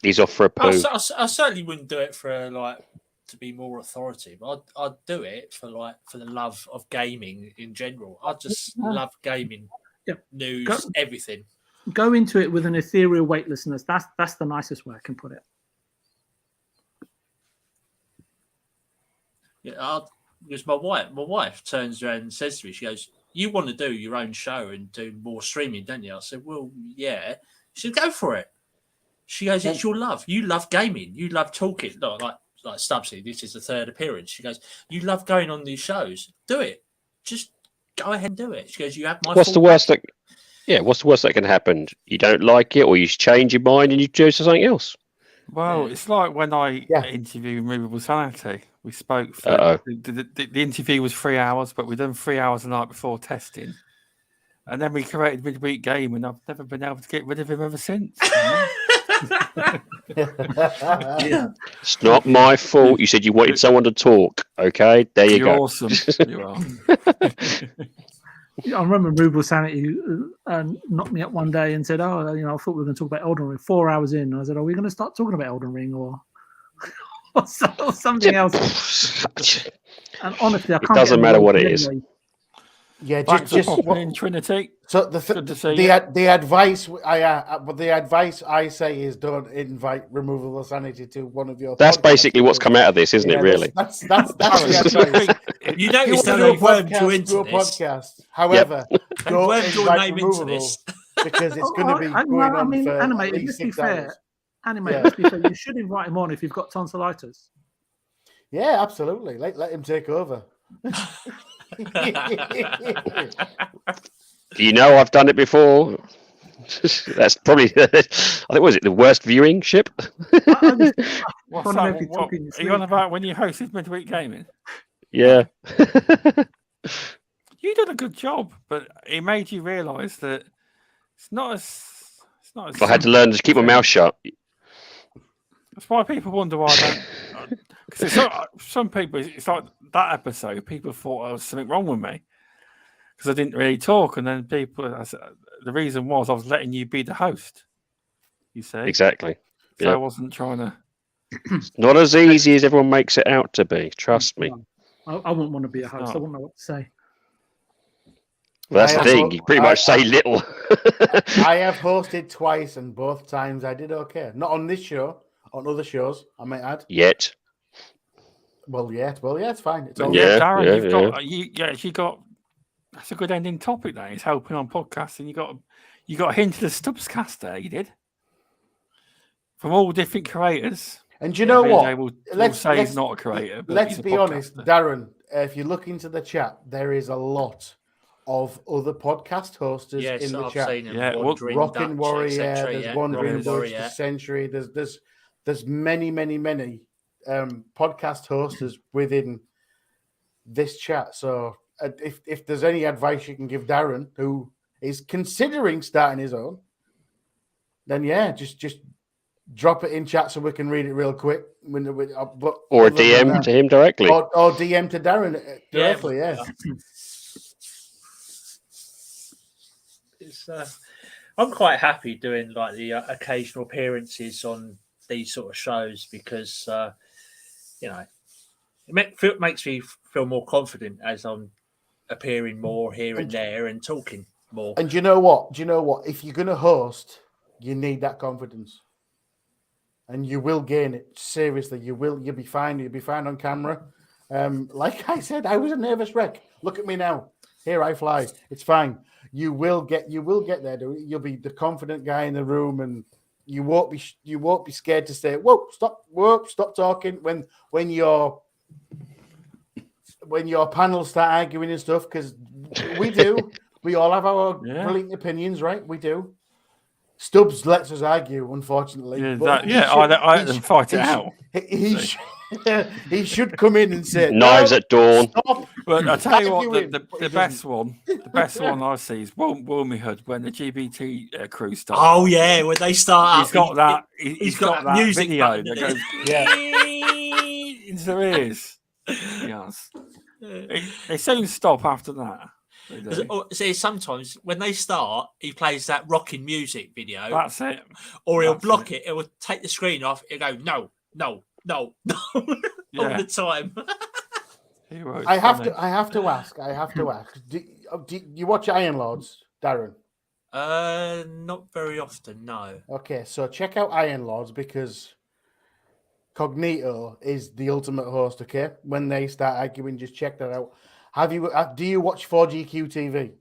He's off for a poo. I certainly wouldn't do it for to be more authoritative. I'd do it for the love of gaming in general. I just love gaming, news, everything. Go into it with an ethereal weightlessness. That's the nicest way I can put it. Yeah, because my wife turns around and says to me, she goes, "You want to do your own show and do more streaming, don't you?" I said, "Well, yeah." She said, "Go for it." She goes, "It's your love. You love gaming. You love talking." No, like like, Stubbsy, this is the third appearance. She goes, you love going on these shows. Do it. Just go ahead and do it. She goes, you have my What's the full worst backing." what's the worst that can happen? You don't like it, or you change your mind and you choose something else. Well, Yeah. it's like when I interviewed Removable Sanity. We spoke for the interview was 3 hours, but we'd done 3 hours the night before testing. And then we created Midweek Game, and I've never been able to get rid of him ever since. It's not my fault. You said you wanted someone to talk. Okay, there you go. You're awesome. You are. I remember Removable Sanity knocked me up one day and said, "Oh, I thought we were going to talk about Elden Ring." 4 hours in, and I said, "Are we going to start talking about Elden Ring or something else?" And honestly, I can't. It doesn't matter what it is. Yeah, just in Trinity. So the advice I say is don't invite Removable Sanity to one of your. That's podcasts. basically what's come out of this, isn't it? Really. That's the advice. You notice that no worm to into this. Podcast. However, don't invite Removable because it's going to be going on for Anime, at least let's be 6 fair. hours. Anime, let's be fair. You should invite him on if you've got tonsillitis. Yeah, absolutely. Let him take over. I've done it before. That's probably, I think, was it the worst viewing ship? What's that? Are you on about when you hosted Midweek Gaming? Yeah. You did a good job, but it made you realise that it's not as. I had to learn to keep my mouth shut. That's why people wonder why I don't. Because some people, it's like that episode, people thought there was something wrong with me because I didn't really talk. And then the reason was I was letting you be the host. You see? Exactly. So I wasn't trying to. It's not as easy as everyone makes it out to be. Trust me. I wouldn't want to be a host. I wouldn't know what to say. Well, that's the thing. You pretty much say little. I have hosted twice, and both times I did okay. Not on this show. On other shows, I might add. Yet. Well, it's fine. It's all Darren, you got. That's a good ending topic. That is helping on podcasting. You got a hint of the Stubbscast there. You did from all different creators. And you know what? Let's say he's not a creator. But let's be honest, Darren. If you look into the chat, there is a lot of other podcast hosters in the chat. Rockin' Warrior, there's Wandering Bush, the Century. There's many podcast hosters within this chat. So if there's any advice you can give Darren, who is considering starting his own, then just drop it in chat so we can read it real quick. Or DM to him directly. Or DM to Darren directly, It's, I'm quite happy doing like the occasional appearances on these sort of shows because it makes me feel more confident as I'm appearing more here and there and talking more. And do you know what? If you're going to host, you need that confidence, and you will gain it. Seriously, you will. You'll be fine. You'll be fine on camera. Like I said, I was a nervous wreck. Look at me now. Here I fly. It's fine. You will get there. You'll be the confident guy in the room, and you won't be scared to say, whoa, stop talking when your panels start arguing and stuff, because we do. We all have our brilliant opinions, right? We do. Stubbs lets us argue, unfortunately. I let them fight it out. He should come in and say knives at dawn. Stop. But I tell you what, the best one I see is Wilminghood when the GBT crew starts. Oh yeah, when they start, he's got that. He's got that music video that goes into their ears. Yes, they soon stop after that. See, sometimes when they start, he plays that rocking music video. That's it. Or he'll block it. It will take the screen off. He'll go, no. All the time. I have to ask. Do you watch Iron Lords, Darren? Not very often, no. Okay, so check out Iron Lords because Cognito is the ultimate host. Okay, when they start arguing, just check that out. Do you watch 4GQ TV?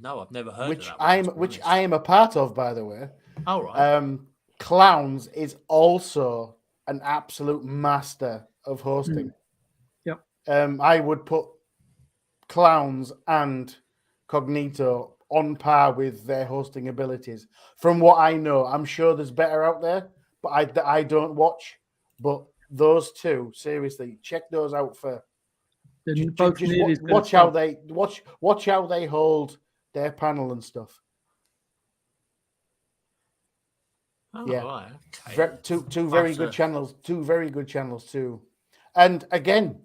No, I've never heard which of that. Which I am a part of, by the way. All right. Clowns is also an absolute master of hosting. Yep. I would put Clowns and Cognito on par with their hosting abilities. From what I know, I'm sure there's better out there, but I don't watch. But those two, seriously, check those out for. Just watch how they hold their panel and stuff. Oh, yeah, right. Okay. Two very good channels too. And again,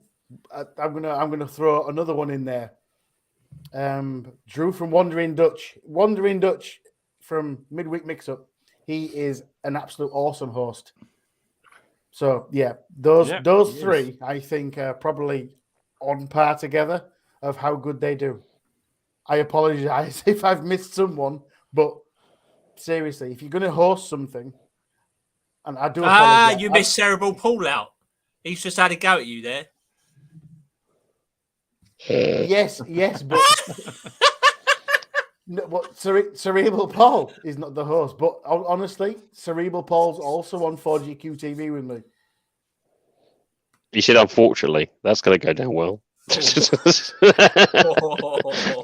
I'm gonna throw another one in there. Drew from Wandering Dutch from Midweek Mix-Up. He is an absolute awesome host. So yeah, those three I think are probably on par together of how good they do. I apologize if I've missed someone, but seriously, if you're going to host something, and I do apologize. You missed Cerebral Paul out. He's just had a go at you there. Yes, but no, but Cerebral Paul is not the host. But honestly, Cerebral Paul's also on 4GQ TV with me. You said, unfortunately, that's going to go down well.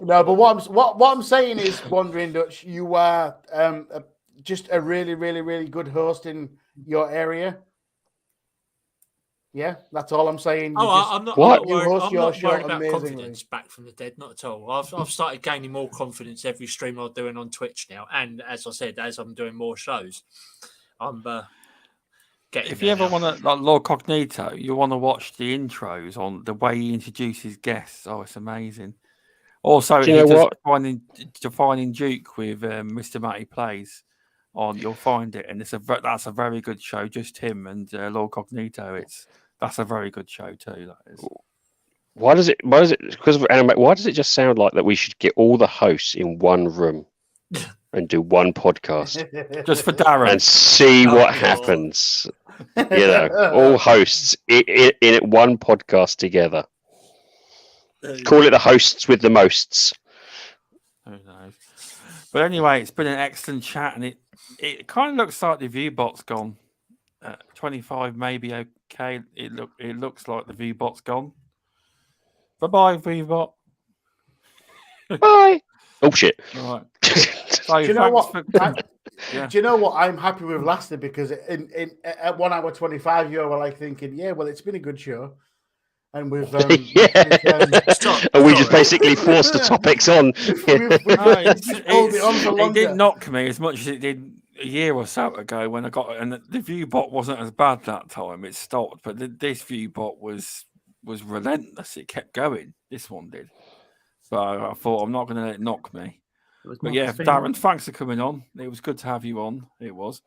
No, but what I'm saying is, Wandering Dutch, you are just a really, really, really good host in your area. Yeah, that's all I'm saying. I'm not worried about confidence back from the dead. Not at all. I've started gaining more confidence every stream I'm doing on Twitch now, and as I said, as I'm doing more shows, I'm getting. If you ever want to, like Lord Cognito, you want to watch the intros on the way he introduces guests. Oh, it's amazing. Also, do you know what? Defining Duke with Mr. Matty Plays on. You'll find it, and that's a very good show. Just him and Lord Cognito. That's a very good show too. That is. Why does it? Because of anime? Why does it just sound like that? We should get all the hosts in one room and do one podcast, just for Darren, and see what happens. You know, all hosts in one podcast together. Call it the hosts with the mosts. Who knows? But anyway, it's been an excellent chat, and it kind of looks like the ViewBot's gone. 25 maybe okay. It looks like the ViewBot's gone. Bye, ViewBot. Bye. Oh shit! Right. Do you know what? Do you know what? I'm happy with Laster because at 1 hour 25, you were like thinking, yeah, well, it's been a good show. And we've and we just basically forced the topics on. It didn't knock me as much as it did a year or so ago when I got it, and the ViewBot wasn't as bad that time. It stopped, but this ViewBot was relentless. It kept going. This one did. So I thought I'm not going to let it knock me. But yeah, Darren, thanks for coming on. It was good to have you on. It was.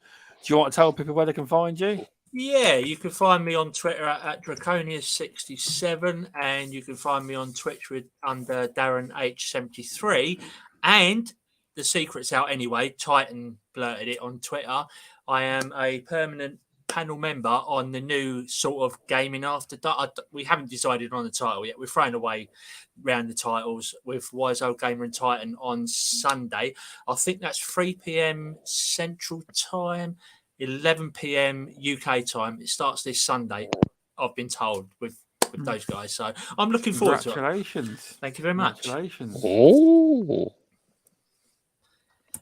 Do you want to tell people where they can find you? Yeah, you can find me on Twitter at draconius67, and you can find me on Twitch under Darren H73. And the secret's out anyway. Titan blurted it on Twitter. I am a permanent panel member on the new sort of gaming after dark. We haven't decided on the title yet. We're throwing away round the titles with Wise Old Gamer and Titan on Sunday. I think that's 3 p.m. Central Time, 11 p.m. UK time. It starts this Sunday, I've been told, with those guys. So I'm looking forward to it. Congratulations. Thank you very much. Congratulations. Oh.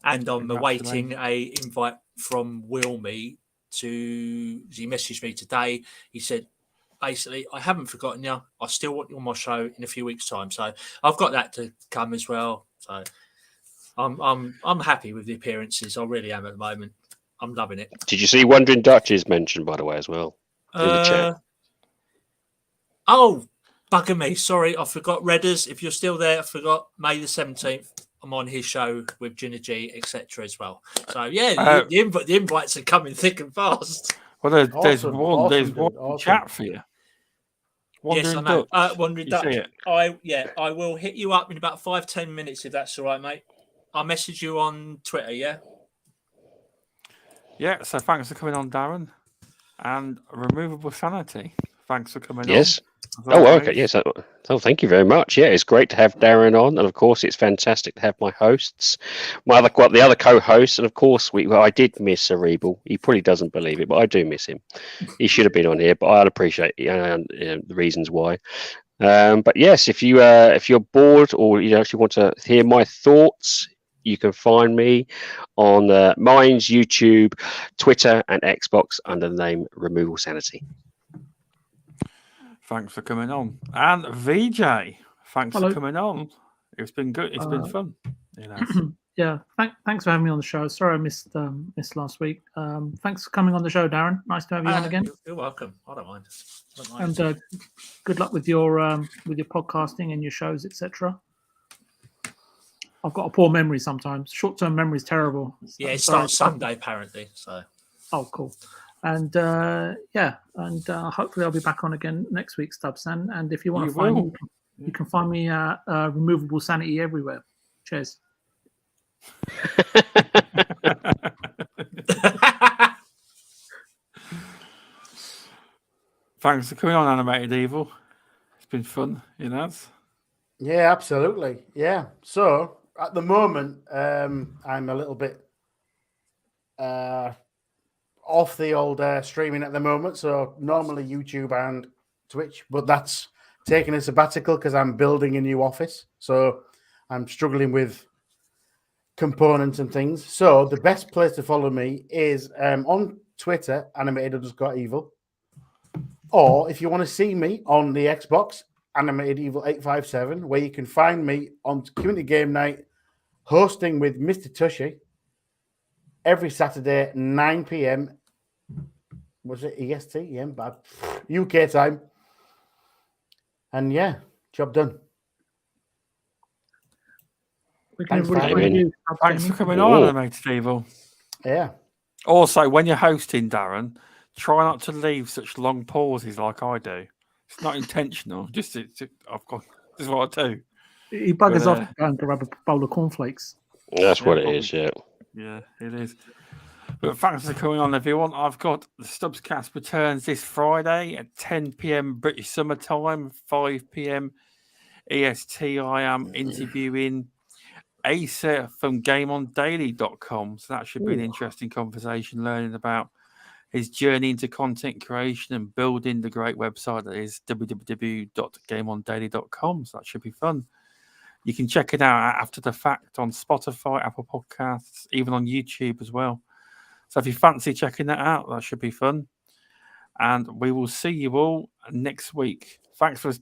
And I'm awaiting a invite from Wilmy he messaged me today. He said, basically, I haven't forgotten you. I still want you on my show in a few weeks' time. So I've got that to come as well. So I'm happy with the appearances. I really am at the moment. I'm loving it. Did you see Wandering Dutch is mentioned, by the way, as well, in the chat? Oh, bugger me. Sorry, I forgot Redders. If you're still there, I forgot May the 17th. I'm on his show with Gina G, etc. as well. So yeah, the invites are coming thick and fast. Well, there's one chat for you. Yes, I know. Wandering Dutch. I will hit you up in about 5-10 minutes if that's all right, mate. I'll message you on Twitter. Yeah. Yeah. So thanks for coming on, Darren, and Removable Sanity. Thanks for coming on. Yes. Okay. Yes. Oh, thank you very much. Yeah, it's great to have Darren on, and of course, it's fantastic to have my hosts, the other co-hosts, and of course, I did miss Cerebral. He probably doesn't believe it, but I do miss him. He should have been on here, but I'd appreciate the reasons why. But yes, if you're bored or you actually want to hear my thoughts, you can find me on Minds, YouTube, Twitter, and Xbox under the name RemovableSanity. Thanks for coming on. And VJ, thanks Hello. for coming on. It's been good. It's been fun. Yeah, thanks for having me on the show. Sorry I missed last week. Thanks for coming on the show, Darren. Nice to have you on again. You're welcome. I don't mind. And good luck with your podcasting and your shows, etc. I've got a poor memory sometimes. Short-term memory is terrible. Yeah, it starts Sunday apparently. So. Oh, cool. And hopefully I'll be back on again next week, Stubbs. And if you want to find me, you can find me at Removable Sanity everywhere. Cheers. Thanks for coming on, Animated Evil. It's been fun, Yeah, absolutely. Yeah. So at the moment, I'm a little bit off the old streaming at the moment. So normally YouTube and Twitch, but that's taking a sabbatical because I'm building a new office. So I'm struggling with components and things. So the best place to follow me is on Twitter, animated_evil. Or if you want to see me on the Xbox, Animated Evil 857, where you can find me on Community Game Night hosting with Mr. Tushy every Saturday, 9 p.m. Was it EST? Yeah, bad. UK time. And yeah, job done. Thanks for coming on, Animated Evil. Yeah. Also, when you're hosting, Darren, try not to leave such long pauses like I do. It's not intentional. This is what I do. He buggers off to go and grab a bowl of cornflakes. That's what it is, yeah. Yeah, it is. But thanks for coming on, everyone. I've got the Stubbscast returns this Friday at 10 p.m. British Summer Time, 5 p.m. EST. I am interviewing Asa from GameOnDaily.com. So that should be an interesting conversation, learning about his journey into content creation and building the great website that is www.gameondaily.com. So that should be fun. You can check it out after the fact on Spotify, Apple Podcasts, even on YouTube as well. So if you fancy checking that out, that should be fun. And we will see you all next week. Thanks for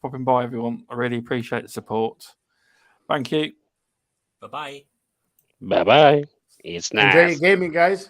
popping by, everyone. I really appreciate the support. Thank you. Bye-bye. Bye-bye. It's nice. Enjoy your gaming, guys.